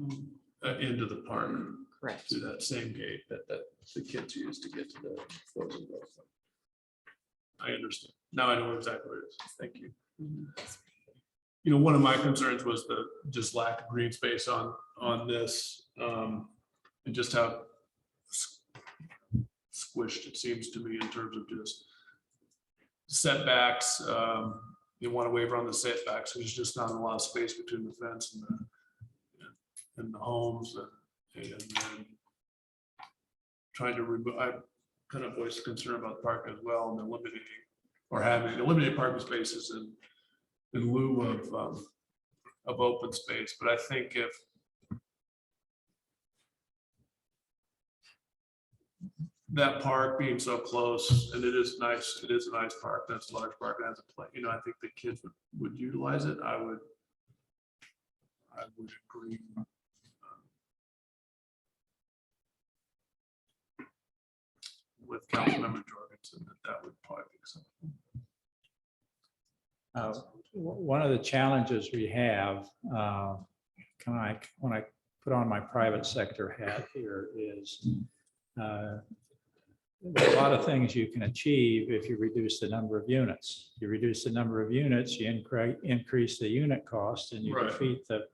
Speaker 5: Mm,
Speaker 4: into the park
Speaker 5: correct.
Speaker 4: through that same gate that the kids use to get to the frozen growth. I understand. Now I know exactly what it is. Thank you. You know, one of my concerns was the just lack of green space on this, and just how squished it seems to me in terms of just setbacks. You want to waiver on the setbacks. There's just not a lot of space between the fence and the homes, and then trying to remove. I kind of voiced concern about the park as well, and eliminating or having eliminated parking spaces in lieu of open space. But I think if that park being so close, and it is nice, it is a nice park, that's a large park, it has a play, you know, I think the kids would utilize it. I would agree. With Councilmember Jorgensen that would probably be something.
Speaker 1: One of the challenges we have, when I put on my private sector hat here, is there's a lot of things you can achieve if you reduce the number of units. You reduce the number of units, you increase the unit cost, and you
Speaker 4: Right.
Speaker 1: defeat the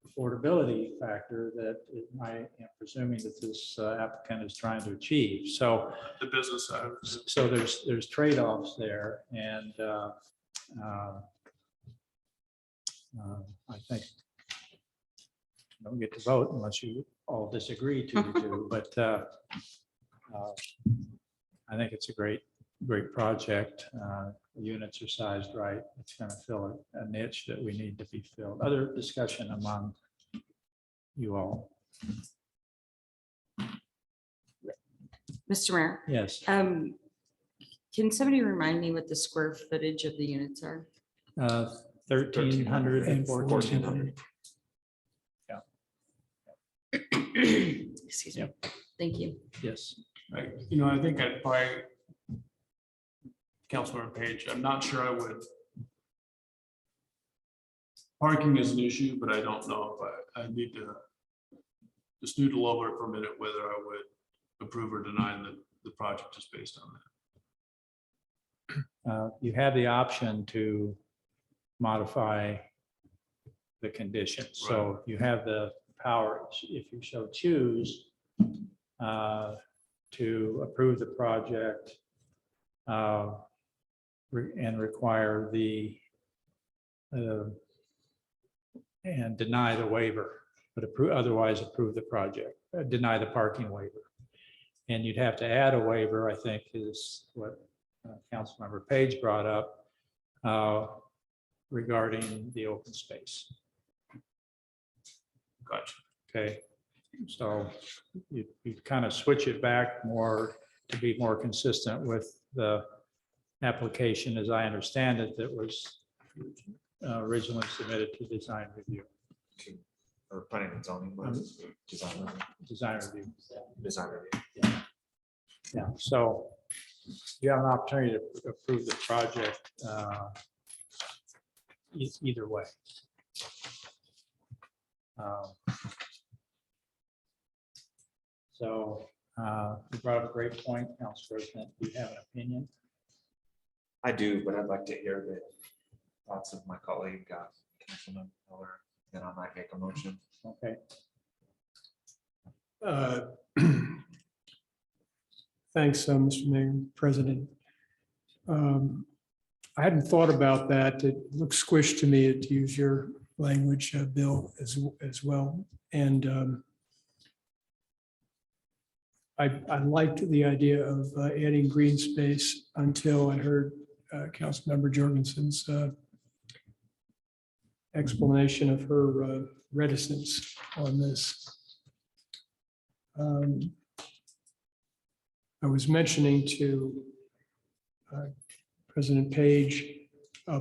Speaker 1: affordability factor that I am presuming that this applicant is trying to achieve. So
Speaker 4: The business side.
Speaker 1: so there's trade-offs there, and I think you don't get to vote unless you all disagree to, but I think it's a great project. units are sized right, it's going to fill a niche that we need to be filled. Other discussion among you all?
Speaker 5: Mr. Mayor,
Speaker 1: Yes.
Speaker 5: can somebody remind me what the square footage of the units are?
Speaker 1: 1,300 and 1,400.
Speaker 5: Excuse me. Thank you.
Speaker 1: Yes.
Speaker 4: Right, I think I'd probably, Councilmember Page, I'm not sure I would. Parking is an issue, but I don't know if I need to just noodle over it for a minute, whether I would approve or deny the project just based on that.
Speaker 1: You have the option to modify the conditions. So you have the power, if you so choose, to approve the project and require and deny the waiver, but otherwise approve the project, deny the parking waiver. And you'd have to add a waiver, I think, is what Councilmember Page brought up regarding the open space.
Speaker 4: Gotcha.
Speaker 1: Okay, so you kind of switch it back more to be more consistent with the application, as I understand it, that was originally submitted to design review.
Speaker 7: Or planning and zoning, was design review.
Speaker 1: Design review.
Speaker 7: Design review.
Speaker 1: Yeah, so you have an opportunity to approve the project either way. So you brought up a great point, Council President. Do you have an opinion?
Speaker 7: I do, but I'd like to hear the thoughts of my colleague, Councilmember Heller, then I might make a motion.
Speaker 1: Okay.
Speaker 15: Thanks, Mr. Mayor, President. I hadn't thought about that. It looks squished to me, to use your language, Bill, as well. And I liked the idea of adding green space until I heard Councilmember Jorgensen's explanation of her reticence on this. I was mentioning to President Page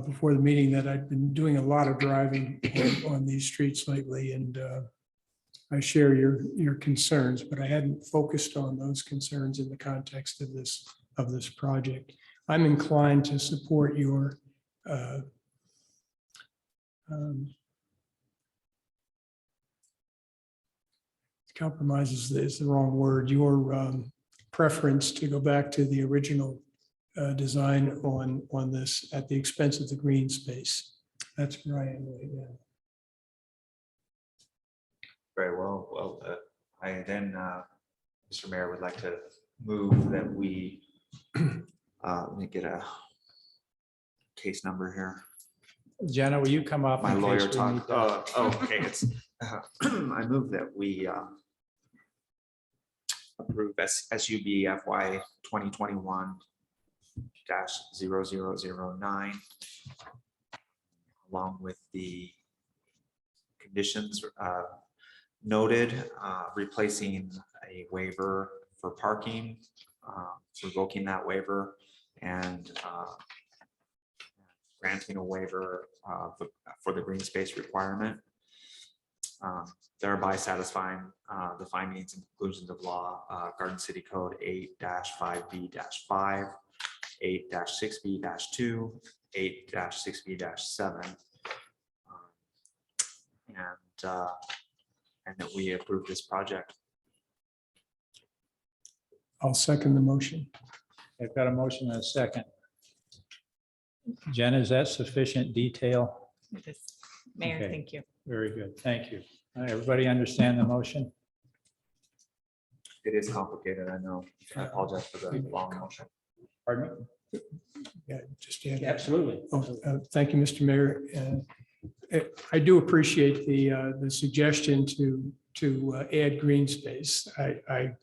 Speaker 15: before the meeting that I'd been doing a lot of driving on these streets lately, and I share your concerns, but I hadn't focused on those concerns in the context of this project. I'm inclined to support your compromises is the wrong word, your preference to go back to the original design on this at the expense of the green space. That's where I am right now.
Speaker 7: Very well. Well, I then, Mr. Mayor, would like to move that we let me get a case number here.
Speaker 1: Jenna, will you come up?
Speaker 7: My
Speaker 1: in
Speaker 7: lawyer
Speaker 1: case we need
Speaker 7: talk.
Speaker 1: that?
Speaker 7: Okay. It's I move that we approve SUB FY 2021-0009 along with the conditions noted, replacing a waiver for parking, revoking that waiver, and granting a waiver for the green space requirement, thereby satisfying the findings and conclusions of law, Garden City Code 8-5B-5, 8-6B-2, 8-6B-7, and that we approve this project.
Speaker 15: I'll second the motion.
Speaker 1: I've got a motion and a second. Jen, is that sufficient detail?
Speaker 3: It is. Mayor,
Speaker 1: Okay.
Speaker 3: thank you.
Speaker 1: Very good. Thank you. Everybody understand the motion?
Speaker 7: It is complicated, I know. I apologize for the long motion.
Speaker 1: Pardon me?
Speaker 15: Yeah, just add.
Speaker 1: Absolutely.
Speaker 15: Thank you, Mr. Mayor. I do appreciate the suggestion to add green space. I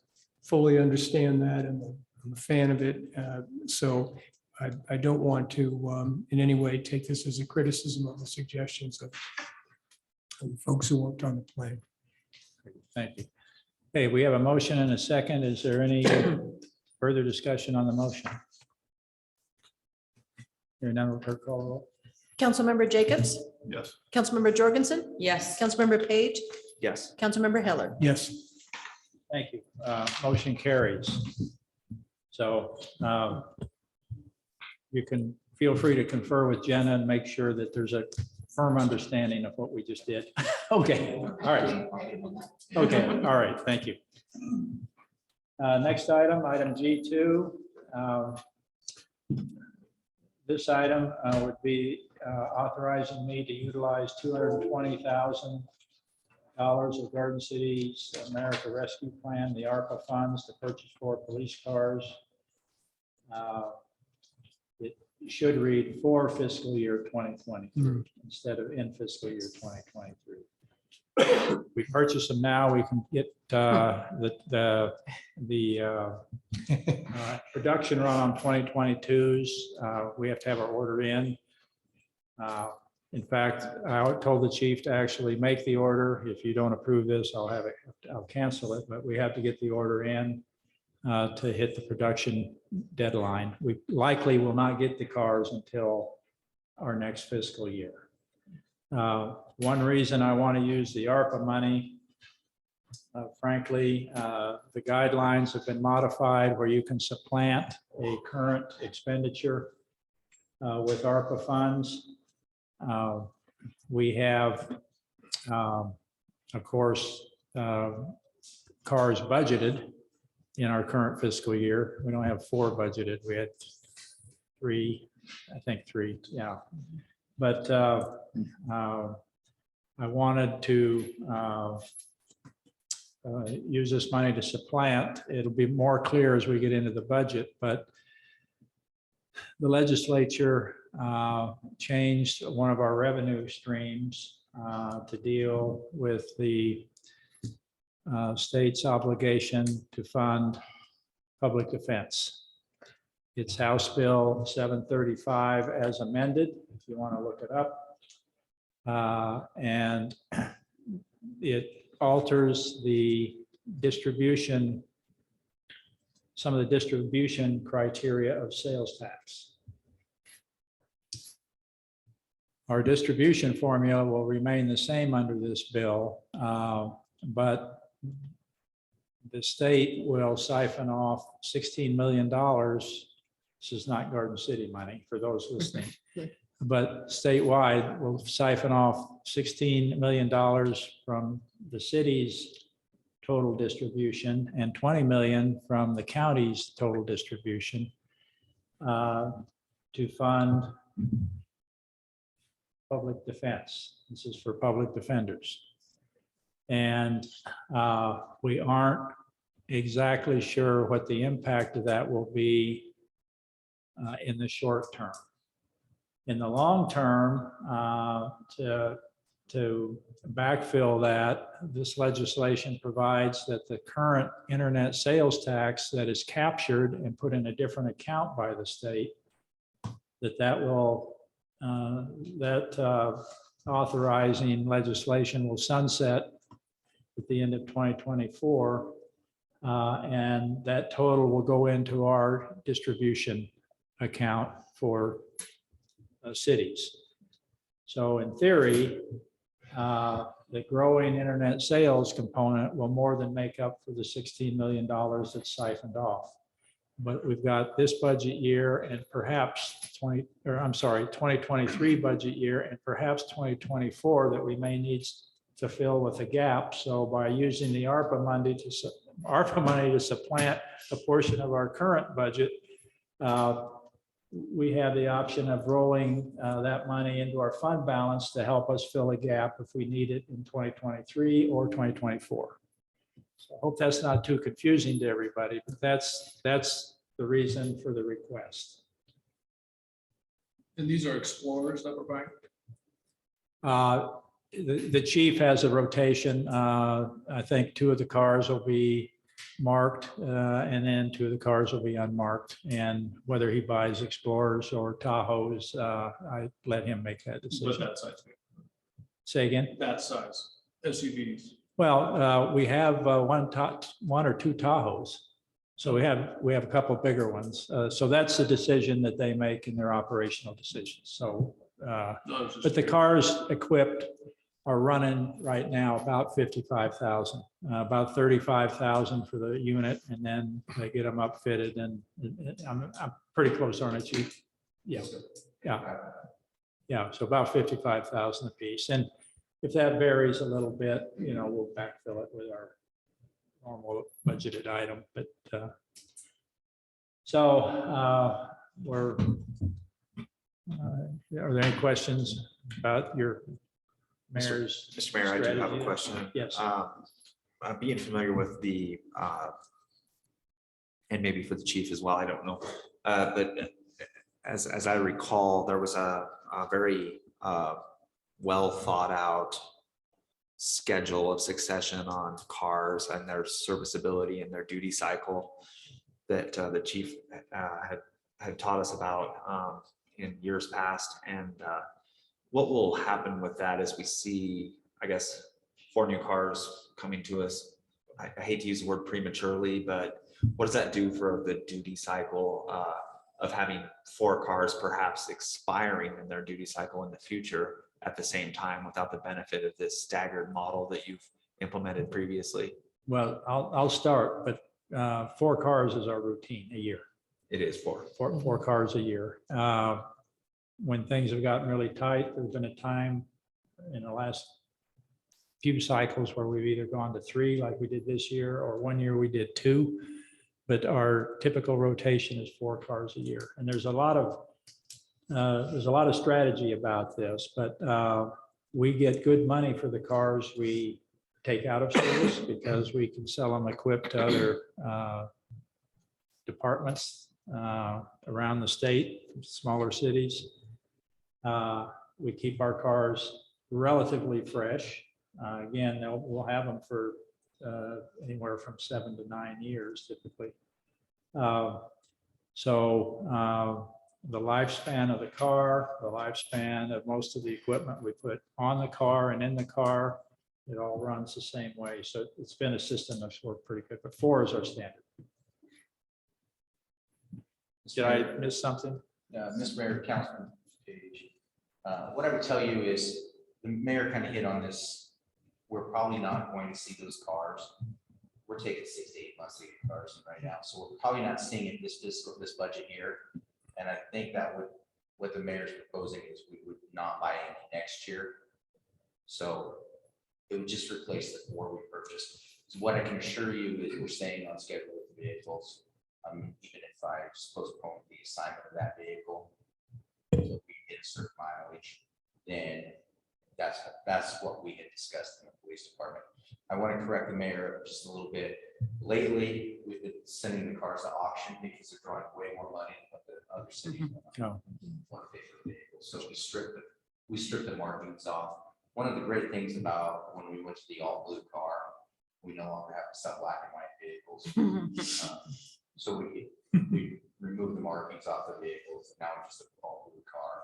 Speaker 15: fully understand that, and I'm a fan of it. So I don't want to in any way take this as a criticism of the suggestions of the folks who worked on the plan.
Speaker 1: Thank you. Okay, we have a motion and a second. Is there any further discussion on the motion? Hearing none, will clerk call the roll?
Speaker 2: Councilmember Jacobs,
Speaker 4: Yes.
Speaker 2: Councilmember Jorgensen,
Speaker 5: Yes.
Speaker 2: Councilmember Page,
Speaker 7: Yes.
Speaker 2: Councilmember Heller.
Speaker 15: Yes.
Speaker 1: Thank you. Motion carries. So you can feel free to confer with Jenna and make sure that there's a firm understanding of what we just did. Okay, all right. Okay, all right, thank you. Next item, item G2. This item would be authorizing me to utilize $220,000 of Garden City's America Rescue Plan, the ARPA funds, to purchase 4 police cars. It should read for fiscal year 2023 instead of in fiscal year 2023. We purchase them now, we can get the production run on 2022s. We have to have our order in. In fact, I told the chief to actually make the order. If you don't approve this, I'll cancel it, but we have to get the order in to hit the production deadline. We likely will not get the cars until our next fiscal year. One reason I want to use the ARPA money, frankly, the guidelines have been modified where you can supplant a current expenditure with ARPA funds. We have, of course, cars budgeted in our current fiscal year. We don't have 4 budgeted. We had 3, I think 3, yeah. But I wanted to use this money to supplant. It'll be more clear as we get into the budget, but the legislature changed one of our revenue streams to deal with the state's obligation to fund public defense. It's House Bill 735 as amended, if you want to look it up. And it alters the distribution, some of the distribution criteria of sales tax. Our distribution formula will remain the same under this bill, but the state will siphon off $16 million. This is not Garden City money for those listening, but statewide will siphon off $16 million from the city's total distribution and $20 million from the county's total distribution to fund public defense. This is for public defenders. And we aren't exactly sure what the impact of that will be in the short term. In the long term, to backfill that, this legislation provides that the current internet sales tax that is captured and put in a different account by the state, that authorizing legislation will sunset at the end of 2024, and that total will go into our distribution account for cities. So in theory, the growing internet sales component will more than make up for the $16 million that's siphoned off. But we've got this budget year and perhaps 2023 budget year and perhaps 2024 that we may need to fill with a gap. So by using the ARPA money to supplant a portion of our current budget, we have the option of rolling that money into our fund balance to help us fill a gap if we need it in 2023 or 2024. So I hope that's not too confusing to everybody, but that's the reason for the request.
Speaker 4: And these are Explorers that we're buying?
Speaker 1: The chief has a rotation. I think 2 of the cars will be marked, and then 2 of the cars will be unmarked. And whether he buys Explorers or Tahoes, I let him make that
Speaker 4: But
Speaker 1: decision.
Speaker 4: that size,
Speaker 1: Say again?
Speaker 4: that size, SUVs.
Speaker 1: Well, we have one or two Tahoes. So we have a couple bigger ones. So that's the decision that they make in their operational decisions. So, but the cars equipped are running right now about 55,000, about 35,000 for the unit, and then they get them upfitted, and I'm pretty close on it. Chief? Yeah. So about 55,000 a piece. And if that varies a little bit, we'll backfill it with our normal budgeted item, but are there any questions about your mayor's?
Speaker 7: Mr. Mayor, I do have a
Speaker 1: strategy?
Speaker 7: question.
Speaker 1: Yes.
Speaker 7: Being familiar with the, and maybe for the chief as well, I don't know. But as I recall, there was a very well thought out schedule of succession on cars and their serviceability and their duty cycle that the chief had taught us about in years past. And what will happen with that as we see, I guess, 4 new cars coming to us? I hate to use the word prematurely, but what does that do for the duty cycle of having 4 cars perhaps expiring in their duty cycle in the future at the same time without the benefit of this staggered model that you've implemented previously?
Speaker 1: Well, I'll start, but 4 cars is our routine a year.
Speaker 7: It is 4.
Speaker 1: 4 cars a year. When things have gotten really tight, there's been a time in the last few cycles where we've either gone to 3 like we did this year, or 1 year we did 2. But our typical rotation is 4 cars a year. And there's a lot of strategy about this, but we get good money for the cars we take out of service because we can sell them equipped to other departments around the state, smaller cities. We keep our cars relatively fresh. Again, we'll have them for anywhere from 7 to 9 years typically. The lifespan of the car, the lifespan of most of the equipment we put on the car and in the car, it all runs the same way. So it's been a system that's worked pretty good, but 4 is our standard. Did I miss something?
Speaker 11: Mr. Mayor, Councilmember Page. What I would tell you is the mayor kind of hit on this. We're probably not going to see those cars. We're taking 6 to 8 months to get cars in right now. So we're probably not seeing it this budget year. And I think that what the mayor's proposing is we would not buy any next year. So it would just replace the 4 we purchased. So what I can assure you is we're staying on schedule with the vehicles. Even if I just postpone the assignment of that vehicle, if we hit a certain mileage, then that's what we had discussed in the police department. I want to correct the mayor just a little bit. Lately, we've been sending the cars to auction because they're drawing way more money than what the other cities want to pay for the vehicles. So we stripped the markings off. One of the great things about when we went to the all blue car, we no longer have to sell black and white vehicles. So we removed the markings off the vehicles. Now it's just an all blue car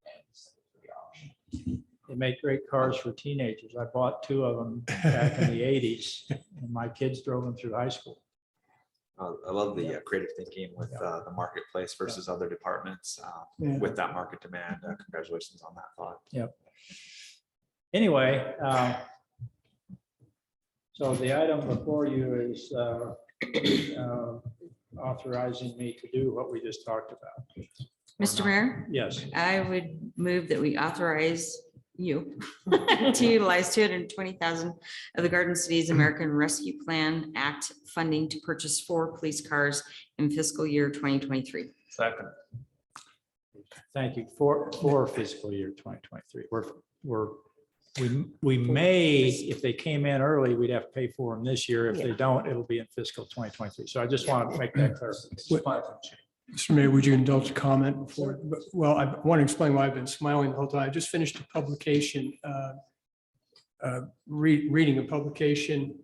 Speaker 11: and send it to the auction.
Speaker 1: They make great cars for teenagers. I bought 2 of them back in the 80s, and my kids drove them through high school.
Speaker 7: I love the creative thinking with the marketplace versus other departments with that market demand. Congratulations on that thought.
Speaker 1: Yep. Anyway, so the item before you is authorizing me to do what we just talked about.
Speaker 5: Mr. Mayor?
Speaker 1: Yes.
Speaker 5: I would move that we authorize you to utilize $220,000 of the Garden Cities American Rescue Plan Act funding to purchase 4 police cars in fiscal year 2023.
Speaker 4: Second.
Speaker 1: Thank you for fiscal year 2023. We may, if they came in early, we'd have to pay for them this year. If they don't, it'll be in fiscal 2023. So I just want to make that clear.
Speaker 15: Mr. Mayor, would you indulge a comment before? Well, I want to explain why I've been smiling the whole time. I just finished a publication, reading a publication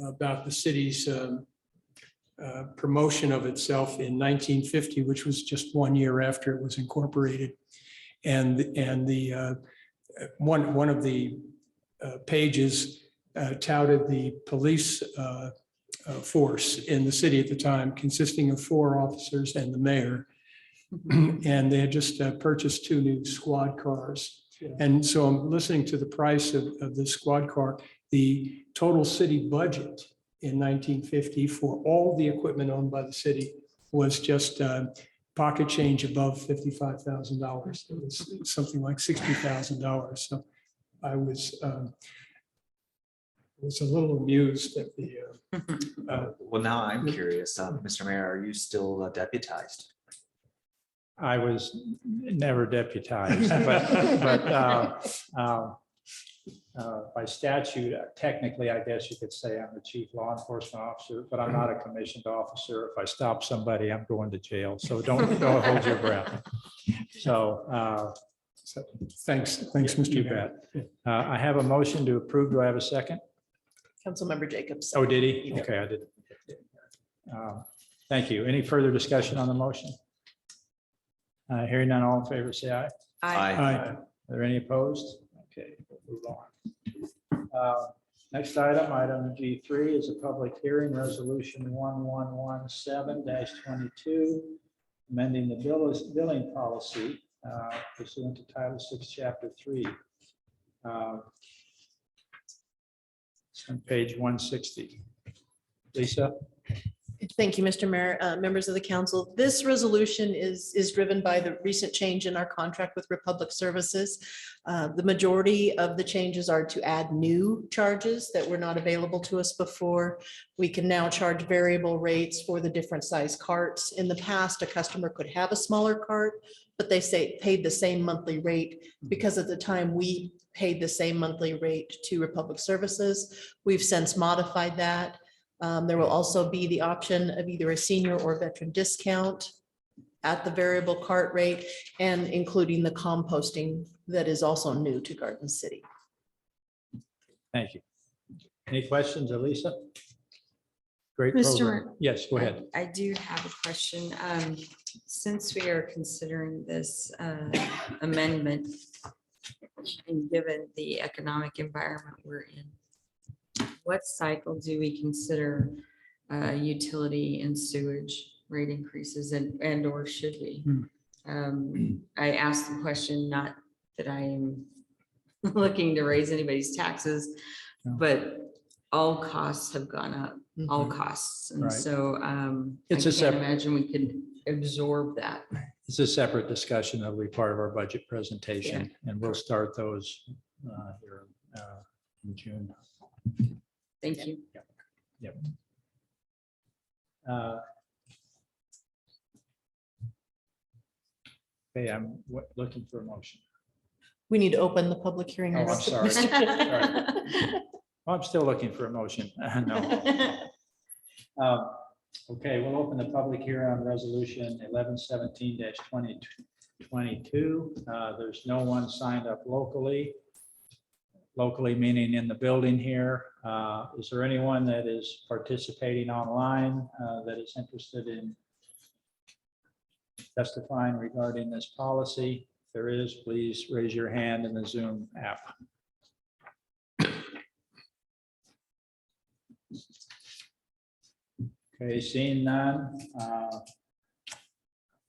Speaker 15: about the city's promotion of itself in 1950, which was just 1 year after it was incorporated. And the one of the pages touted the police force in the city at the time, consisting of 4 officers and the mayor. And they had just purchased 2 new squad cars. And so I'm listening to the price of the squad car. The total city budget in 1950 for all the equipment owned by the city was just pocket change above $55,000. It was something like $60,000. So I was a little amused at the.
Speaker 7: Well, now I'm curious, Mr. Mayor, are you still deputized?
Speaker 1: I was never deputized, but by statute, technically, I guess you could say I'm the chief law enforcement officer, but I'm not a commissioned officer. If I stop somebody, I'm going to jail. So don't hold your breath. So
Speaker 15: thanks, Mr.
Speaker 1: You bet. I have a motion to approve. Do I have a second?
Speaker 2: Councilmember Jacobs.
Speaker 1: Oh, did he? Okay, I did. Thank you. Any further discussion on the motion? Hearing none, all in favor, say aye.
Speaker 2: Aye.
Speaker 1: Are there any opposed? Okay, we'll move on. Next item, item G3 is a public hearing, resolution 1117-22, amending the billing policy pursuant to Title 6, Chapter 3. It's on page 160. Lisa?
Speaker 2: Thank you, Mr. Mayor, members of the council. This resolution is driven by the recent change in our contract with Republic Services. The majority of the changes are to add new charges that were not available to us before. We can now charge variable rates for the different size carts. In the past, a customer could have a smaller cart, but they paid the same monthly rate because at the time we paid the same monthly rate to Republic Services. We've since modified that. There will also be the option of either a senior or veteran discount at the variable cart rate and including the composting that is also new to Garden City.
Speaker 1: Thank you. Any questions, Elisa? Great
Speaker 5: Mr.
Speaker 1: program. Yes, go ahead.
Speaker 5: I do have a question. Since we are considering this amendment and given the economic environment we're in, what cycle do we consider utility and sewage rate increases and or should we? I asked the question, not that I am looking to raise anybody's taxes, but all costs have gone up, all costs. And
Speaker 1: Right.
Speaker 5: so
Speaker 1: It's
Speaker 5: I
Speaker 1: a
Speaker 5: can't
Speaker 1: separate-
Speaker 5: imagine we could absorb that.
Speaker 1: It's a separate discussion that'll be part of our budget presentation, and we'll start those here in June.
Speaker 5: Thank you.
Speaker 1: Yep. Okay, I'm looking for a motion.
Speaker 2: We need to open the public hearing.
Speaker 1: Oh,
Speaker 2: now.
Speaker 1: I'm sorry. Sorry. Well, I'm still looking for a motion. No. Okay, we'll open the public hearing on resolution 1117-2022. There's no one signed up locally. Locally meaning in the building here. Is there anyone that is participating online that is interested in testifying regarding this policy? If there is, please raise your hand in the Zoom app. Okay, seeing none.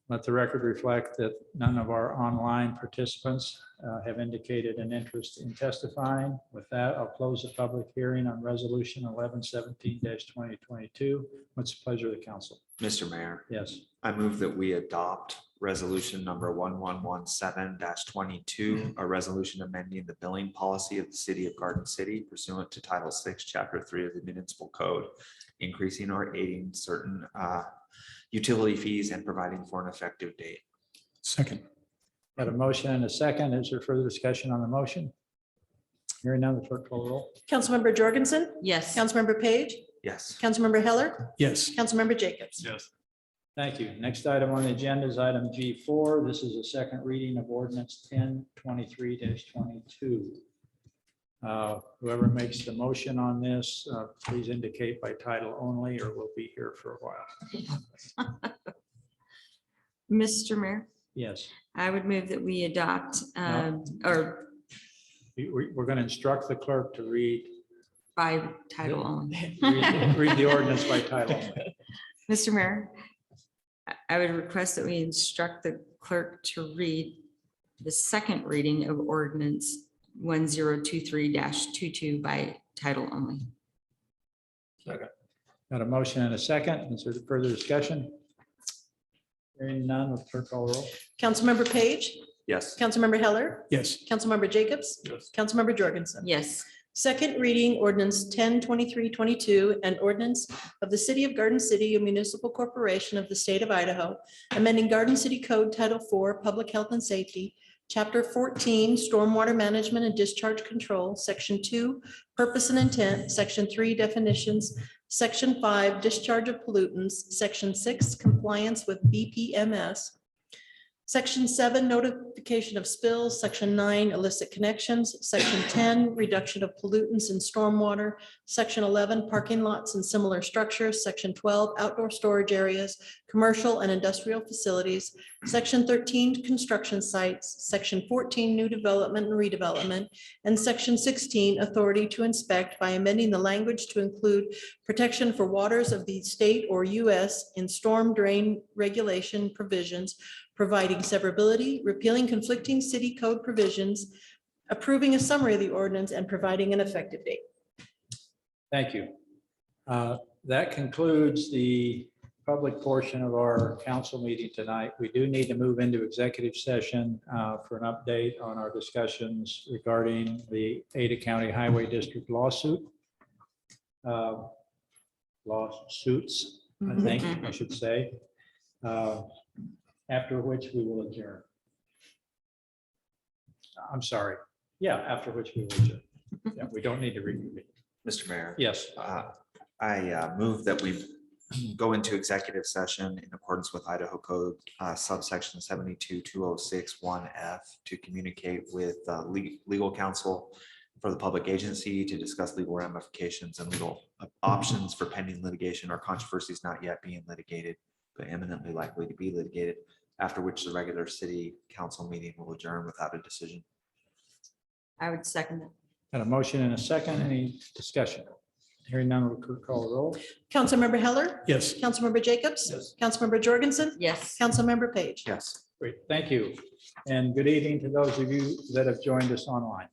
Speaker 1: Let the record reflect that none of our online participants have indicated an interest in testifying. With that, I'll close the public hearing on resolution 1117-2022. What's the pleasure of the council?
Speaker 7: Mr. Mayor.
Speaker 1: Yes.
Speaker 7: I move that we adopt resolution number 1117-22, a resolution amending the billing policy of the city of Garden City pursuant to Title 6, Chapter 3 of the Municipal Code, increasing or aiding certain utility fees and providing for an effective date.
Speaker 15: Second.
Speaker 1: Got a motion and a second. Is there further discussion on the motion? Hearing none, the clerk call the roll.
Speaker 2: Councilmember Jorgensen.
Speaker 5: Yes.
Speaker 2: Councilmember Page.
Speaker 7: Yes.
Speaker 2: Councilmember Heller.
Speaker 15: Yes.
Speaker 2: Councilmember Jacobs.
Speaker 4: Yes.
Speaker 1: Thank you. Next item on the agenda is item G4. This is a second reading of ordinance 1023-22. Whoever makes the motion on this, please indicate by title only, or we'll be here for a while.
Speaker 5: Mr. Mayor,
Speaker 1: Yes,
Speaker 5: I would move that we adopt
Speaker 1: No.
Speaker 5: or
Speaker 1: we're going to instruct the clerk to read
Speaker 5: by title only.
Speaker 1: read the ordinance by title only.
Speaker 5: Mr. Mayor, I would request that we instruct the clerk to read the second reading of ordinance 1023-22 by title only.
Speaker 1: Got a motion and a second. Is there further discussion? Hearing none, will clerk call the roll?
Speaker 2: Councilmember Page,
Speaker 7: Yes.
Speaker 2: Councilmember Heller,
Speaker 15: Yes.
Speaker 2: Councilmember Jacobs,
Speaker 4: Yes.
Speaker 2: Councilmember Jorgensen.
Speaker 5: Yes,
Speaker 2: Second reading ordinance 1023-22, and ordinance of the city of Garden City, a municipal corporation of the state of Idaho, amending Garden City Code Title IV, Public Health and Safety, Chapter 14, Stormwater Management and Discharge Control, Section 2, Purpose and Intent, Section 3, Definitions, Section 5, Discharge of Pollutants, Section 6, Compliance with BPMS, Section 7, Notification of Spills, Section 9, Illicit Connections, Section 10, Reduction of Pollutants in Stormwater, Section 11, Parking Lots and Similar Structures, Section 12, Outdoor Storage Areas, Commercial and Industrial Facilities, Section 13, Construction Sites, Section 14, New Development and Redevelopment, and Section 16, Authority to Inspect by amending the language to include protection for waters of the state or U.S. in storm drain regulation provisions, providing severability, repealing conflicting city code provisions, approving a summary of the ordinance, and providing an effective date.
Speaker 1: Thank you. That concludes the public portion of our council meeting tonight. We do need to move into executive session for an update on our discussions regarding the Ada County Highway District lawsuit. Lawsuits, I think I should say. After which we will adjourn. I'm sorry. Yeah, after which we will adjourn. Yeah, we don't need to reconvene.
Speaker 7: Mr. Mayor.
Speaker 1: Yes.
Speaker 7: I move that we go into executive session in accordance with Idaho Code subsection 72-206-1F to communicate with legal counsel for the public agency to discuss legal ramifications and legal options for pending litigation or controversies not yet being litigated, but imminently likely to be litigated, after which the regular city council meeting will adjourn without a decision.
Speaker 5: I would second it.
Speaker 1: Got a motion and a second. Any discussion? Hearing none, will clerk call the roll?
Speaker 2: Councilmember Heller,
Speaker 15: Yes.
Speaker 2: Councilmember Jacobs,
Speaker 1: Yes.
Speaker 2: Councilmember Jorgensen,
Speaker 5: Yes.
Speaker 2: Councilmember Page.
Speaker 7: Yes.
Speaker 1: Great, thank you. And good evening to those of you that have joined us online.